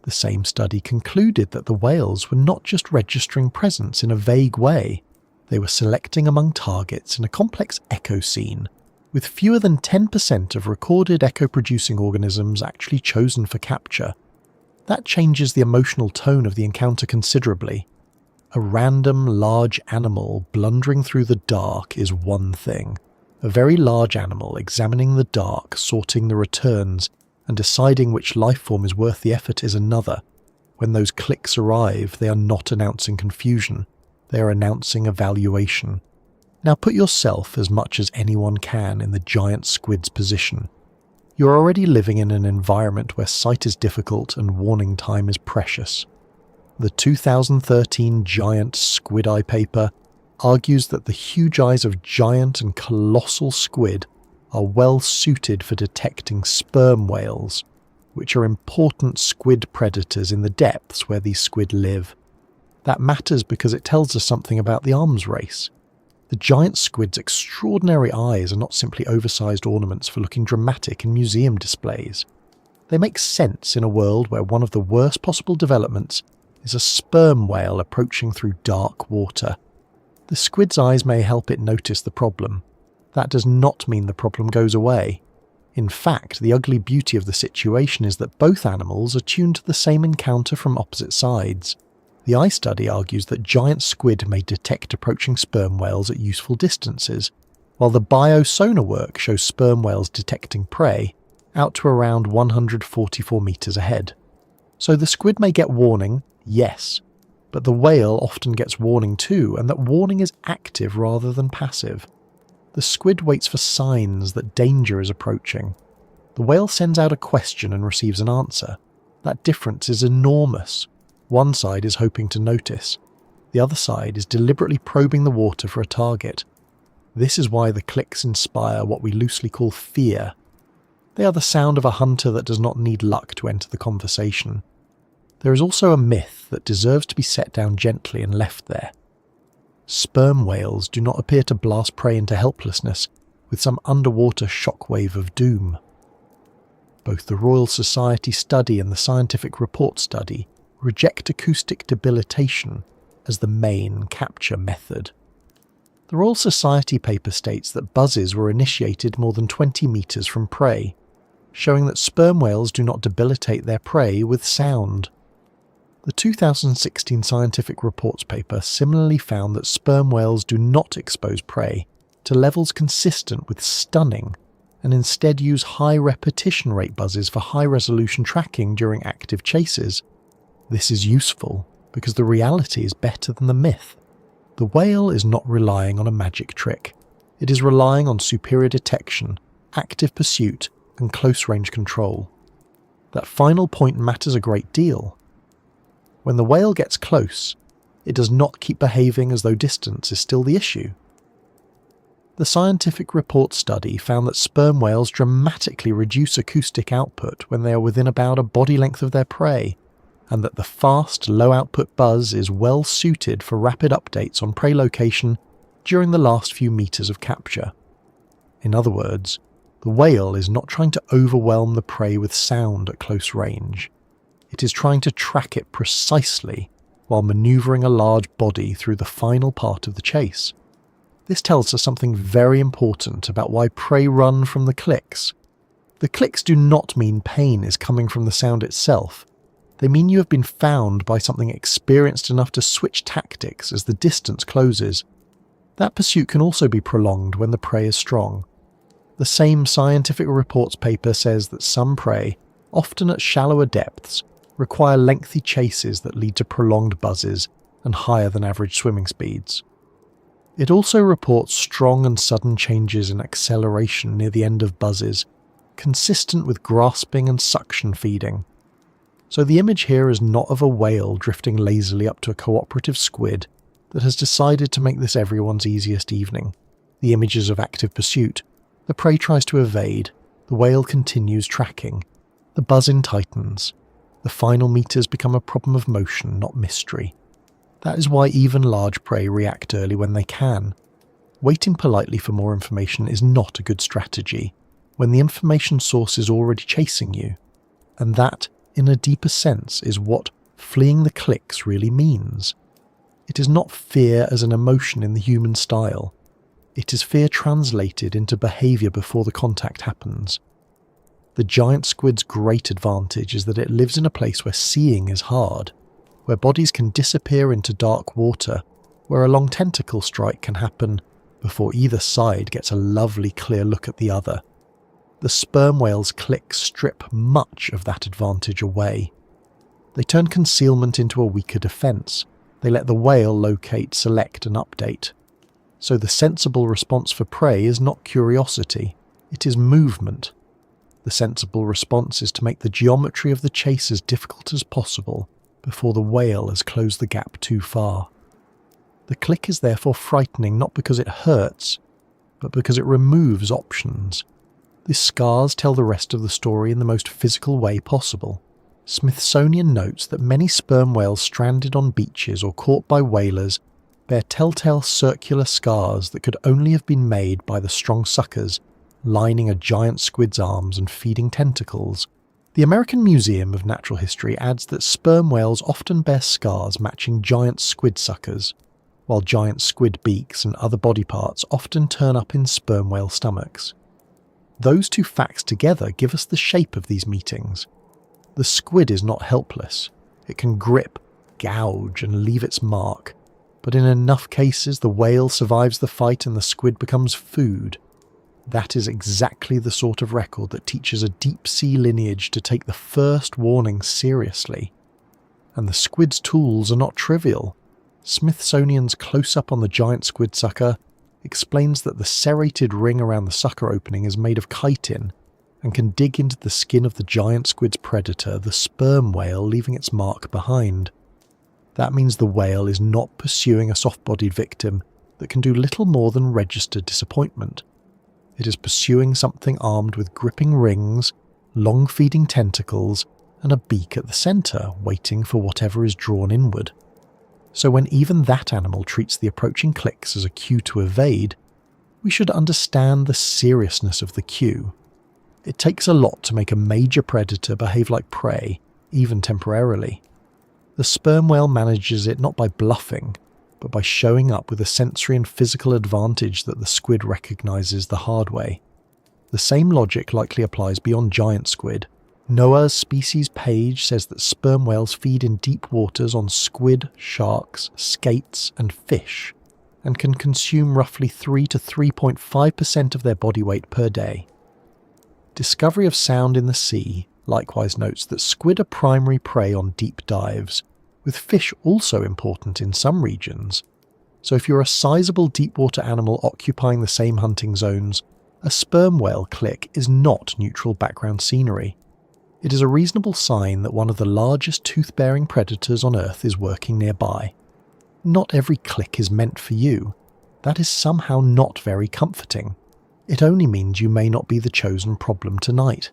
The same study concluded that the whales were not just registering presence in a vague way, they were selecting among targets in a complex echo scene, with fewer than 10% of recorded echo-producing organisms actually chosen for capture. That changes the emotional tone of the encounter considerably. A random large animal blundering through the dark is one thing. A very large animal examining the dark, sorting the returns, and deciding which life form is worth the effort is another. When those clicks arrive, they are not announcing confusion. They are announcing evaluation. Now put yourself as much as anyone can in the giant squid's position. You're already living in an environment where sight is difficult and warning time is precious. The 2013 Giant Squid Eye paper argues that the huge eyes of giant and colossal squid are well suited for detecting sperm whales, which are important squid predators in the depths where these squid live. That matters because it tells us something about the arms race. The giant squid's extraordinary eyes are not simply oversized ornaments for looking dramatic in museum displays. They make sense in a world where one of the worst possible developments is a sperm whale approaching through dark water. The squid's eyes may help it notice the problem. That does not mean the problem goes away. In fact, the ugly beauty of the situation is that both animals are tuned to the same encounter from opposite sides. The eye study argues that giant squid may detect approaching sperm whales at useful distances, while the biosonar work shows sperm whales detecting prey out to around 144 meters ahead. So the squid may get warning, yes, but the whale often gets warning too, and that warning is active rather than passive. The squid waits for signs that danger is approaching. The whale sends out a question and receives an answer. That difference is enormous. One side is hoping to notice. The other side is deliberately probing the water for a target. This is why the clicks inspire what we loosely call fear. They are the sound of a hunter that does not need luck to enter the conversation. There is also a myth that deserves to be set down gently and left there. Sperm whales do not appear to blast prey into helplessness with some underwater shockwave of doom. Both the Royal Society study and the Scientific Report study reject acoustic debilitation as the main capture method. The Royal Society paper states that buzzes were initiated more than 20 meters from prey, showing that sperm whales do not debilitate their prey with sound. The 2016 Scientific Reports paper similarly found that sperm whales do not expose prey to levels consistent with stunning, and instead use high repetition rate buzzes for high-resolution tracking during active chases. This is useful because the reality is better than the myth. The whale is not relying on a magic trick. It is relying on superior detection, active pursuit, and close-range control. That final point matters a great deal. When the whale gets close, it does not keep behaving as though distance is still the issue. The Scientific Report study found that sperm whales dramatically reduce acoustic output when they are within about a body length of their prey, and that the fast, low-output buzz is well suited for rapid updates on prey location during the last few meters of capture. In other words, the whale is not trying to overwhelm the prey with sound at close range. It is trying to track it precisely while manoeuvring a large body through the final part of the chase. This tells us something very important about why prey run from the clicks. The clicks do not mean pain is coming from the sound itself. They mean you have been found by something experienced enough to switch tactics as the distance closes. That pursuit can also be prolonged when the prey is strong. The same scientific reports paper says that some prey, often at shallower depths, require lengthy chases that lead to prolonged buzzes and higher than average swimming speeds. It also reports strong and sudden changes in acceleration near the end of buzzes, consistent with grasping and suction feeding. So the image here is not of a whale drifting lazily up to a cooperative squid that has decided to make this everyone's easiest evening. The image is of active pursuit. The prey tries to evade. The whale continues tracking. The buzzing tightens. The final meters become a problem of motion, not mystery. That is why even large prey react early when they can. Waiting politely for more information is not a good strategy when the information source is already chasing you. And that, in a deeper sense, is what fleeing the clicks really means. It is not fear as an emotion in the human style. It is fear translated into behaviour before the contact happens. The giant squid's great advantage is that it lives in a place where seeing is hard, where bodies can disappear into dark water, where a long tentacle strike can happen before either side gets a lovely clear look at the other. The sperm whale's clicks strip much of that advantage away. They turn concealment into a weaker defence. They let the whale locate, select and update. So the sensible response for prey is not curiosity, it is movement. The sensible response is to make the geometry of the chase as difficult as possible before the whale has closed the gap too far. The click is therefore frightening not because it hurts, but because it removes options. These scars tell the rest of the story in the most physical way possible. Smithsonian notes that many sperm whales stranded on beaches or caught by whalers bear telltale circular scars that could only have been made by the strong suckers lining a giant squid's arms and feeding tentacles. The American Museum of Natural History adds that sperm whales often bear scars matching giant squid suckers, while giant squid beaks and other body parts often turn up in sperm whale stomachs. Those two facts together give us the shape of these meetings. The squid is not helpless. It can grip, gouge and leave its mark, but in enough cases the whale survives the fight and the squid becomes food. That is exactly the sort of record that teaches a deep-sea lineage to take the first warning seriously. And the squid's tools are not trivial. Smithsonian's close-up on the giant squid sucker explains that the serrated ring around the sucker opening is made of chitin and can dig into the skin of the giant squid's predator, the sperm whale, leaving its mark behind. That means the whale is not pursuing a soft-bodied victim that can do little more than register disappointment. It is pursuing something armed with gripping rings, long feeding tentacles, and a beak at the centre, waiting for whatever is drawn inward. So when even that animal treats the approaching clicks as a cue to evade, we should understand the seriousness of the cue. It takes a lot to make a major predator behave like prey, even temporarily. The sperm whale manages it not by bluffing, but by showing up with a sensory and physical advantage that the squid recognises the hard way. The same logic likely applies beyond giant squid. Noah's species page says that sperm whales feed in deep waters on squid, sharks, skates and fish, and can consume roughly 3 to 3.5% of their body weight per day. Discovery of Sound in the Sea likewise notes that squid are primary prey on deep dives, with fish also important in some regions. So if you're a sizable deep-water animal occupying the same hunting zones, a sperm whale click is not neutral background scenery. It is a reasonable sign that one of the largest tooth-bearing predators on Earth is working nearby. Not every click is meant for you. That is somehow not very comforting. It only means you may not be the chosen problem tonight.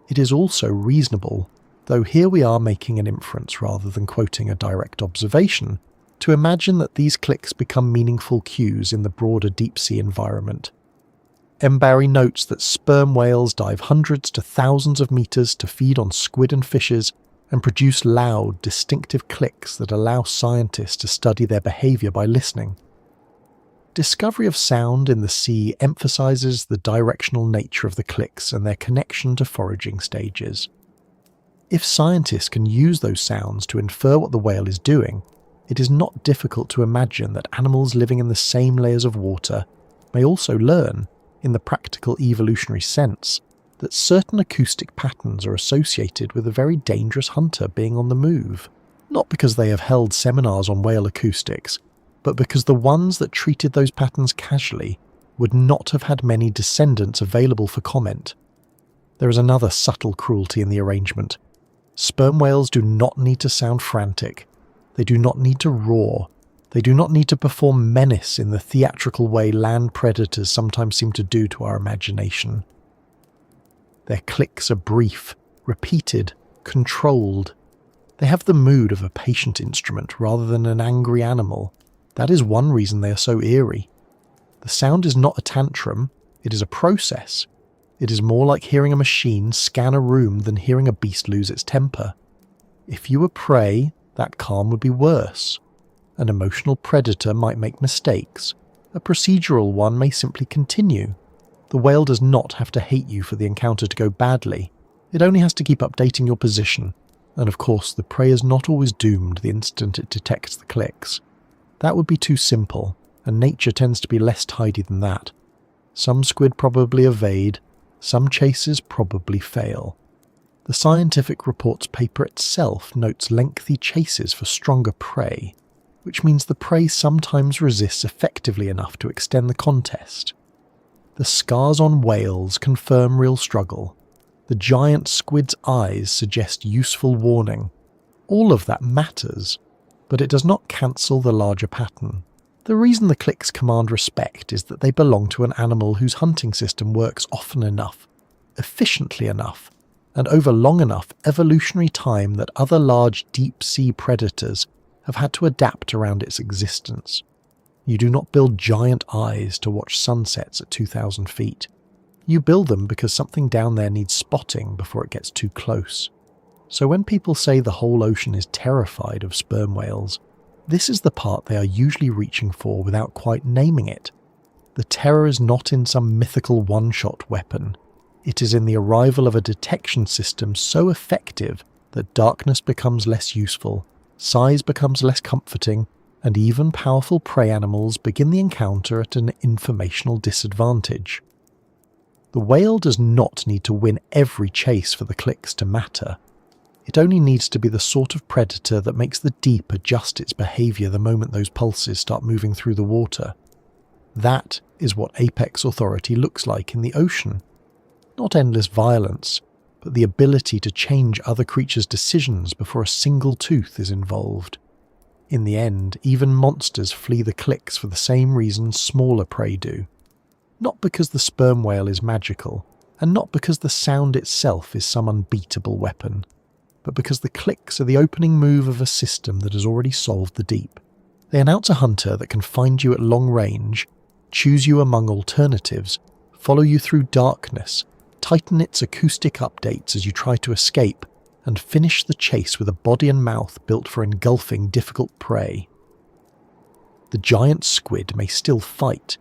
It is also reasonable, though here we are making an inference rather than quoting a direct observation, to imagine that these clicks become meaningful cues in the broader deep-sea environment. M. Barry notes that sperm whales dive hundreds to thousands of meters to feed on squid and fishes and produce loud, distinctive clicks that allow scientists to study their behavior by listening. Discovery of sound in the sea emphasizes the directional nature of the clicks and their connection to foraging stages. If scientists can use those sounds to infer what the whale is doing, it is not difficult to imagine that animals living in the same layers of water may also learn, in the practical evolutionary sense, that certain acoustic patterns are associated with a very dangerous hunter being on the move, not because they have held seminars on whale acoustics, but because the ones that treated those patterns casually would not have had many descendants available for comment. There is another subtle cruelty in the arrangement. Sperm whales do not need to sound frantic. They do not need to roar. They do not need to perform menace in the theatrical way land predators sometimes seem to do to our imagination. Their clicks are brief, repeated, controlled. They have the mood of a patient instrument rather than an angry animal. That is one reason they are so eerie. The sound is not a tantrum, it is a process. It is more like hearing a machine scan a room than hearing a beast lose its temper. If you were prey, that calm would be worse. An emotional predator might make mistakes. A procedural one may simply continue. The whale does not have to hate you for the encounter to go badly. It only has to keep updating your position. And of course, the prey is not always doomed the instant it detects the clicks. That would be too simple, and nature tends to be less tidy than that. Some squid probably evade, some chases probably fail. The scientific reports paper itself notes lengthy chases for stronger prey, which means the prey sometimes resists effectively enough to extend the contest. The scars on whales confirm real struggle. The giant squid's eyes suggest useful warning. All of that matters, but it does not cancel the larger pattern. The reason the clicks command respect is that they belong to an animal whose hunting system works often enough, efficiently enough, and over long enough evolutionary time that other large deep-sea predators have had to adapt around its existence. You do not build giant eyes to watch sunsets at 2,000 feet. You build them because something down there needs spotting before it gets too close. So when people say the whole ocean is terrified of sperm whales, this is the part they are usually reaching for without quite naming it. The terror is not in some mythical one-shot weapon. It is in the arrival of a detection system so effective that darkness becomes less useful, size becomes less comforting, and even powerful prey animals begin the encounter at an informational disadvantage. The whale does not need to win every chase for the clicks to matter. It only needs to be the sort of predator that makes the deep adjust its behaviour the moment those pulses start moving through the water. That is what apex authority looks like in the ocean. Not endless violence, but the ability to change other creatures' decisions before a single tooth is involved. In the end, even monsters flee the clicks for the same reason smaller prey do. Not because the sperm whale is magical, and not because the sound itself is some unbeatable weapon, but because the clicks are the opening move of a system that has already solved the deep. They announce a hunter that can find you at long range, choose you among alternatives, follow you through darkness, tighten its acoustic updates as you try to escape, and finish the chase with a body and mouth built for engulfing difficult prey. The giant squid may still fight.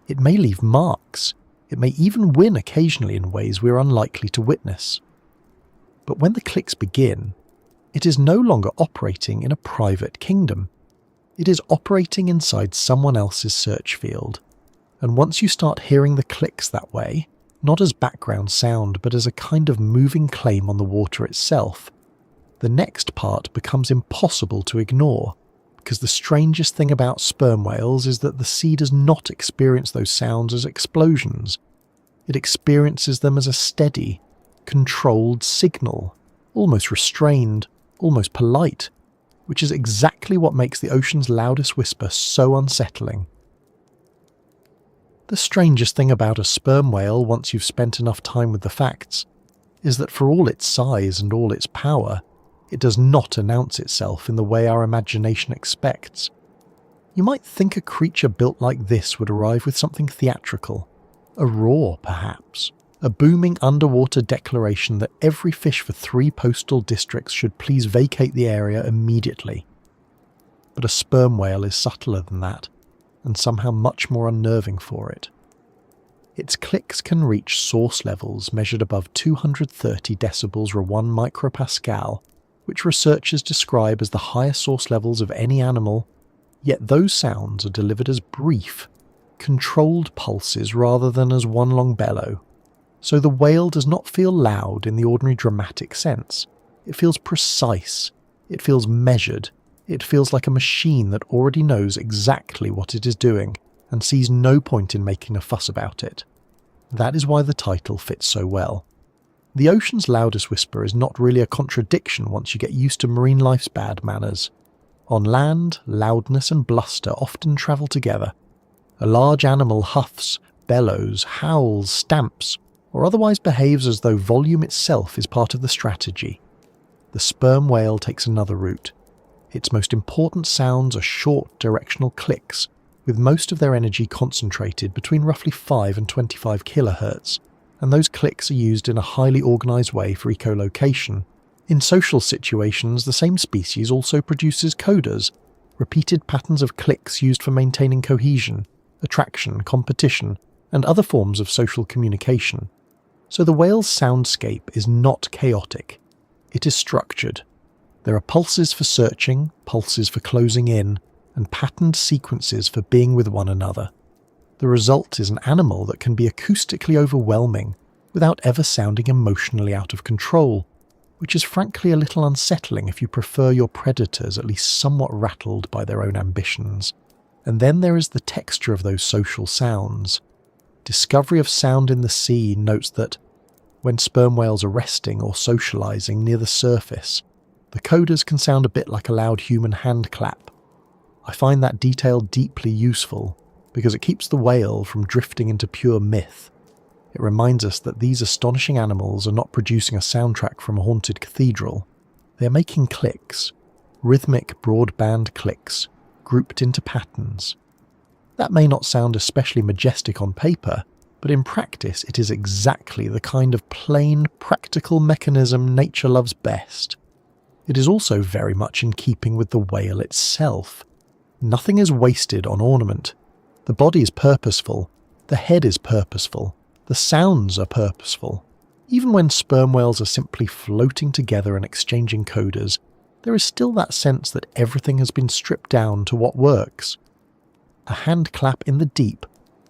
It may leave marks. It may even win occasionally in ways we are unlikely to witness. But when the clicks begin, it is no longer operating in a private kingdom. It is operating inside someone else's search field. And once you start hearing the clicks that way, not as background sound but as a kind of moving claim on the water itself, the next part becomes impossible to ignore, because the strangest thing about sperm whales is that the sea does not experience those sounds as explosions. It experiences them as a steady, controlled signal, almost restrained, almost polite, which is exactly what makes the ocean's loudest whisper so unsettling. The strangest thing about a sperm whale, once you've spent enough time with the facts, is that for all its size and all its power, it does not announce itself in the way our imagination expects. You might think a creature built like this would arrive with something theatrical, a roar perhaps, a booming underwater declaration that every fish for 3 postal districts should please vacate the area immediately. But a sperm whale is subtler than that, and somehow much more unnerving for it. Its clicks can reach source levels measured above 230 decibels or 1 micropascal, which researchers describe as the highest source levels of any animal, yet those sounds are delivered as brief, controlled pulses rather than as one long bellow. So the wail does not feel loud in the ordinary dramatic sense. It feels precise, it feels measured, it feels like a machine that already knows exactly what it is doing and sees no point in making a fuss about it. That is why the title fits so well. The ocean's loudest whisper is not really a contradiction once you get used to marine life's bad manners. On land, loudness and bluster often travel together. A large animal huffs, bellows, howls, stamps, or otherwise behaves as though volume itself is part of the strategy. The sperm whale takes another route. Its most important sounds are short directional clicks, with most of their energy concentrated between roughly 5 and 25 kHz, and those clicks are used in a highly organised way for echolocation. In social situations, the same species also produces codas, repeated patterns of clicks used for maintaining cohesion, attraction, competition, and other forms of social communication. So the whale's soundscape is not chaotic. It is structured. There are pulses for searching, pulses for closing in, and patterned sequences for being with one another. The result is an animal that can be acoustically overwhelming without ever sounding emotionally out of control, which is frankly a little unsettling if you prefer your predators at least somewhat rattled by their own ambitions. And then there is the texture of those social sounds. Discovery of Sound in the Sea notes that when sperm whales are resting or socializing near the surface, the codas can sound a bit like a loud human hand clap. I find that detail deeply useful because it keeps the whale from drifting into pure myth. It reminds us that these astonishing animals are not producing a soundtrack from a haunted cathedral. They are making clicks, rhythmic broadband clicks, grouped into patterns. That may not sound especially majestic on paper, but in practice it is exactly the kind of plain, practical mechanism nature loves best. It is also very much in keeping with the whale itself. Nothing is wasted on ornament. The body is purposeful, the head is purposeful, the sounds are purposeful. Even when sperm whales are simply floating together and exchanging codas, there is still that sense that everything has been stripped down to what works. A hand clap in the deep,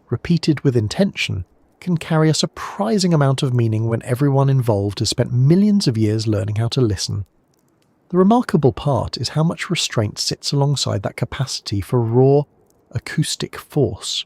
repeated with intention, can carry a surprising amount of meaning when everyone involved has spent millions of years learning how to listen. The remarkable part is how much restraint sits alongside that capacity for raw, acoustic force.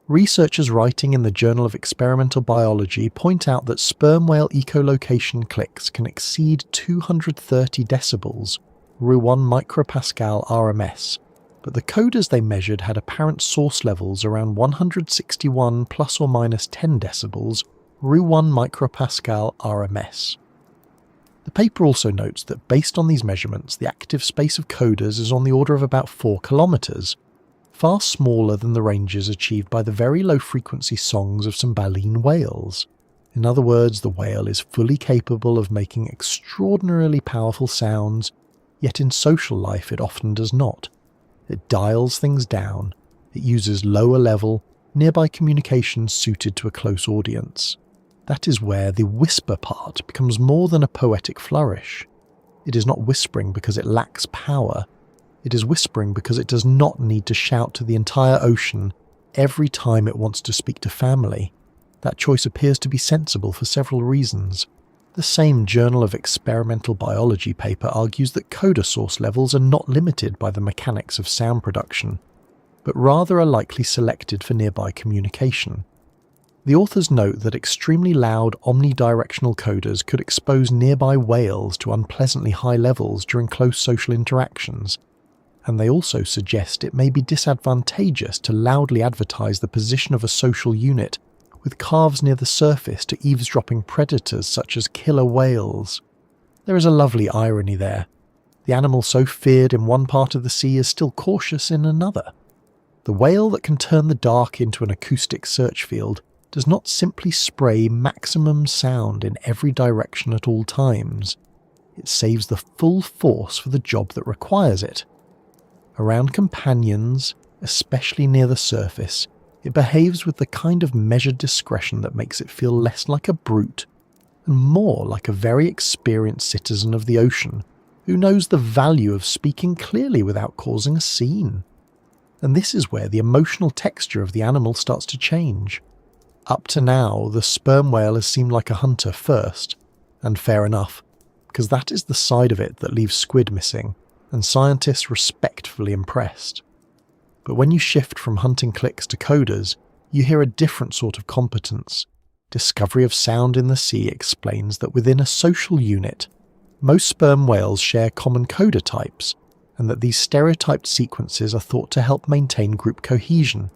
Researchers writing in the Journal of Experimental Biology point out that sperm whale echolocation clicks can exceed 230 decibels, Ru 1 micropascal RMS, but the codas they measured had apparent source levels around 161 plus or minus 10 decibels, Ru 1 micropascal RMS. The paper also notes that based on these measurements, the active space of codas is on the order of about 4 kilometres, far smaller than the ranges achieved by the very low-frequency songs of some baleen whales. In other words, the whale is fully capable of making extraordinarily powerful sounds, yet in social life it often does not. It dials things down, it uses lower-level, nearby communications suited to a close audience. That is where the whisper part becomes more than a poetic flourish. It is not whispering because it lacks power. It is whispering because it does not need to shout to the entire ocean every time it wants to speak to family. That choice appears to be sensible for several reasons. The same Journal of Experimental Biology paper argues that coda source levels are not limited by the mechanics of sound production, but rather are likely selected for nearby communication. The authors note that extremely loud omnidirectional codas could expose nearby whales to unpleasantly high levels during close social interactions, and they also suggest it may be disadvantageous to loudly advertise the position of a social unit with calves near the surface to eavesdropping predators such as killer whales. There is a lovely irony there. The animal so feared in one part of the sea is still cautious in another. The whale that can turn the dark into an acoustic search field does not simply spray maximum sound in every direction at all times. It saves the full force for the job that requires it. Around companions, especially near the surface, it behaves with the kind of measured discretion that makes it feel less like a brute and more like a very experienced citizen of the ocean who knows the value of speaking clearly without causing a scene. And this is where the emotional texture of the animal starts to change. Up to now, the sperm whale has seemed like a hunter first, and fair enough, because that is the side of it that leaves squid missing, and scientists respectfully impressed. But when you shift from hunting clicks to coders, you hear a different sort of competence. Discovery of sound in the sea explains that within a social unit, most sperm whales share common coder types, and that these stereotyped sequences are thought to help maintain group cohesion,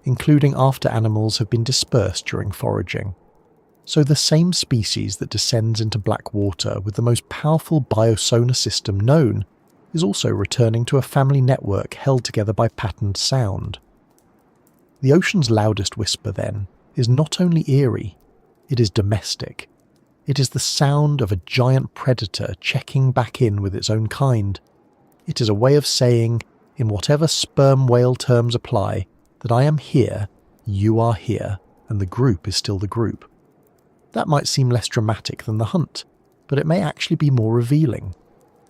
including after animals have been dispersed during foraging. So the same species that descends into black water with the most powerful biosonar system known is also returning to a family network held together by patterned sound. The ocean's loudest whisper, then, is not only eerie, it is domestic. It is the sound of a giant predator checking back in with its own kind. It is a way of saying, in whatever sperm whale terms apply, that I am here, you are here, and the group is still the group. That might seem less dramatic than the hunt, but it may actually be more revealing.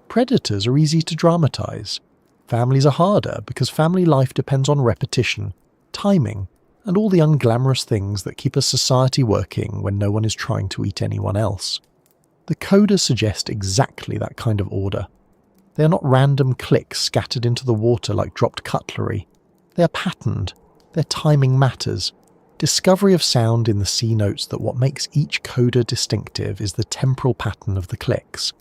Predators are easy to dramatize. Families are harder because family life depends on repetition, timing, and all the unglamorous things that keep a society working when no one is trying to eat anyone else. The coders suggest exactly that kind of order. They are not random clicks scattered into the water like dropped cutlery. They are patterned. Their timing matters. Discovery of sound in the sea notes that what makes each coder distinctive is the temporal pattern of the clicks.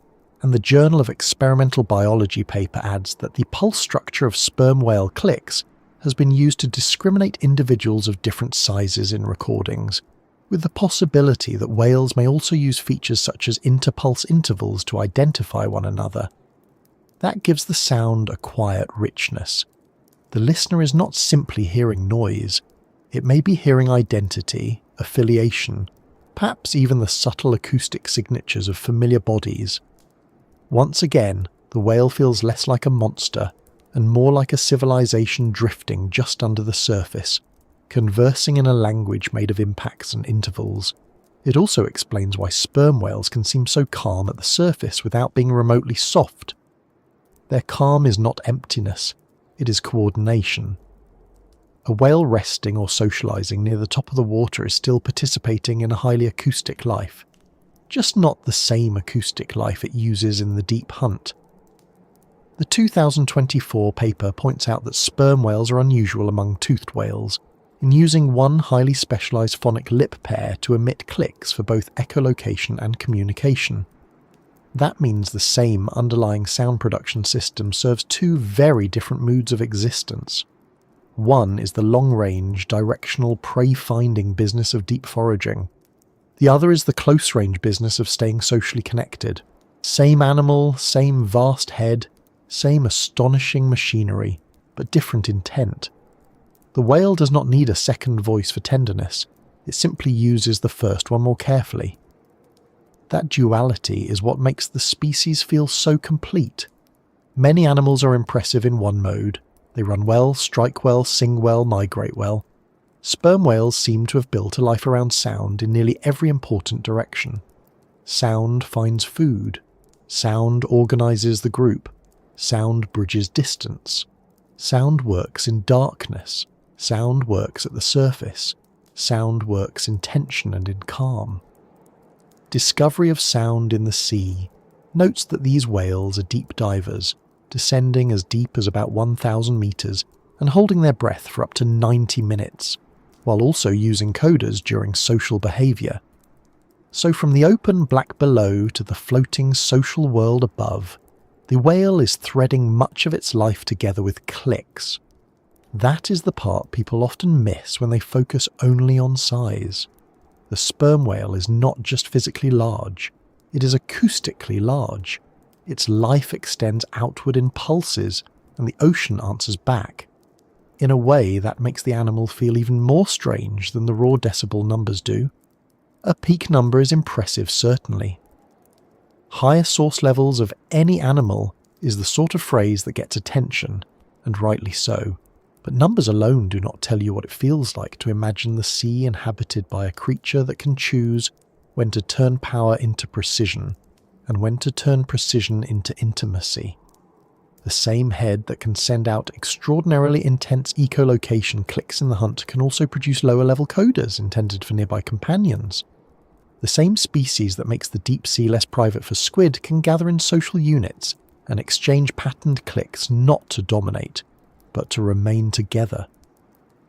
And the Journal of Experimental Biology paper adds that the pulse structure of sperm whale clicks has been used to discriminate individuals of different sizes in recordings, with the possibility that whales may also use features such as interpulse intervals to identify one another. That gives the sound a quiet richness. The listener is not simply hearing noise, it may be hearing identity, affiliation, perhaps even the subtle acoustic signatures of familiar bodies. Once again, the whale feels less like a monster and more like a civilization drifting just under the surface, conversing in a language made of impacts and intervals. It also explains why sperm whales can seem so calm at the surface without being remotely soft. Their calm is not emptiness, it is coordination. A whale resting or socializing near the top of the water is still participating in a highly acoustic life, just not the same acoustic life it uses in the deep hunt. The 2024 paper points out that sperm whales are unusual among toothed whales, in using one highly specialized phonic lip pair to emit clicks for both echolocation and communication. That means the same underlying sound production system serves two very different moods of existence. One is the long-range, directional, prey-finding business of deep foraging. The other is the close-range business of staying socially connected. Same animal, same vast head, same astonishing machinery, but different intent. The whale does not need a second voice for tenderness, it simply uses the first one more carefully. That duality is what makes the species feel so complete. Many animals are impressive in one mode. They run well, strike well, sing well, migrate well. Sperm whales seem to have built a life around sound in nearly every important direction. Sound finds food. Sound organizes the group. Sound bridges distance. Sound works in darkness. Sound works at the surface. Sound works in tension and in calm. Discovery of sound in the sea notes that these whales are deep divers, descending as deep as about 1,000 meters and holding their breath for up to 90 minutes, while also using coders during social behavior. So from the open black below to the floating social world above, the whale is threading much of its life together with clicks. That is the part people often miss when they focus only on size. The sperm whale is not just physically large, it is acoustically large. Its life extends outward in pulses, and the ocean answers back. In a way that makes the animal feel even more strange than the raw decibel numbers do. A peak number is impressive, certainly. Higher source levels of any animal is the sort of phrase that gets attention, and rightly so. But numbers alone do not tell you what it feels like to imagine the sea inhabited by a creature that can choose when to turn power into precision and when to turn precision into intimacy. The same head that can send out extraordinarily intense echolocation clicks in the hunt can also produce lower-level coders intended for nearby companions. The same species that makes the deep sea less private for squid can gather in social units and exchange patterned clicks not to dominate, but to remain together.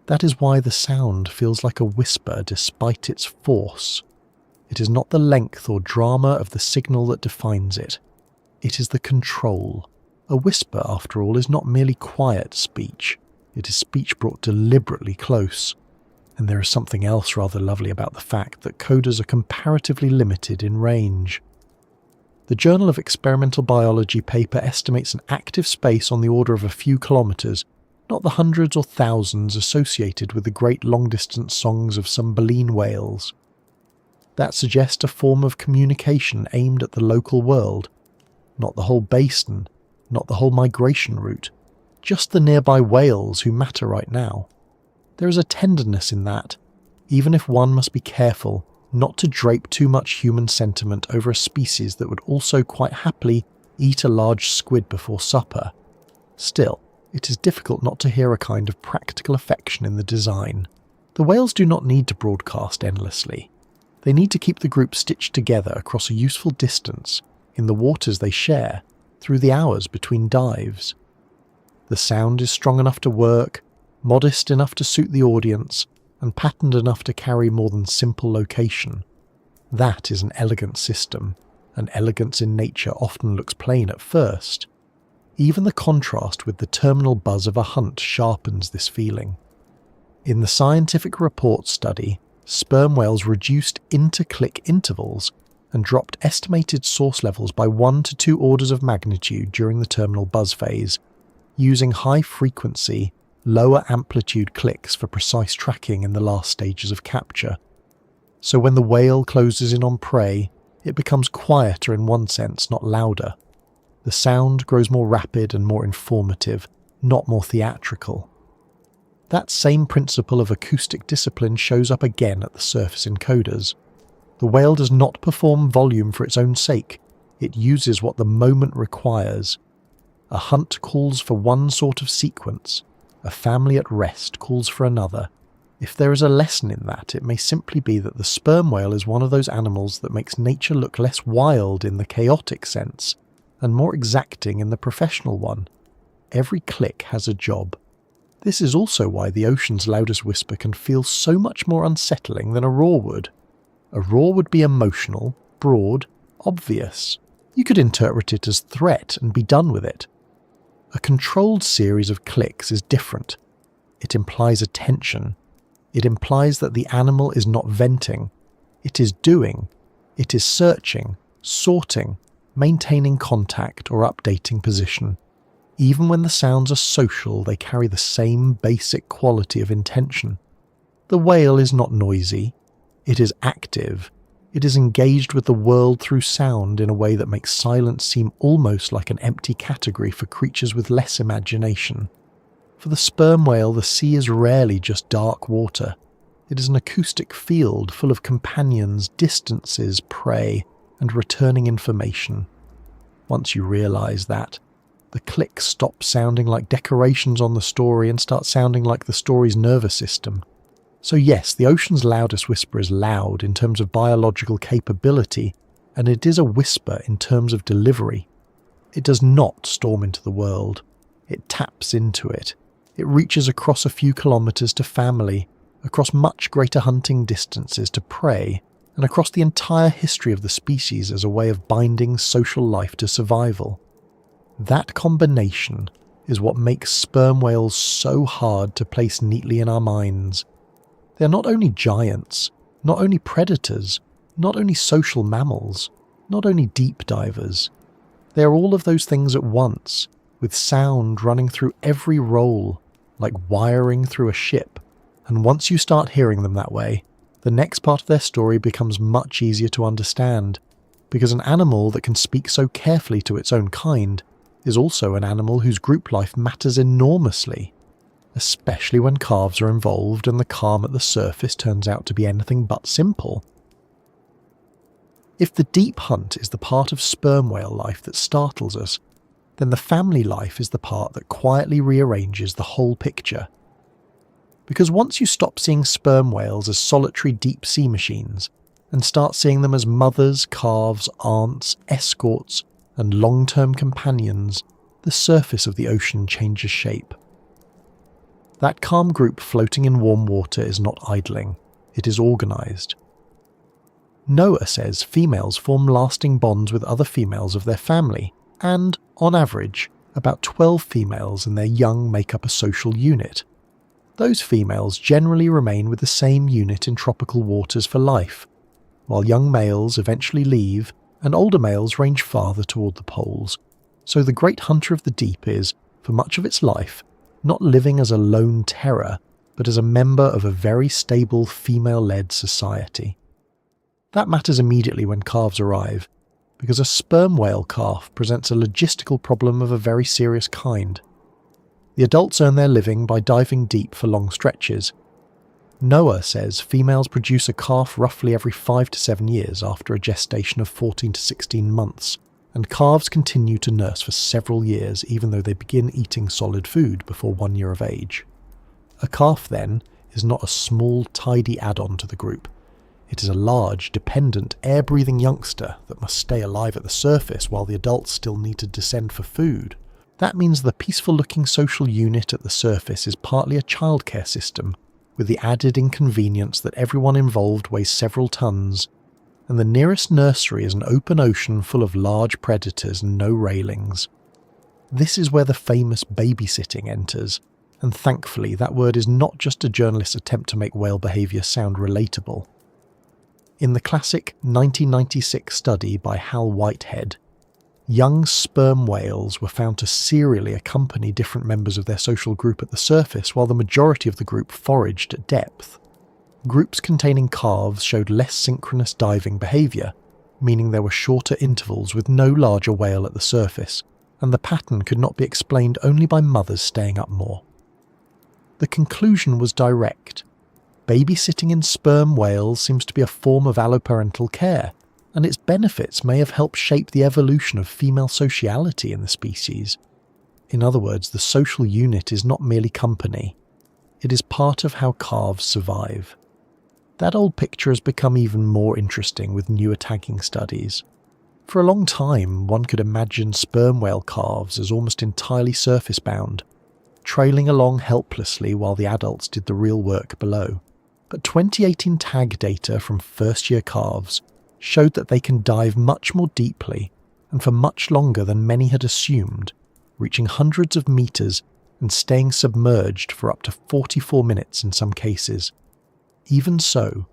That is why the sound feels like a whisper despite its force. It is not the length or drama of the signal that defines it. It is the control. A whisper, after all, is not merely quiet speech. It is speech brought deliberately close. And there is something else rather lovely about the fact that coders are comparatively limited in range. The Journal of Experimental Biology paper estimates an active space on the order of a few kilometres, not the hundreds or thousands associated with the great long-distance songs of some baleen whales. That suggests a form of communication aimed at the local world, not the whole basin, not the whole migration route, just the nearby whales who matter right now. There is a tenderness in that, even if one must be careful not to drape too much human sentiment over a species that would also quite happily eat a large squid before supper. Still, it is difficult not to hear a kind of practical affection in the design. The whales do not need to broadcast endlessly. They need to keep the group stitched together across a useful distance, in the waters they share, through the hours between dives. The sound is strong enough to work, modest enough to suit the audience, and patterned enough to carry more than simple location. That is an elegant system, and elegance in nature often looks plain at first. Even the contrast with the terminal buzz of a hunt sharpens this feeling. In the scientific report study, sperm whales reduced inter-click intervals and dropped estimated source levels by 1 to 2 orders of magnitude during the terminal buzz phase, using high-frequency, lower-amplitude clicks for precise tracking in the last stages of capture. So when the whale closes in on prey, it becomes quieter in one sense, not louder. The sound grows more rapid and more informative, not more theatrical. That same principle of acoustic discipline shows up again at the surface in coders. The whale does not perform volume for its own sake, it uses what the moment requires. A hunt calls for one sort of sequence, a family at rest calls for another. If there is a lesson in that, it may simply be that the sperm whale is one of those animals that makes nature look less wild in the chaotic sense, and more exacting in the professional one. Every click has a job. This is also why the ocean's loudest whisper can feel so much more unsettling than a roar would. A roar would be emotional, broad, obvious. You could interpret it as threat and be done with it. A controlled series of clicks is different. It implies attention. It implies that the animal is not venting. It is doing. It is searching, sorting, maintaining contact or updating position. Even when the sounds are social, they carry the same basic quality of intention. The whale is not noisy. It is active. It is engaged with the world through sound in a way that makes silence seem almost like an empty category for creatures with less imagination. For the sperm whale, the sea is rarely just dark water. It is an acoustic field full of companions, distances, prey, and returning information. Once you realize that, the clicks stop sounding like decorations on the story and start sounding like the story's nervous system. So yes, the ocean's loudest whisper is loud in terms of biological capability, and it is a whisper in terms of delivery. It does not storm into the world. It taps into it. It reaches across a few kilometres to family, across much greater hunting distances to prey, and across the entire history of the species as a way of binding social life to survival. That combination is what makes sperm whales so hard to place neatly in our minds. They are not only giants, not only predators, not only social mammals, not only deep divers. They are all of those things at once, with sound running through every role, like wiring through a ship. And once you start hearing them that way, the next part of their story becomes much easier to understand, because an animal that can speak so carefully to its own kind is also an animal whose group life matters enormously. A especially when calves are involved and the calm at the surface turns out to be anything but simple. If the deep hunt is the part of sperm whale life that startles us, then the family life is the part that quietly rearranges the whole picture. Because once you stop seeing sperm whales as solitary deep-sea machines and start seeing them as mothers, calves, aunts, escorts, and long-term companions, the surface of the ocean changes shape. That calm group floating in warm water is not idling, it is organised. Noah says females form lasting bonds with other females of their family, and, on average, about 12 females and their young make up a social unit. Those females generally remain with the same unit in tropical waters for life, while young males eventually leave and older males range farther toward the poles. So the great hunter of the deep is, for much of its life, not living as a lone terror, but as a member of a very stable female-led society. That matters immediately when calves arrive, because a sperm whale calf presents a logistical problem of a very serious kind. The adults earn their living by diving deep for long stretches. Noah says females produce a calf roughly every 5 to 7 years after a gestation of 14 to 16 months, and calves continue to nurse for several years even though they begin eating solid food before 1 year of age. A calf, then, is not a small, tidy add-on to the group. It is a large, dependent, air-breathing youngster that must stay alive at the surface while the adults still need to descend for food. That means the peaceful-looking social unit at the surface is partly a childcare system, with the added inconvenience that everyone involved weighs several tons, and the nearest nursery is an open ocean full of large predators and no railings. This is where the famous babysitting enters, and thankfully that word is not just a journalist's attempt to make whale behaviour sound relatable. In the classic 1996 study by Hal Whitehead, young sperm whales were found to serially accompany different members of their social group at the surface while the majority of the group foraged at depth. Groups containing calves showed less synchronous diving behaviour, meaning there were shorter intervals with no larger whale at the surface, and the pattern could not be explained only by mothers staying up more. The conclusion was direct. Babysitting in sperm whales seems to be a form of alloparental care, and its benefits may have helped shape the evolution of female sociality in the species. In other words, the social unit is not merely company. It is part of how calves survive. That old picture has become even more interesting with newer tagging studies. For a long time, one could imagine sperm whale calves as almost entirely surface-bound, trailing along helplessly while the adults did the real work below. But 2018 tag data from first-year calves showed that they can dive much more deeply and for much longer than many had assumed, reaching hundreds of meters and staying submerged for up to 44 minutes in some cases. Even so,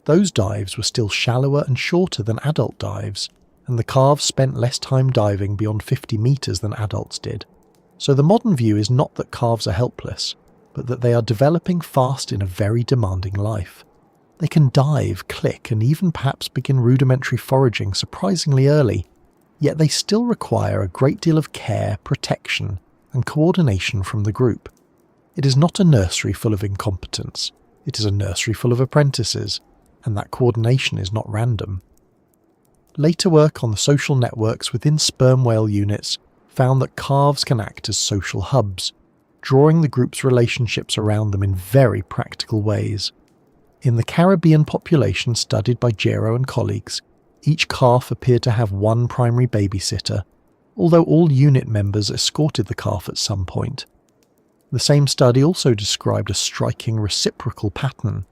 those dives were still shallower and shorter than adult dives, and the calves spent less time diving beyond 50 meters than adults did. So the modern view is not that calves are helpless, but that they are developing fast in a very demanding life. They can dive, click, and even perhaps begin rudimentary foraging surprisingly early, yet they still require a great deal of care, protection, and coordination from the group. It is not a nursery full of incompetence, it is a nursery full of apprentices, and that coordination is not random. Later work on the social networks within sperm whale units found that calves can act as social hubs, drawing the group's relationships around them in very practical ways. In the Caribbean population studied by Gero and colleagues, each calf appeared to have one primary babysitter, although all unit members escorted the calf at some point. The same study also described a striking reciprocal pattern.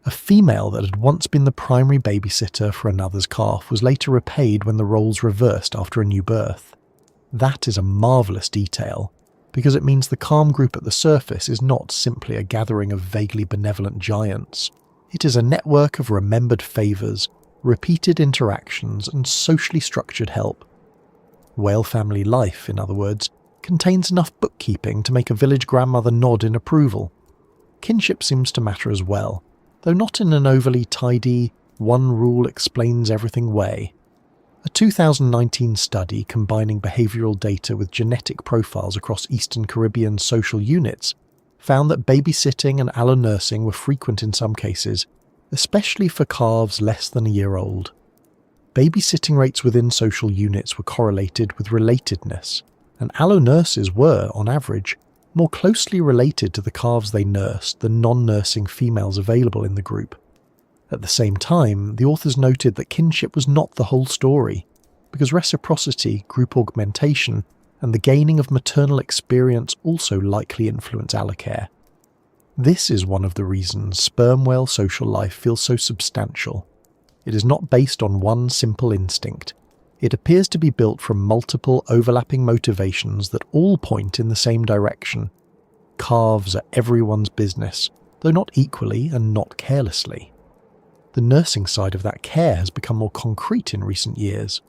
A female that had once been the primary babysitter for another's calf was later repaid when the roles reversed after a new birth. That is a marvellous detail, because it means the calm group at the surface is not simply a gathering of vaguely benevolent giants. It is a network of remembered favours, repeated interactions, and socially structured help. Whale family life, in other words, contains enough bookkeeping to make a village grandmother nod in approval. Kinship seems to matter as well, though not in an overly tidy, one rule explains everything way. A 2019 study combining behavioural data with genetic profiles across Eastern Caribbean social units found that babysitting and allonursing were frequent in some cases, especially for calves less than a year old. Babysitting rates within social units were correlated with relatedness, and allonurses were, on average, more closely related to the calves they nursed than non-nursing females available in the group. At the same time, the authors noted that kinship was not the whole story, because reciprocity, group augmentation, and the gaining of maternal experience also likely influence allocare. This is one of the reasons sperm whale social life feels so substantial. It is not based on one simple instinct. It appears to be built from multiple overlapping motivations that all point in the same direction. Calves are everyone's business, though not equally and not carelessly. The nursing side of that care has become more concrete in recent years.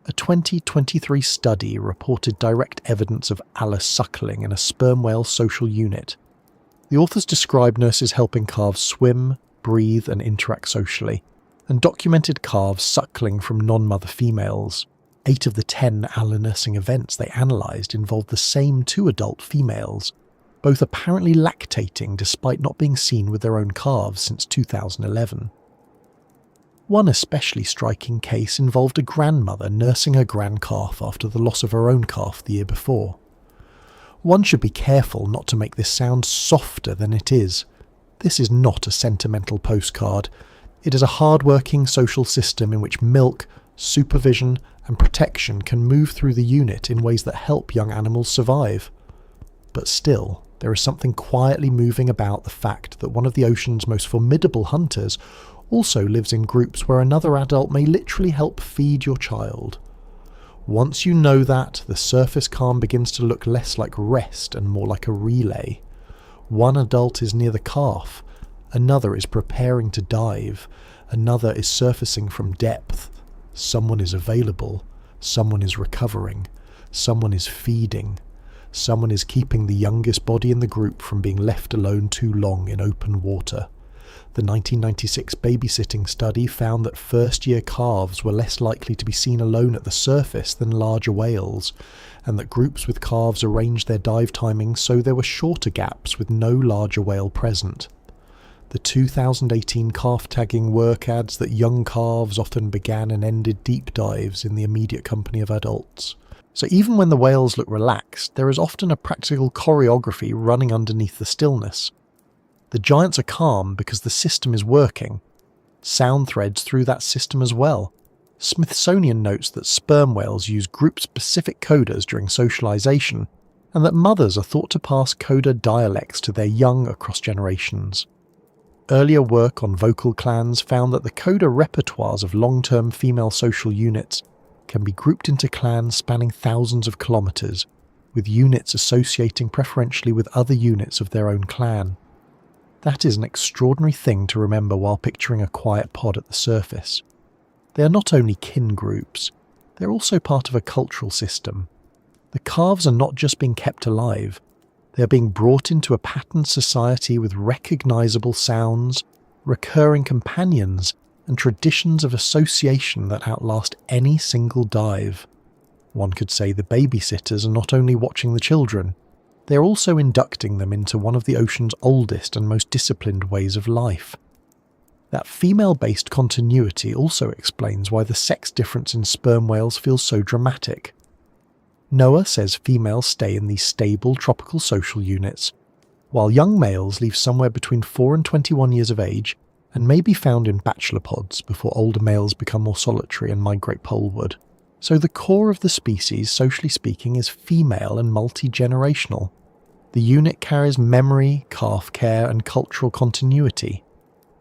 A 2023 study reported direct evidence of allosuckling in a sperm whale social unit. The authors described nurses helping calves swim, breathe, and interact socially, and documented calves suckling from non-mother females. 8 of the 10 allonursing events they analysed involved the same 2 adult females, both apparently lactating despite not being seen with their own calves since 2011. One especially striking case involved a grandmother nursing her grandcalf after the loss of her own calf the year before. One should be careful not to make this sound softer than it is. This is not a sentimental postcard. It is a hard-working social system in which milk, supervision, and protection can move through the unit in ways that help young animals survive. But still, there is something quietly moving about the fact that one of the ocean's most formidable hunters also lives in groups where another adult may literally help feed your child. Once you know that, the surface calm begins to look less like rest and more like a relay. One adult is near the calf, another is preparing to dive, another is surfacing from depth. Someone is available, someone is recovering, someone is feeding, someone is keeping the youngest body in the group from being left alone too long in open water. The 1996 babysitting study found that first-year calves were less likely to be seen alone at the surface than larger whales, and that groups with calves arranged their dive timings so there were shorter gaps with no larger whale present. The 2018 calf tagging work adds that young calves often began and ended deep dives in the immediate company of adults. So even when the whales look relaxed, there is often a practical choreography running underneath the stillness. The giants are calm because the system is working. Sound threads through that system as well. Smithsonian notes that sperm whales use group-specific coders during socialization, and that mothers are thought to pass coder dialects to their young across generations. Earlier work on vocal clans found that the coder repertoires of long-term female social units can be grouped into clans spanning thousands of kilometers, with units associating preferentially with other units of their own clan. That is an extraordinary thing to remember while picturing a quiet pod at the surface. They are not only kin groups, they're also part of a cultural system. The calves are not just being kept alive, they are being brought into a patterned society with recognisable sounds, recurring companions, and traditions of association that outlast any single dive. One could say the babysitters are not only watching the children, they are also inducting them into one of the ocean's oldest and most disciplined ways of life. That female-based continuity also explains why the sex difference in sperm whales feels so dramatic. Noah says females stay in these stable tropical social units, while young males leave somewhere between 4 and 21 years of age and may be found in bachelor pods before older males become more solitary and migrate poleward. So the core of the species, socially speaking, is female and multi-generational. The unit carries memory, calf care, and cultural continuity.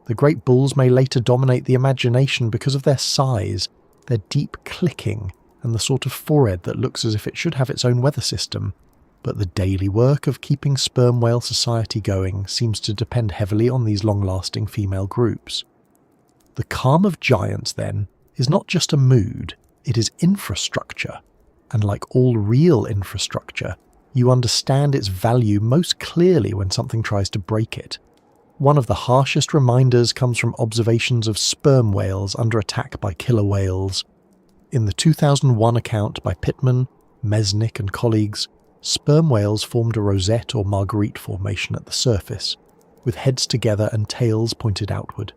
The great bulls may later dominate the imagination because of their size, their deep clicking, and the sort of forehead that looks as if it should have its own weather system. But the daily work of keeping sperm whale society going seems to depend heavily on these long-lasting female groups. The calm of giants, then, is not just a mood, it is infrastructure, and like all real infrastructure, you understand its value most clearly when something tries to break it. One of the harshest reminders comes from observations of sperm whales under attack by killer whales. In the 2001 account by Pittman, Mesnick and colleagues, sperm whales formed a rosette or marguerite formation at the surface, with heads together and tails pointed outward.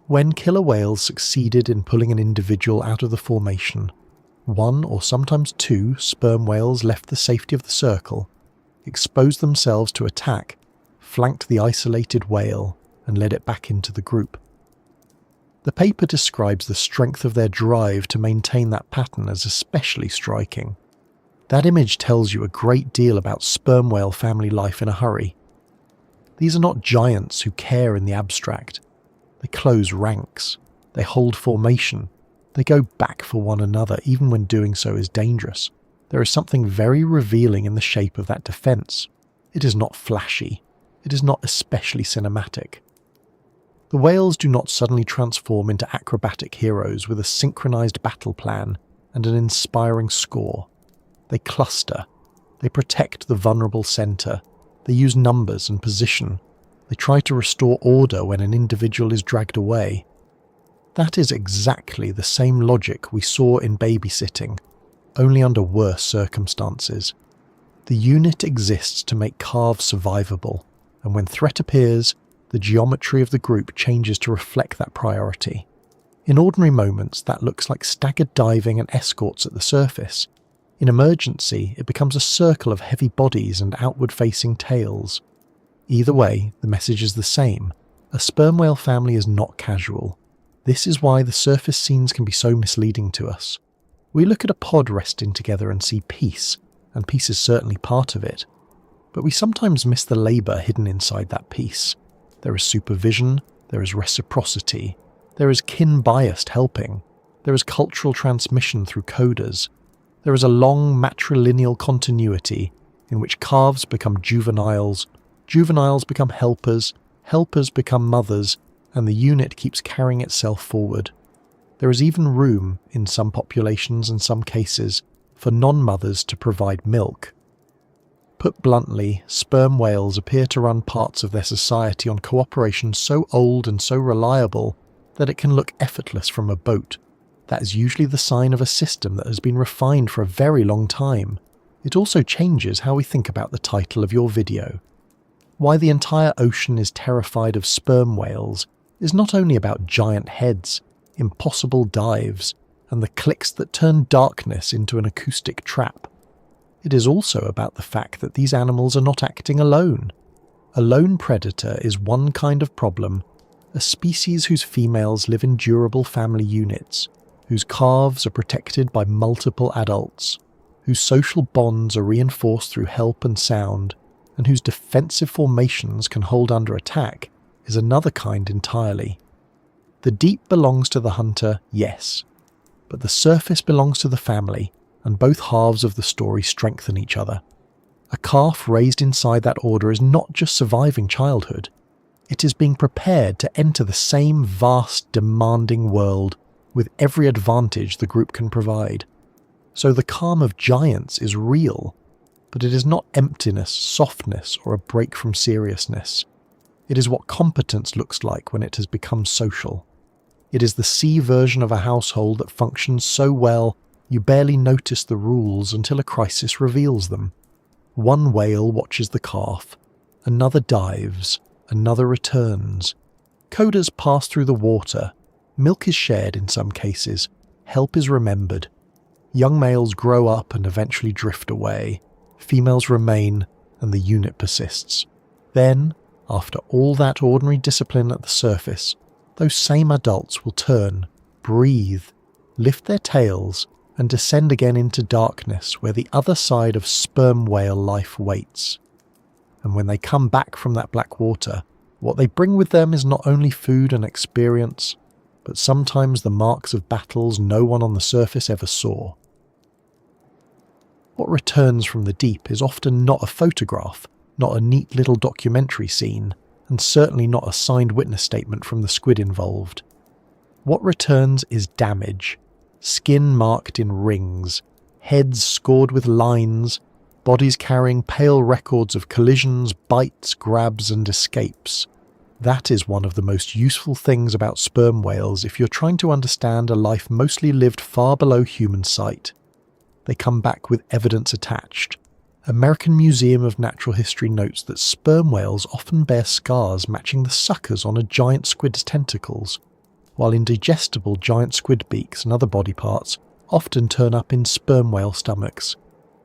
When killer whales succeeded in pulling an individual out of the formation, one or sometimes two sperm whales left the safety of the circle, exposed themselves to attack, flanked the isolated whale, and led it back into the group. The paper describes the strength of their drive to maintain that pattern as especially striking. That image tells you a great deal about sperm whale family life in a hurry. These are not giants who care in the abstract. They close ranks, they hold formation, they go back for one another even when doing so is dangerous. There is something very revealing in the shape of that defence. It is not flashy, it is not especially cinematic. The whales do not suddenly transform into acrobatic heroes with a synchronised battle plan and an inspiring score. They cluster, they protect the vulnerable centre, they use numbers and position, they try to restore order when an individual is dragged away. That is exactly the same logic we saw in babysitting, only under worse circumstances. The unit exists to make calves survivable, and when threat appears, the geometry of the group changes to reflect that priority. In ordinary moments, that looks like staggered diving and escorts at the surface. In emergency, it becomes a circle of heavy bodies and outward-facing tails. Either way, the message is the same. A sperm whale family is not casual. This is why the surface scenes can be so misleading to us. We look at a pod resting together and see peace, and peace is certainly part of it. But we sometimes miss the labour hidden inside that peace. There is supervision, there is reciprocity, there is kin-biased helping, there is cultural transmission through coders, there is a long matrilineal continuity in which calves become juveniles, juveniles become helpers, helpers become mothers, and the unit keeps carrying itself forward. There is even room, in some populations and some cases, for non-mothers to provide milk. Put bluntly, sperm whales appear to run parts of their society on cooperation so old and so reliable that it can look effortless from a boat. That is usually the sign of a system that has been refined for a very long time. It also changes how we think about the title of your video. Why the entire ocean is terrified of sperm whales is not only about giant heads, impossible dives, and the clicks that turn darkness into an acoustic trap. It is also about the fact that these animals are not acting alone. A lone predator is one kind of problem, a species whose females live in durable family units, whose calves are protected by multiple adults, whose social bonds are reinforced through help and sound, and whose defensive formations can hold under attack, is another kind entirely. The deep belongs to the hunter, yes, but the surface belongs to the family, and both halves of the story strengthen each other. A calf raised inside that order is not just surviving childhood, it is being prepared to enter the same vast, demanding world with every advantage the group can provide. So the calm of giants is real, but it is not emptiness, softness, or a break from seriousness. It is what competence looks like when it has become social. It is the sea version of a household that functions so well you barely notice the rules until a crisis reveals them. One whale watches the calf, another dives, another returns. Coders pass through the water, milk is shared in some cases, help is remembered. Young males grow up and eventually drift away, females remain, and the unit persists. Then, after all that ordinary discipline at the surface, those same adults will turn, breathe, lift their tails, and descend again into darkness where the other side of sperm whale life waits. And when they come back from that black water, what they bring with them is not only food and experience, but sometimes the marks of battles no one on the surface ever saw. What returns from the deep is often not a photograph, not a neat little documentary scene, and certainly not a signed witness statement from the squid involved. What returns is damage. Skin marked in rings, heads scored with lines, bodies carrying pale records of collisions, bites, grabs, and escapes. That is one of the most useful things about sperm whales if you're trying to understand a life mostly lived far below human sight. They come back with evidence attached, American Museum of Natural History notes that sperm whales often bear scars matching the suckers on a giant squid's tentacles, while indigestible giant squid beaks and other body parts often turn up in sperm whale stomachs.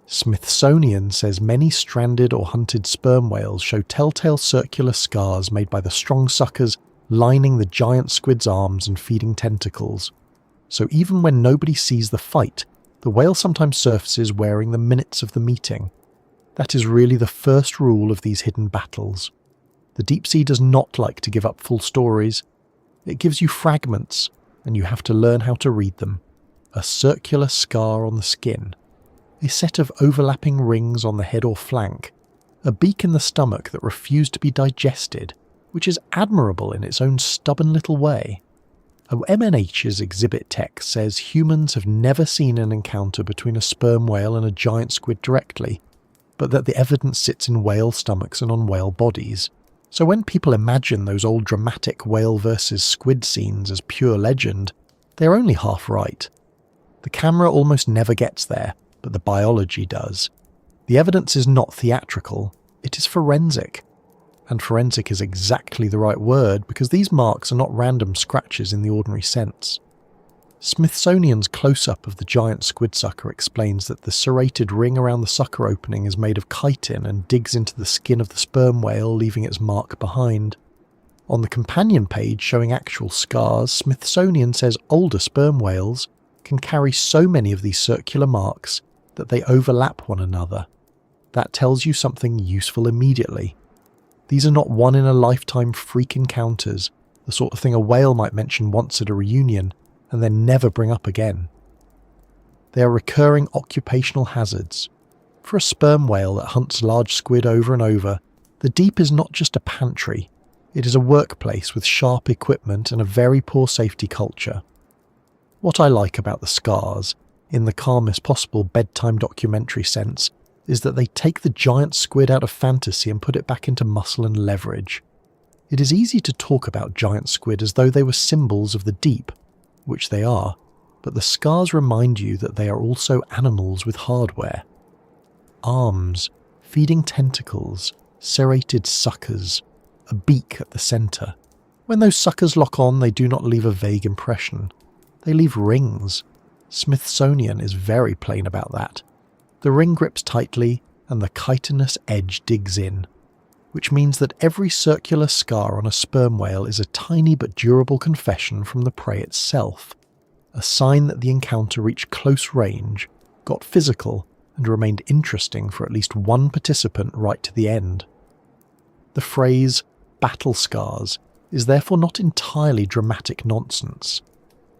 Smithsonian says many stranded or hunted sperm whales show telltale circular scars made by the strong suckers lining the giant squid's arms and feeding tentacles. So even when nobody sees the fight, the whale sometimes surfaces wearing the minutes of the meeting. That is really the first rule of these hidden battles. The deep sea does not like to give up full stories. It gives you fragments, and you have to learn how to read them. A circular scar on the skin, a set of overlapping rings on the head or flank, a beak in the stomach that refused to be digested, which is admirable in its own stubborn little way. MNH's exhibit text says humans have never seen an encounter between a sperm whale and a giant squid directly, but that the evidence sits in whale stomachs and on whale bodies. So when people imagine those old dramatic whale versus squid scenes as pure legend, they're only half right. The camera almost never gets there, but the biology does. The evidence is not theatrical, it is forensic. And forensic is exactly the right word because these marks are not random scratches in the ordinary sense. Smithsonian's close-up of the giant squid sucker explains that the serrated ring around the sucker opening is made of chitin and digs into the skin of the sperm whale, leaving its mark behind. On the companion page showing actual scars, Smithsonian says older sperm whales can carry so many of these circular marks that they overlap one another. That tells you something useful immediately. These are not one-in-a-lifetime freak encounters, the sort of thing a whale might mention once at a reunion and then never bring up again. They are recurring occupational hazards. For a sperm whale that hunts large squid over and over, the deep is not just a pantry, it is a workplace with sharp equipment and a very poor safety culture. What I like about the scars, in the calmest possible bedtime documentary sense, is that they take the giant squid out of fantasy and put it back into muscle and leverage. It is easy to talk about giant squid as though they were symbols of the deep, which they are, but the scars remind you that they are also animals with hardware. Arms, feeding tentacles, serrated suckers, a beak at the centre. When those suckers lock on, they do not leave a vague impression. They leave rings. Smithsonian is very plain about that. The ring grips tightly and the chitinous edge digs in, which means that every circular scar on a sperm whale is a tiny but durable confession from the prey itself, a sign that the encounter reached close range, got physical, and remained interesting for at least one participant right to the end. The phrase, battle scars, is therefore not entirely dramatic nonsense.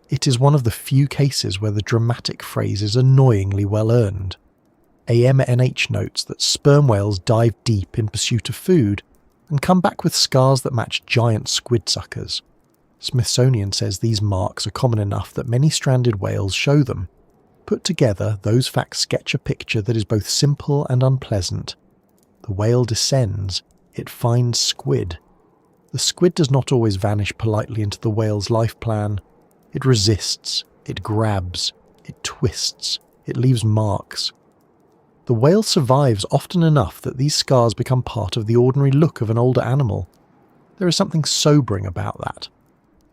It is one of the few cases where the dramatic phrase is annoyingly well earned. AMNH notes that sperm whales dive deep in pursuit of food and come back with scars that match giant squid suckers. Smithsonian says these marks are common enough that many stranded whales show them. Put together, those facts sketch a picture that is both simple and unpleasant. The whale descends, it finds squid. The squid does not always vanish politely into the whale's life plan. It resists, it grabs, it twists, it leaves marks. The whale survives often enough that these scars become part of the ordinary look of an older animal. There is something sobering about that.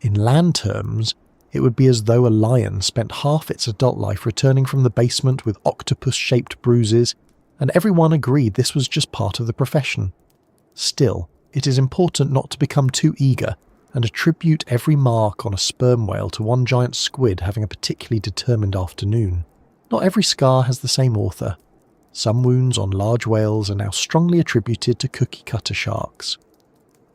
In land terms, it would be as though a lion spent half its adult life returning from the basement with octopus-shaped bruises, and everyone agreed this was just part of the profession. Still, it is important not to become too eager and attribute every mark on a sperm whale to one giant squid having a particularly determined afternoon. Not every scar has the same author. Some wounds on large whales are now strongly attributed to cookie-cutter sharks.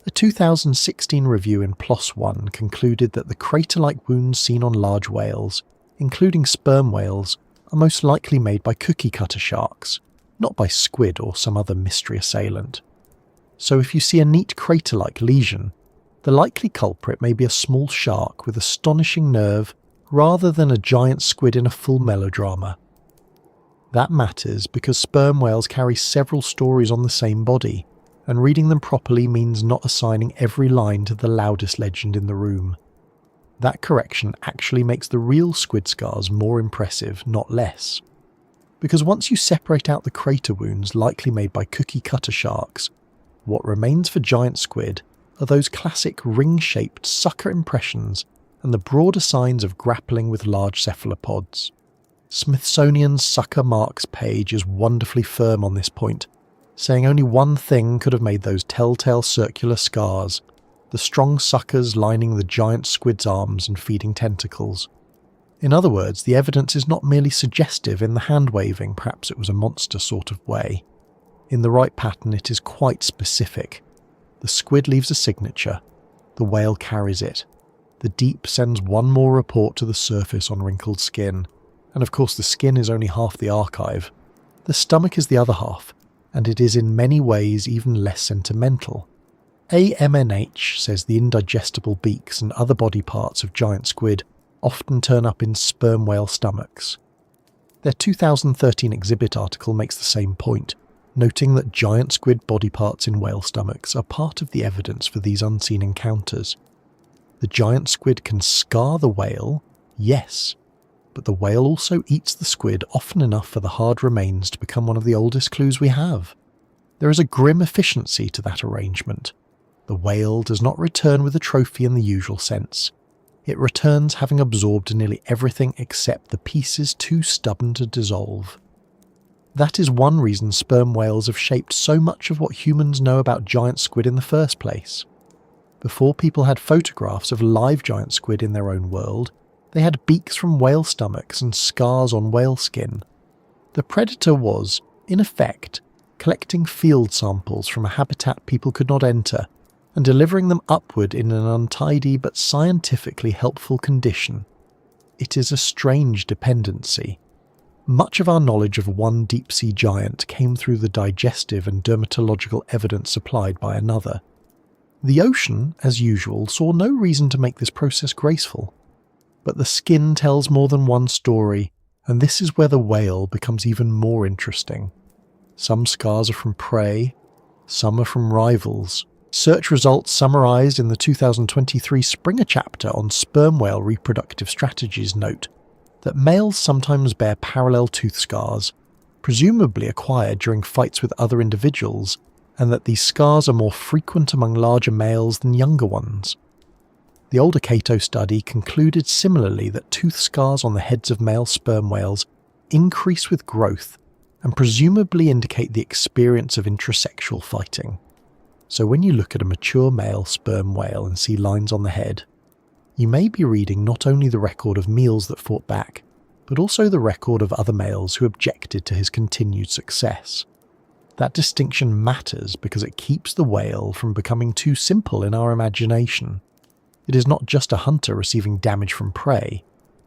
A 2016 review in PLOS ONE concluded that the crater-like wounds seen on large whales, including sperm whales, are most likely made by cookie-cutter sharks, not by squid or some other mystery assailant. So if you see a neat crater-like lesion, the likely culprit may be a small shark with astonishing nerve rather than a giant squid in a full melodrama. That matters because sperm whales carry several stories on the same body, and reading them properly means not assigning every line to the loudest legend in the room. That correction actually makes the real squid scars more impressive, not less. because once you separate out the crater wounds likely made by cookie-cutter sharks, what remains for giant squid are those classic ring-shaped sucker impressions and the broader signs of grappling with large cephalopods. Smithsonian's Sucker Marks page is wonderfully firm on this point, saying only one thing could have made those telltale circular scars, the strong suckers lining the giant squid's arms and feeding tentacles. In other words, the evidence is not merely suggestive in the hand-waving, perhaps it was a monster sort of way. In the right pattern, it is quite specific. The squid leaves a signature, the whale carries it. The deep sends one more report to the surface on wrinkled skin, and of course the skin is only half the archive. The stomach is the other half, and it is in many ways even less sentimental. AMNH says the indigestible beaks and other body parts of giant squid often turn up in sperm whale stomachs. Their 2013 exhibit article makes the same point, noting that giant squid body parts in whale stomachs are part of the evidence for these unseen encounters. The giant squid can scar the whale, yes, but the whale also eats the squid often enough for the hard remains to become one of the oldest clues we have. There is a grim efficiency to that arrangement. The whale does not return with a trophy in the usual sense. It returns having absorbed nearly everything except the pieces too stubborn to dissolve. That is one reason sperm whales have shaped so much of what humans know about giant squid in the first place. Before people had photographs of live giant squid in their own world, they had beaks from whale stomachs and scars on whale skin. The predator was, in effect, collecting field samples from a habitat people could not enter and delivering them upward in an untidy but scientifically helpful condition. It is a strange dependency. Much of our knowledge of one deep-sea giant came through the digestive and dermatological evidence supplied by another. The ocean, as usual, saw no reason to make this process graceful. But the skin tells more than one story, and this is where the whale becomes even more interesting. Some scars are from prey, some are from rivals. Search results summarised in the 2023 Springer chapter on sperm whale reproductive strategies note that males sometimes bear parallel tooth scars, presumably acquired during fights with other individuals, and that these scars are more frequent among larger males than younger ones. The older Cato study concluded similarly that tooth scars on the heads of male sperm whales increase with growth and presumably indicate the experience of intrasexual fighting. So when you look at a mature male sperm whale and see lines on the head, you may be reading not only the record of meals that fought back, but also the record of other males who objected to his continued success. That distinction matters because it keeps the whale from becoming too simple in our imagination. It is not just a hunter receiving damage from prey.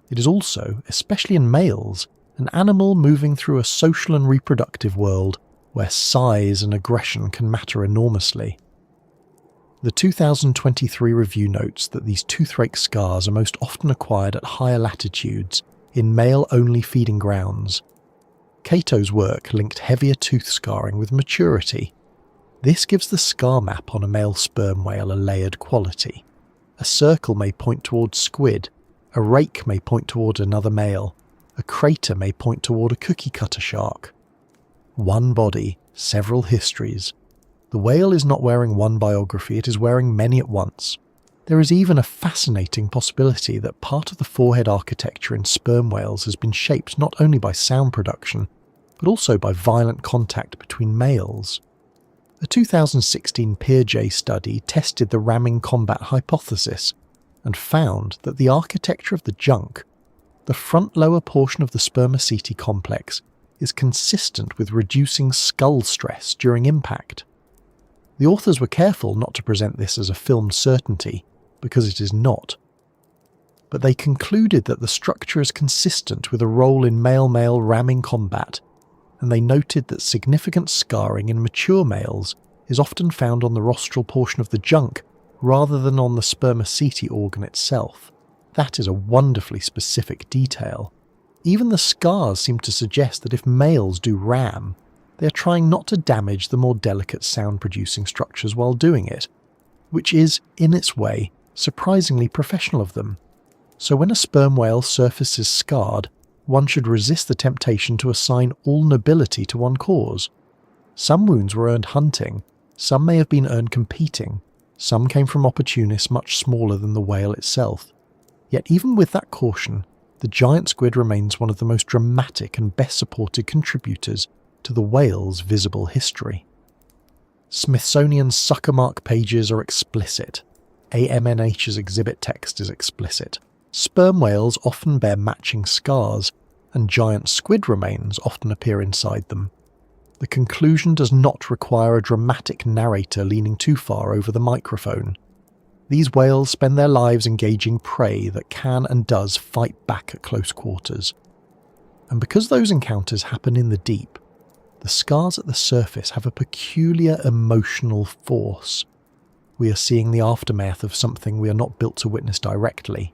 It is also, especially in males, an animal moving through a social and reproductive world where size and aggression can matter enormously. The 2023 review notes that these toothrake scars are most often acquired at higher latitudes, in male-only feeding grounds. Cato's work linked heavier tooth scarring with maturity. This gives the scar map on a male sperm whale a layered quality. A circle may point towards squid, a rake may point toward another male, a crater may point toward a cookie-cutter shark. One body, several histories. The whale is not wearing one biography, it is wearing many at once. There is even a fascinating possibility that part of the forehead architecture in sperm whales has been shaped not only by sound production, but also by violent contact between males. A 2016 Piaget study tested the ramming combat hypothesis and found that the architecture of the junk, the front lower portion of the spermaceti complex, is consistent with reducing skull stress during impact. The authors were careful not to present this as a filmed certainty, because it is not. But they concluded that the structure is consistent with a role in male-male ramming combat, and they noted that significant scarring in mature males is often found on the rostral portion of the junk rather than on the spermaceti organ itself. That is a wonderfully specific detail. Even the scars seem to suggest that if males do ram, they are trying not to damage the more delicate sound-producing structures while doing it, which is, in its way, surprisingly professional of them. So when a sperm whale surface is scarred, one should resist the temptation to assign all nobility to one cause. Some wounds were earned hunting, some may have been earned competing, some came from opportunists much smaller than the whale itself. Yet even with that caution, the giant squid remains one of the most dramatic and best supported contributors to the whale's visible history. Smithsonian sucker mark pages are explicit. AMNH's exhibit text is explicit. Sperm whales often bear matching scars, and giant squid remains often appear inside them. The conclusion does not require a dramatic narrator leaning too far over the microphone. These whales spend their lives engaging prey that can and does fight back at close quarters. And because those encounters happen in the deep, the scars at the surface have a peculiar emotional force. We are seeing the aftermath of something we are not built to witness directly.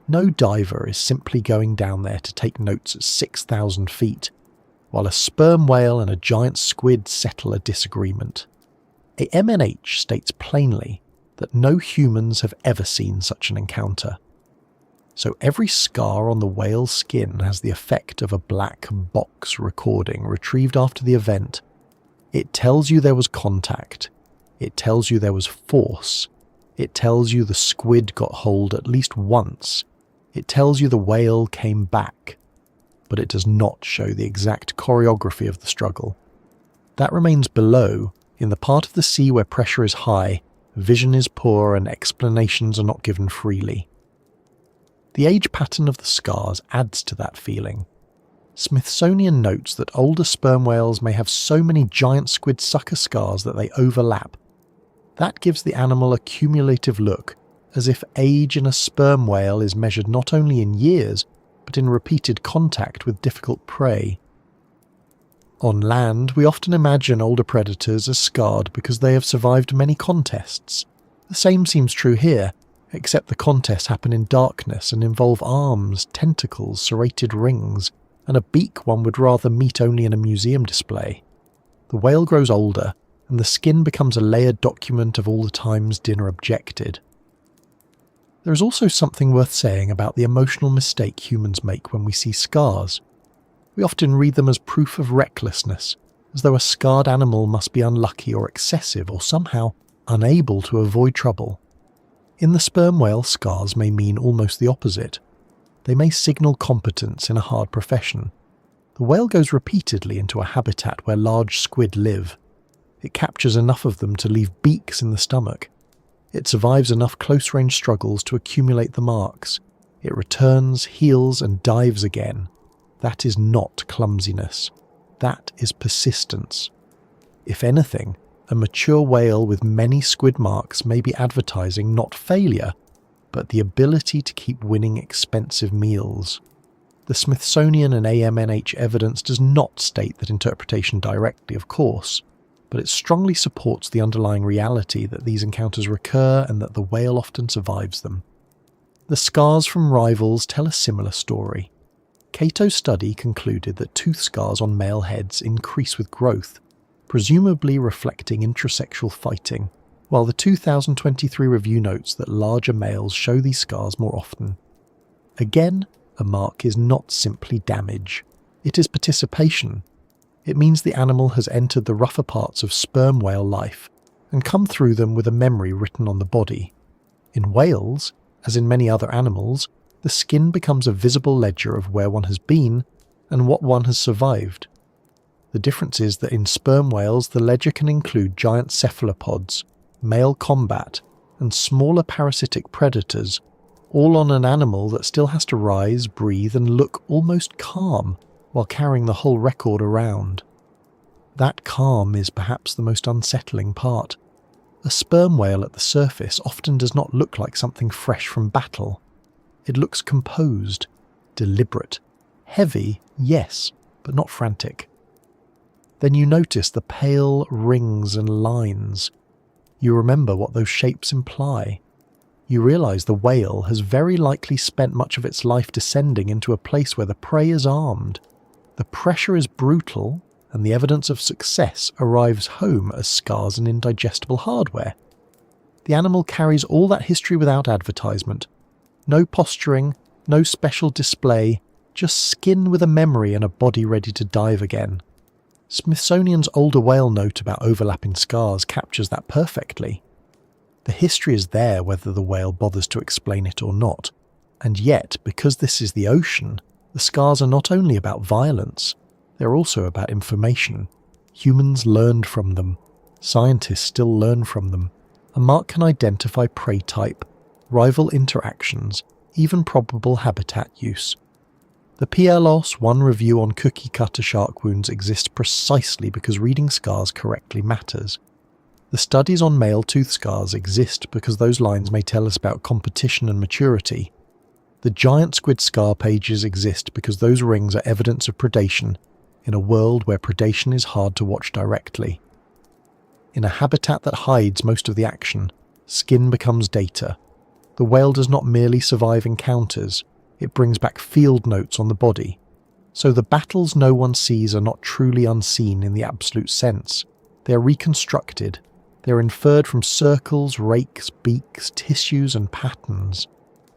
No diver is simply going down there to take notes at 6,000 feet, while a sperm whale and a giant squid settle a disagreement. A MNH states plainly that no humans have ever seen such an encounter. So every scar on the whale's skin has the effect of a black box recording retrieved after the event. It tells you there was contact. It tells you there was force. It tells you the squid got hold at least once. It tells you the whale came back. But it does not show the exact choreography of the struggle. That remains below, in the part of the sea where pressure is high, vision is poor and explanations are not given freely. The age pattern of the scars adds to that feeling. Smithsonian notes that older sperm whales may have so many giant squid sucker scars that they overlap. That gives the animal a cumulative look, as if age in a sperm whale is measured not only in years, but in repeated contact with difficult prey. On land, we often imagine older predators as scarred because they have survived many contests. The same seems true here, except the contests happen in darkness and involve arms, tentacles, serrated rings, and a beak one would rather meet only in a museum display. The whale grows older, and the skin becomes a layered document of all the times dinner objected. There is also something worth saying about the emotional mistake humans make when we see scars. We often read them as proof of recklessness, as though a scarred animal must be unlucky or excessive or somehow unable to avoid trouble. In the sperm whale, scars may mean almost the opposite. They may signal competence in a hard profession. The whale goes repeatedly into a habitat where large squid live. It captures enough of them to leave beaks in the stomach. It survives enough close-range struggles to accumulate the marks. It returns, heals, and dives again. That is not clumsiness. That is persistence. If anything, a mature whale with many squid marks may be advertising not failure, but the ability to keep winning expensive meals. The Smithsonian and AMNH evidence does not state that interpretation directly, of course, but it strongly supports the underlying reality that these encounters recur and that the whale often survives them. The scars from rivals tell a similar story. Cato's study concluded that tooth scars on male heads increase with growth, presumably reflecting intrasexual fighting, while the 2023 review notes that larger males show these scars more often. Again, a mark is not simply damage. It is participation. It means the animal has entered the rougher parts of sperm whale life and come through them with a memory written on the body. In whales, as in many other animals, the skin becomes a visible ledger of where one has been and what one has survived. The difference is that in sperm whales the ledger can include giant cephalopods, male combat, and smaller parasitic predators, all on an animal that still has to rise, breathe, and look almost calm while carrying the whole record around. That calm is perhaps the most unsettling part. A sperm whale at the surface often does not look like something fresh from battle. It looks composed, deliberate, heavy, yes, but not frantic. Then you notice the pale rings and lines. You remember what those shapes imply. You realise the whale has very likely spent much of its life descending into a place where the prey is armed. The pressure is brutal, and the evidence of success arrives home as scars and indigestible hardware. The animal carries all that history without advertisement. No posturing, no special display, just skin with a memory and a body ready to dive again. Smithsonian's older whale note about overlapping scars captures that perfectly. The history is there whether the whale bothers to explain it or not, and yet, because this is the ocean, the scars are not only about violence, they're also about information. Humans learned from them. Scientists still learn from them. A mark can identify prey type, rival interactions, even probable habitat use. The PLOS 1 review on cookie-cutter shark wounds exists precisely because reading scars correctly matters. The studies on male tooth scars exist because those lines may tell us about competition and maturity. The giant squid scar pages exist because those rings are evidence of predation in a world where predation is hard to watch directly. In a habitat that hides most of the action, skin becomes data. The whale does not merely survive encounters, it brings back field notes on the body. So the battles no one sees are not truly unseen in the absolute sense. They are reconstructed. They are inferred from circles, rakes, beaks, tissues and patterns.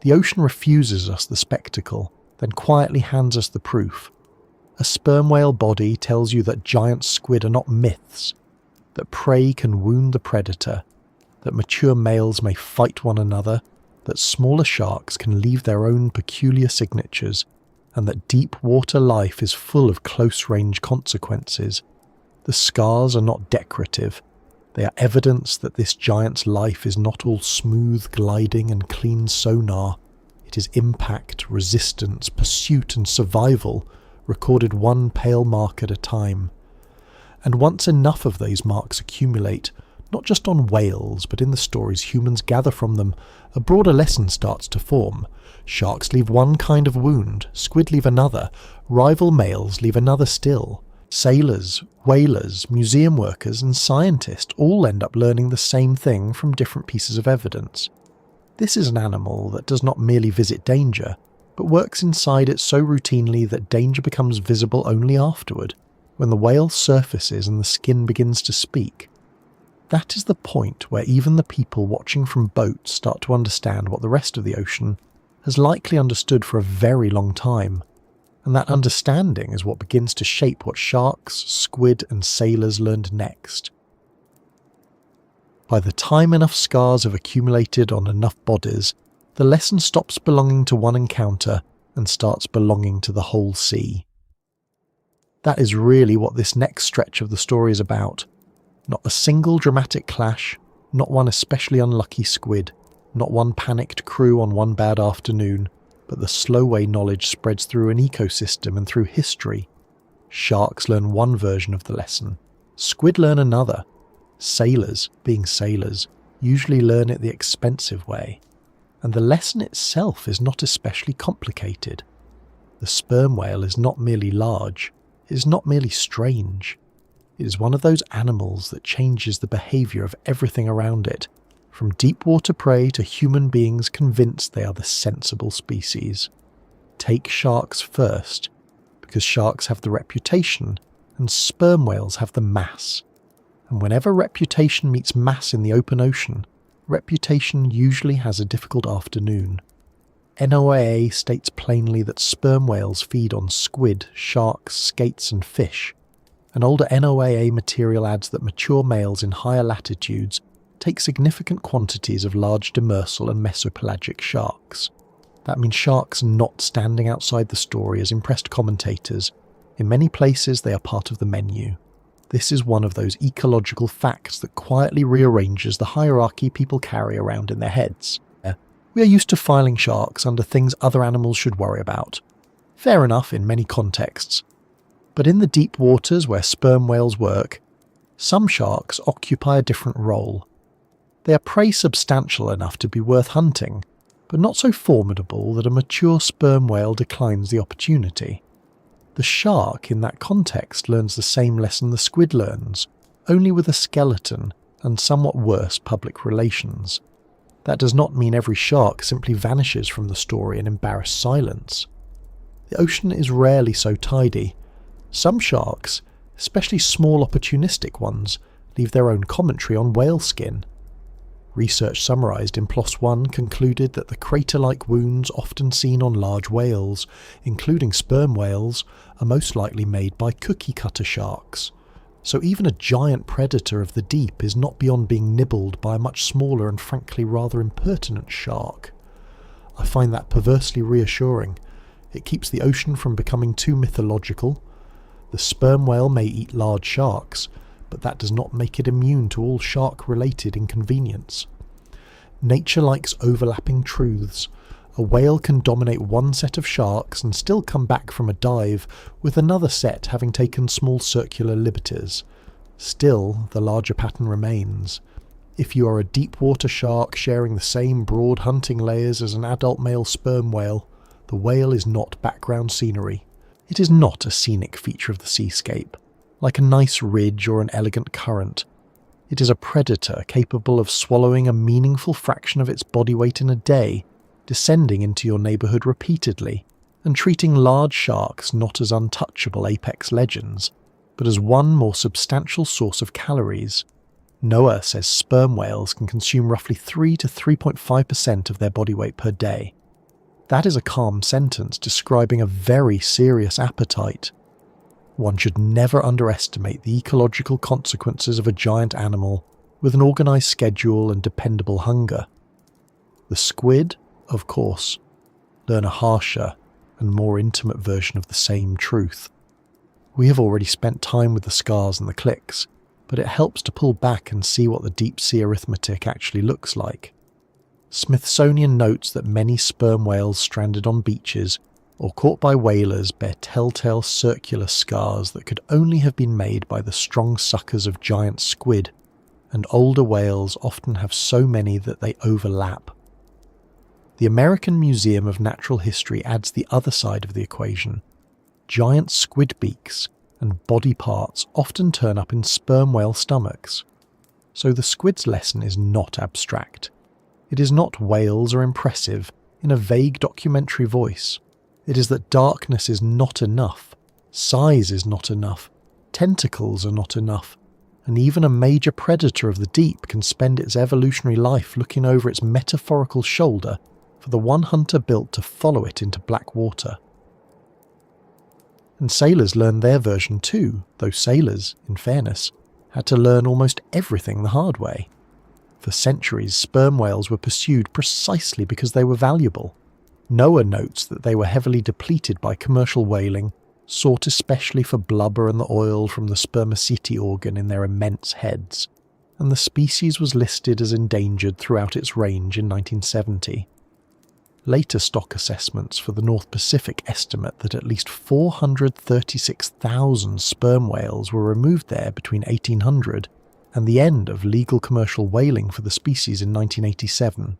The ocean refuses us the spectacle, then quietly hands us the proof. A sperm whale body tells you that giant squid are not myths, that prey can wound the predator, that mature males may fight one another, that smaller sharks can leave their own peculiar signatures, and that deep water life is full of close-range consequences. The scars are not decorative. They are evidence that this giant's life is not all smooth gliding and clean sonar. It is impact, resistance, pursuit and survival, recorded one pale mark at a time. And once enough of those marks accumulate, not just on whales, but in the stories humans gather from them, a broader lesson starts to form. Sharks leave one kind of wound, squid leave another, rival males leave another still. Sailors, whalers, museum workers and scientists all end up learning the same thing from different pieces of evidence. This is an animal that does not merely visit danger, but works inside it so routinely that danger becomes visible only afterward, when the whale surfaces and the skin begins to speak. That is the point where even the people watching from boats start to understand what the rest of the ocean has likely understood for a very long time, and that understanding is what begins to shape what sharks, squid and sailors learned next. By the time enough scars have accumulated on enough bodies, the lesson stops belonging to one encounter and starts belonging to the whole sea. That is really what this next stretch of the story is about. Not a single dramatic clash, not one especially unlucky squid, not one panicked crew on one bad afternoon, but the slow way knowledge spreads through an ecosystem and through history. Sharks learn one version of the lesson, squid learn another. Sailors, being sailors, usually learn it the expensive way. And the lesson itself is not especially complicated. The sperm whale is not merely large, it is not merely strange. It is one of those animals that changes the behaviour of everything around it, from deep water prey to human beings convinced they are the sensible species. Take sharks first, because sharks have the reputation and sperm whales have the mass. And whenever reputation meets mass in the open ocean, reputation usually has a difficult afternoon. NOAA states plainly that sperm whales feed on squid, sharks, skates and fish. An older NOAA material adds that mature males in higher latitudes take significant quantities of large demersal and mesopelagic sharks. That means sharks not standing outside the story as impressed commentators. In many places they are part of the menu. This is one of those ecological facts that quietly rearranges the hierarchy people carry around in their heads. We are used to filing sharks under things other animals should worry about. Fair enough in many contexts. But in the deep waters where sperm whales work, some sharks occupy a different role. They are prey substantial enough to be worth hunting, but not so formidable that a mature sperm whale declines the opportunity. The shark in that context learns the same lesson the squid learns, only with a skeleton and somewhat worse public relations. That does not mean every shark simply vanishes from the story in embarrassed silence. The ocean is rarely so tidy. Some sharks, especially small opportunistic ones, leave their own commentary on whale skin. Research summarised in PLOS One concluded that the crater-like wounds often seen on large whales, including sperm whales, are most likely made by cookie-cutter sharks. So even a giant predator of the deep is not beyond being nibbled by a much smaller and frankly rather impertinent shark. I find that perversely reassuring. It keeps the ocean from becoming too mythological. The sperm whale may eat large sharks, but that does not make it immune to all shark-related inconvenience. Nature likes overlapping truths. A whale can dominate one set of sharks and still come back from a dive, with another set having taken small circular liberties. Still, the larger pattern remains. If you are a deep water shark sharing the same broad hunting layers as an adult male sperm whale, the whale is not background scenery. It is not a scenic feature of the seascape, like a nice ridge or an elegant current. It is a predator capable of swallowing a meaningful fraction of its body weight in a day, descending into your neighbourhood repeatedly, and treating large sharks not as untouchable apex legends, but as one more substantial source of calories. NOAA says sperm whales can consume roughly 3 to 3.5% of their body weight per day. That is a calm sentence describing a very serious appetite. One should never underestimate the ecological consequences of a giant animal with an organised schedule and dependable hunger. The squid, of course, learn a harsher and more intimate version of the same truth. We have already spent time with the scars and the clicks, but it helps to pull back and see what the deep sea arithmetic actually looks like. Smithsonian notes that many sperm whales stranded on beaches or caught by whalers bear telltale circular scars that could only have been made by the strong suckers of giant squid, and older whales often have so many that they overlap. The American Museum of Natural History adds the other side of the equation. Giant squid beaks and body parts often turn up in sperm whale stomachs. So the squid's lesson is not abstract. It is not whales are impressive in a vague documentary voice. It is that darkness is not enough, size is not enough, tentacles are not enough, and even a major predator of the deep can spend its evolutionary life looking over its metaphorical shoulder for the one hunter built to follow it into black water. And sailors learned their version too, though sailors, in fairness, had to learn almost everything the hard way. For centuries, sperm whales were pursued precisely because they were valuable. NOAA notes that they were heavily depleted by commercial whaling, sought especially for blubber and the oil from the spermaceti organ in their immense heads, and the species was listed as endangered throughout its range in 1970. Later stock assessments for the North Pacific estimate that at least 436,000 sperm whales were removed there between 1800 and the end of legal commercial whaling for the species in 1987.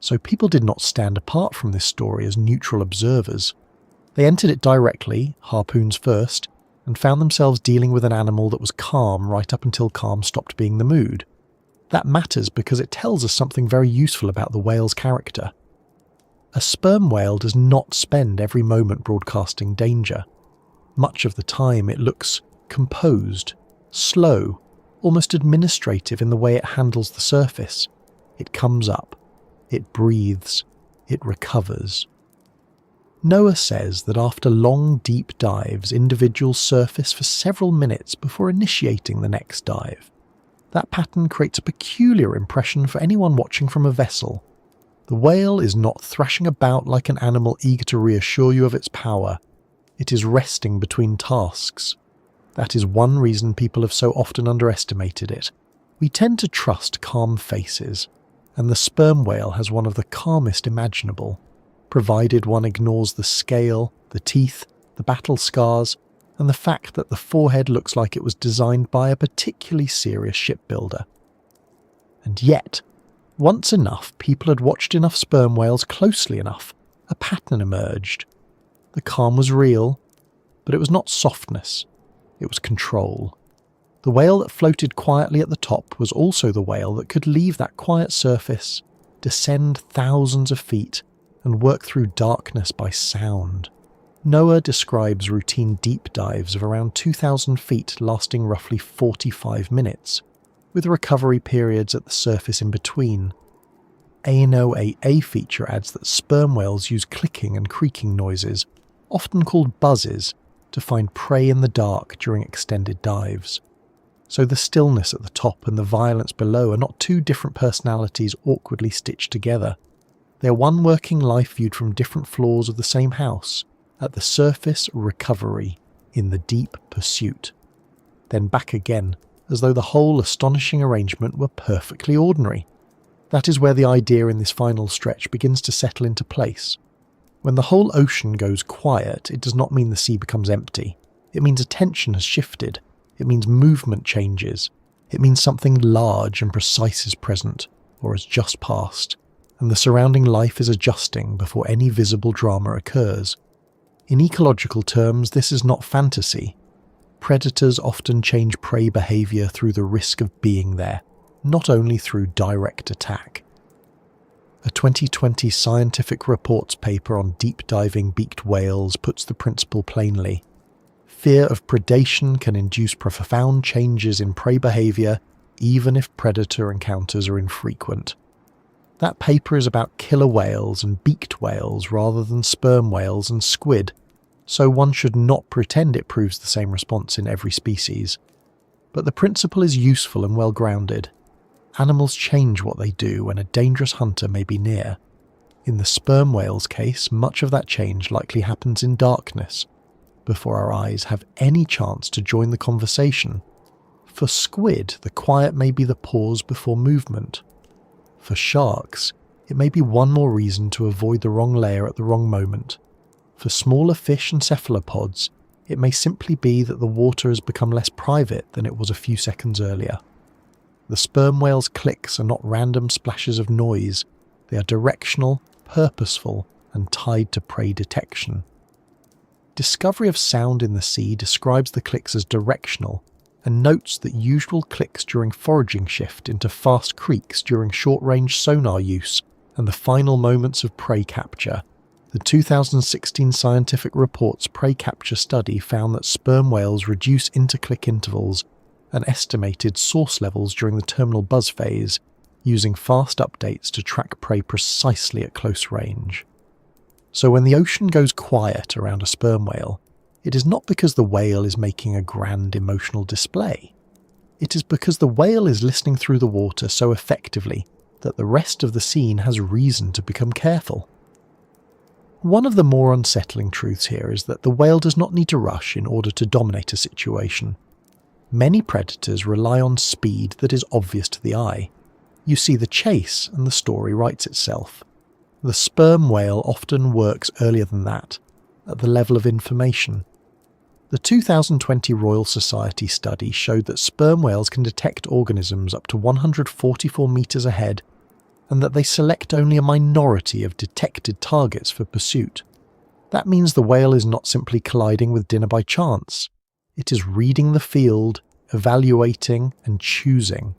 So people did not stand apart from this story as neutral observers. They entered it directly, harpoons first, and found themselves dealing with an animal that was calm right up until calm stopped being the mood. That matters because it tells us something very useful about the whale's character. A sperm whale does not spend every moment broadcasting danger. Much of the time it looks composed, slow, almost administrative in the way it handles the surface. It comes up. It breathes, it recovers. NOAA says that after long, deep dives, individuals surface for several minutes before initiating the next dive. That pattern creates a peculiar impression for anyone watching from a vessel. The whale is not thrashing about like an animal eager to reassure you of its power. It is resting between tasks. That is one reason people have so often underestimated it. We tend to trust calm faces, and the sperm whale has one of the calmest imaginable, provided one ignores the scale, the teeth, the battle scars, and the fact that the forehead looks like it was designed by a particularly serious shipbuilder. And yet, once enough people had watched enough sperm whales closely enough, a pattern emerged. The calm was real, but it was not softness, it was control. The whale that floated quietly at the top was also the whale that could leave that quiet surface, descend thousands of feet, and work through darkness by sound. NOAA describes routine deep dives of around 2,000 feet lasting roughly 45 minutes. with recovery periods at the surface in between. A feature adds that sperm whales use clicking and creaking noises, often called buzzes, to find prey in the dark during extended dives. So the stillness at the top and the violence below are not two different personalities awkwardly stitched together. They are one working life viewed from different floors of the same house. At the surface, recovery. In the deep, pursuit. Then back again, as though the whole astonishing arrangement were perfectly ordinary. That is where the idea in this final stretch begins to settle into place. When the whole ocean goes quiet, it does not mean the sea becomes empty. It means attention has shifted. It means movement changes. It means something large and precise is present, or has just passed, and the surrounding life is adjusting before any visible drama occurs. In ecological terms, this is not fantasy. Predators often change prey behaviour through the risk of being there, not only through direct attack. A 2020 scientific reports paper on deep-diving beaked whales puts the principle plainly. Fear of predation can induce profound changes in prey behaviour, even if predator encounters are infrequent. That paper is about killer whales and beaked whales rather than sperm whales and squid, so one should not pretend it proves the same response in every species. But the principle is useful and well-grounded. Animals change what they do when a dangerous hunter may be near. In the sperm whale's case, much of that change likely happens in darkness, before our eyes have any chance to join the conversation. For squid, the quiet may be the pause before movement. For sharks, it may be one more reason to avoid the wrong layer at the wrong moment. For smaller fish and cephalopods, it may simply be that the water has become less private than it was a few seconds earlier. The sperm whale's clicks are not random splashes of noise. They are directional, purposeful, and tied to prey detection. Discovery of sound in the sea describes the clicks as directional, and notes that usual clicks during foraging shift into fast creaks during short-range sonar use and the final moments of prey capture. The 2016 Scientific Reports prey capture study found that sperm whales reduce interclick intervals and estimated source levels during the terminal buzz phase, using fast updates to track prey precisely at close range. So when the ocean goes quiet around a sperm whale, it is not because the whale is making a grand emotional display. It is because the whale is listening through the water so effectively that the rest of the scene has reason to become careful. One of the more unsettling truths here is that the whale does not need to rush in order to dominate a situation. Many predators rely on speed that is obvious to the eye. You see the chase and the story writes itself. The sperm whale often works earlier than that, at the level of information. The 2020 Royal Society study showed that sperm whales can detect organisms up to 144 metres ahead, and that they select only a minority of detected targets for pursuit. That means the whale is not simply colliding with dinner by chance. It is reading the field, evaluating, and choosing.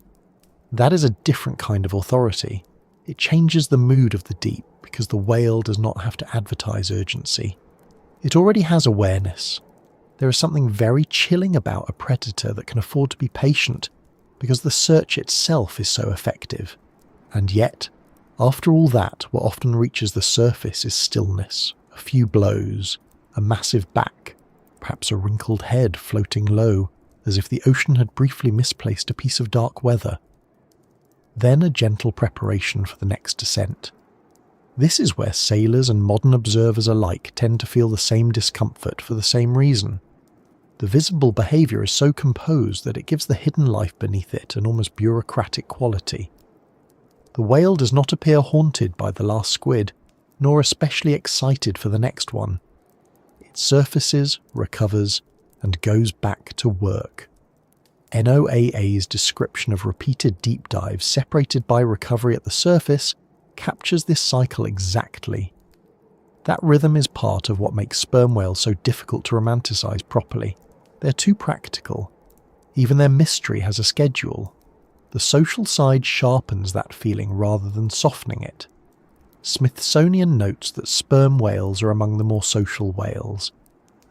That is a different kind of authority. It changes the mood of the deep because the whale does not have to advertise urgency. It already has awareness. There is something very chilling about a predator that can afford to be patient because the search itself is so effective. And yet, after all that, what often reaches the surface is stillness, a few blows, a massive back, perhaps a wrinkled head floating low, as if the ocean had briefly misplaced a piece of dark weather. Then a gentle preparation for the next descent. This is where sailors and modern observers alike tend to feel the same discomfort for the same reason. The visible behaviour is so composed that it gives the hidden life beneath it an almost bureaucratic quality. The whale does not appear haunted by the last squid, nor especially excited for the next one. It surfaces, recovers, and goes back to work. NOAA's description of repeated deep dives separated by recovery at the surface captures this cycle exactly. That rhythm is part of what makes sperm whales so difficult to romanticize properly. They're too practical. Even their mystery has a schedule. The social side sharpens that feeling rather than softening it. Smithsonian notes that sperm whales are among the more social whales,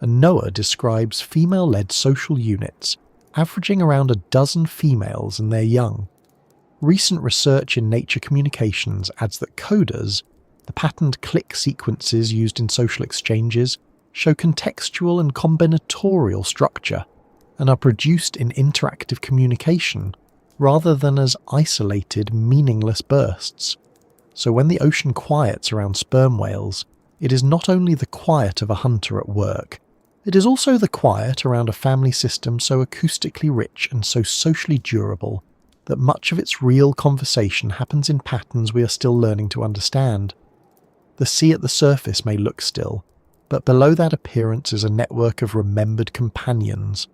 and NOAA describes female-led social units averaging around a dozen females and their young. Recent research in Nature Communications adds that coders, the patterned click sequences used in social exchanges, show contextual and combinatorial structure and are produced in interactive communication rather than as isolated, meaningless bursts. So when the ocean quiets around sperm whales, it is not only the quiet of a hunter at work, it is also the quiet around a family system so acoustically rich and so socially durable that much of its real conversation happens in patterns we are still learning to understand. The sea at the surface may look still, but below that appearance is a network of remembered companions,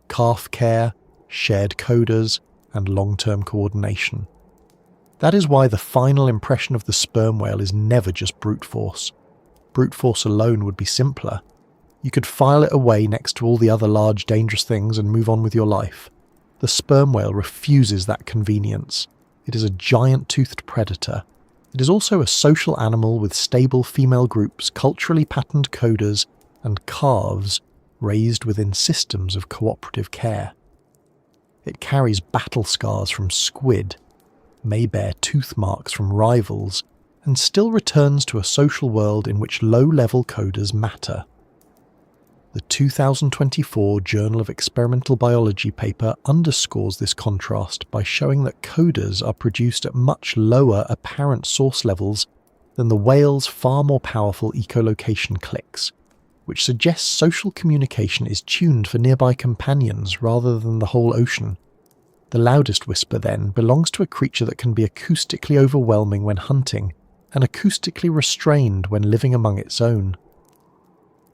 calf care, shared coders, and long-term coordination. That is why the final impression of the sperm whale is never just brute force. Brute force alone would be simpler. You could file it away next to all the other large dangerous things and move on with your life. The sperm whale refuses that convenience. It is a giant-toothed predator. It is also a social animal with stable female groups, culturally patterned coders, and calves raised within systems of cooperative care. It carries battle scars from squid, may bear tooth marks from rivals, and still returns to a social world in which low-level coders matter. The 2024 Journal of Experimental Biology paper underscores this contrast by showing that coders are produced at much lower apparent source levels than the whale's far more powerful echolocation clicks, which suggests social communication is tuned for nearby companions rather than the whole ocean. The loudest whisper, then, belongs to a creature that can be acoustically overwhelming when hunting and acoustically restrained when living among its own.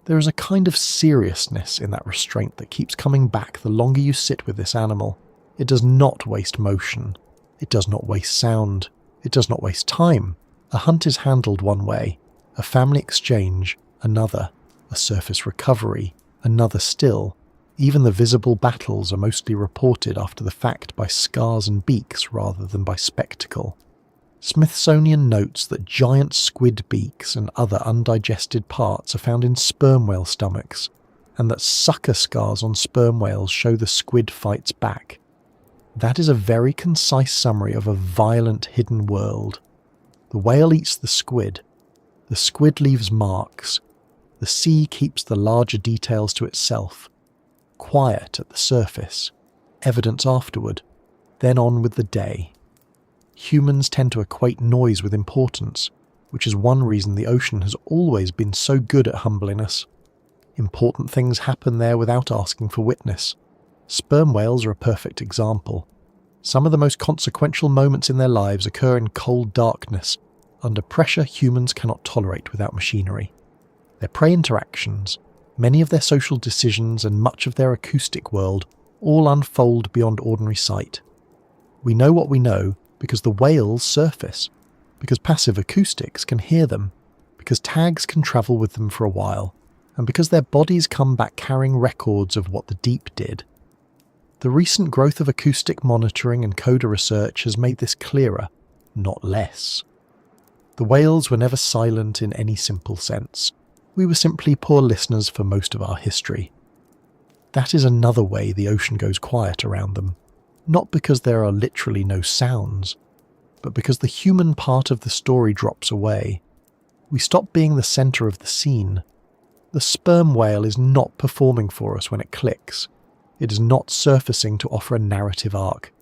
There is a kind of seriousness in that restraint that keeps coming back the longer you sit with this animal. It does not waste motion. It does not waste sound. It does not waste time. A hunt is handled one way, a family exchange another, a surface recovery another still. Even the visible battles are mostly reported after the fact by scars and beaks rather than by spectacle. Smithsonian notes that giant squid beaks and other undigested parts are found in sperm whale stomachs, and that sucker scars on sperm whales show the squid fights back. That is a very concise summary of a violent hidden world. The whale eats the squid leaves marks, the sea keeps the larger details to itself. Quiet at the surface, evidence afterward, then on with the day. Humans tend to equate noise with importance, which is one reason the ocean has always been so good at humbling us. Important things happen there without asking for witness. Sperm whales are a perfect example. Some of the most consequential moments in their lives occur in cold darkness, under pressure humans cannot tolerate without machinery. Their prey interactions, many of their social decisions and much of their acoustic world all unfold beyond ordinary sight. We know what we know because the whales surface, because passive acoustics can hear them, because tags can travel with them for a while, and because their bodies come back carrying records of what the deep did. The recent growth of acoustic monitoring and coder research has made this clearer, not less. The whales were never silent in any simple sense. We were simply poor listeners for most of our history. That is another way the ocean goes quiet around them. Not because there are literally no sounds, but because the human part of the story drops away. We stop being the centre of the scene. The sperm whale is not performing for us when it clicks. It is not surfacing to offer a narrative arc.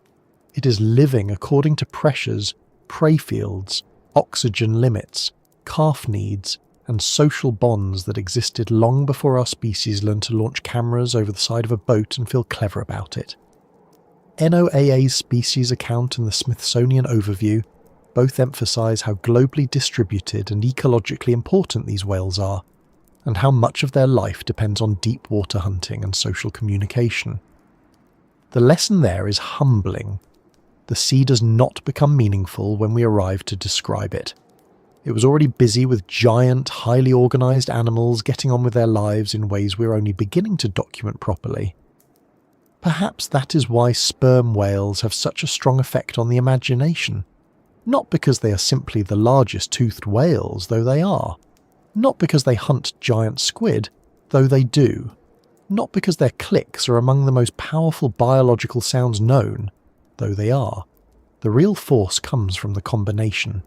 It is living according to pressures, prey fields, oxygen limits, calf needs, and social bonds that existed long before our species learned to launch cameras over the side of a boat and feel clever about it. NOAA's species account and the Smithsonian overview both emphasise how globally distributed and ecologically important these whales are, and how much of their life depends on deep water hunting and social communication. The lesson there is humbling. The sea does not become meaningful when we arrive to describe it. It was already busy with giant, highly organised animals getting on with their lives in ways we're only beginning to document properly. Perhaps that is why sperm whales have such a strong effect on the imagination. Not because they are simply the largest toothed whales, though they are. Not because they hunt giant squid, though they do. Not because their clicks are among the most powerful biological sounds known, though they are. The real force comes from the combination.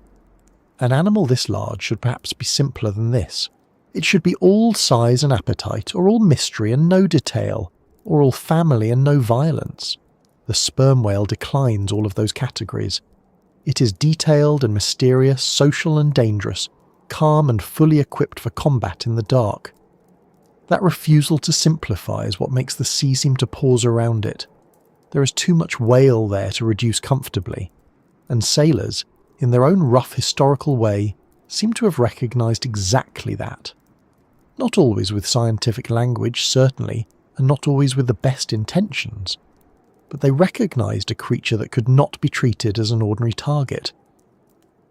An animal this large should perhaps be simpler than this. It should be all size and appetite, or all mystery and no detail, or all family and no violence. The sperm whale declines all of those categories. It is detailed and mysterious, social and dangerous, calm and fully equipped for combat in the dark. That refusal to simplify is what makes the sea seem to pause around it. There is too much whale there to reduce comfortably, and sailors, in their own rough historical way, seem to have recognised exactly that. Not always with scientific language, certainly, and not always with the best intentions, but they recognised a creature that could not be treated as an ordinary target.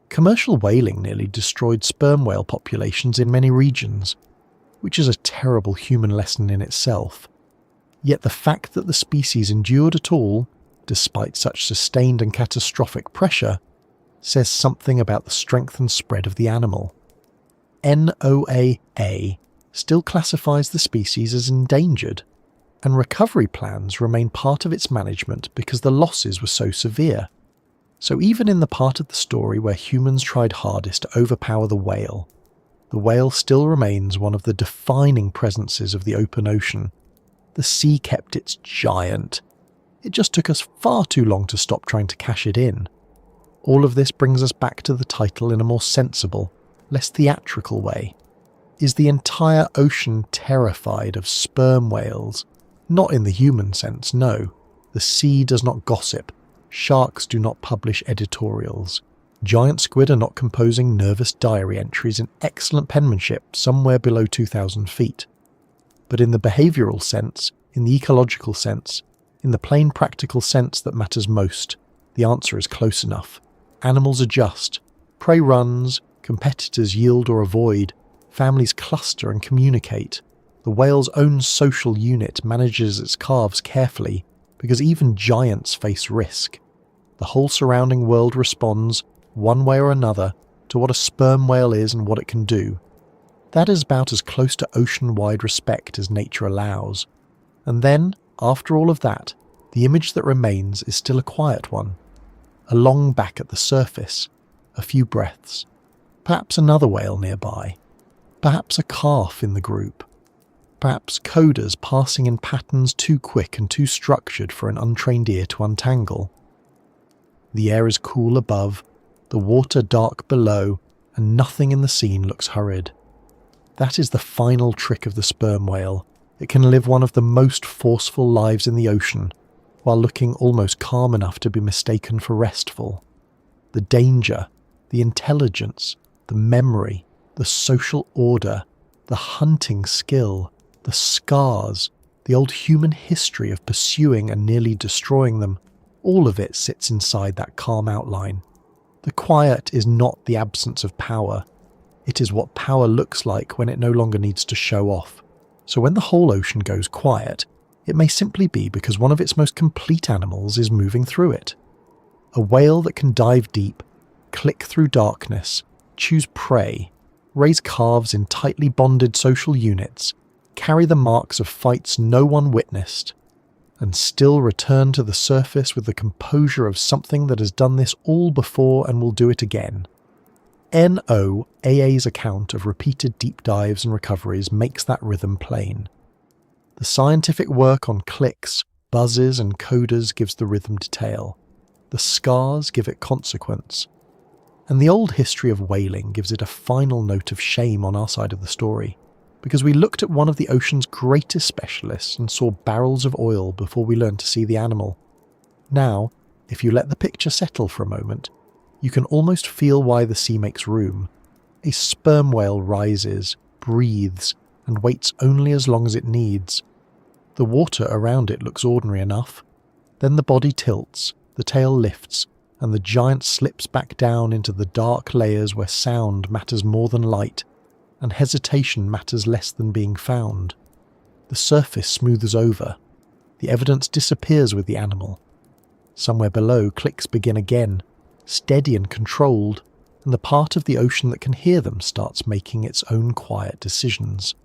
Commercial whaling nearly destroyed sperm whale populations in many regions, which is a terrible human lesson in itself. Yet the fact that the species endured at all, despite such sustained and catastrophic pressure, says something about the strength and spread of the animal. NOAA still classifies the species as endangered, and recovery plans remain part of its management because the losses were so severe. So even in the part of the story where humans tried hardest to overpower the whale still remains one of the defining presences of the open ocean. The sea kept its giant. It just took us far too long to stop trying to cash it in. All of this brings us back to the title in a more sensible, less theatrical way. Is the entire ocean terrified of sperm whales? Not in the human sense, no. The sea does not gossip. Sharks do not publish editorials. Giant squid are not composing nervous diary entries in excellent penmanship somewhere below 2,000 feet. But in the behavioural sense, in the ecological sense, in the plain practical sense that matters most, the answer is close enough. Animals adjust, prey runs, competitors yield or avoid, families cluster and communicate. The whale's own social unit manages its calves carefully because even giants face risk. The whole surrounding world responds, one way or another, to what a sperm whale is and what it can do. That is about as close to ocean-wide respect as nature allows. And then, after all of that, the image that remains is still a quiet one. A long back at the surface, a few breaths, perhaps another whale nearby, perhaps a calf in the group, perhaps coders passing in patterns too quick and too structured for an untrained ear to untangle. The air is cool above, the water dark below, and nothing in the scene looks hurried. That is the final trick of the sperm whale. It can live one of the most forceful lives in the ocean, while looking almost calm enough to be mistaken for restful. The danger, the intelligence, the memory, the social order, the hunting skill, the scars, the old human history of pursuing and nearly destroying them, all of it sits inside that calm outline. The quiet is not the absence of power. It is what power looks like when it no longer needs to show off. So when the whole ocean goes quiet, it may simply be because one of its most complete animals is moving through it. A whale that can dive deep, click through darkness, choose prey, raise calves in tightly bonded social units, carry the marks of fights no one witnessed, and still return to the surface with the composure of something that has done this all before and will do it again. NOAA's account of repeated deep dives and recoveries makes that rhythm plain. The scientific work on clicks, buzzes and coders gives the rhythm detail. The scars give it consequence. And the old history of whaling gives it a final note of shame on our side of the story, because we looked at one of the ocean's greatest specialists and saw barrels of oil before we learned to see the animal. Now, if you let the picture settle for a moment, you can almost feel why the sea makes room. A sperm whale rises, breathes, and waits only as long as it needs. The water around it looks ordinary enough. Then the body tilts, the tail lifts, and the giant slips back down into the dark layers where sound matters more than light, and hesitation matters less than being found. The surface smooths over. The evidence disappears with the animal. Somewhere below, clicks begin again, steady and controlled, and the part of the ocean that can hear them starts making its own quiet decisions.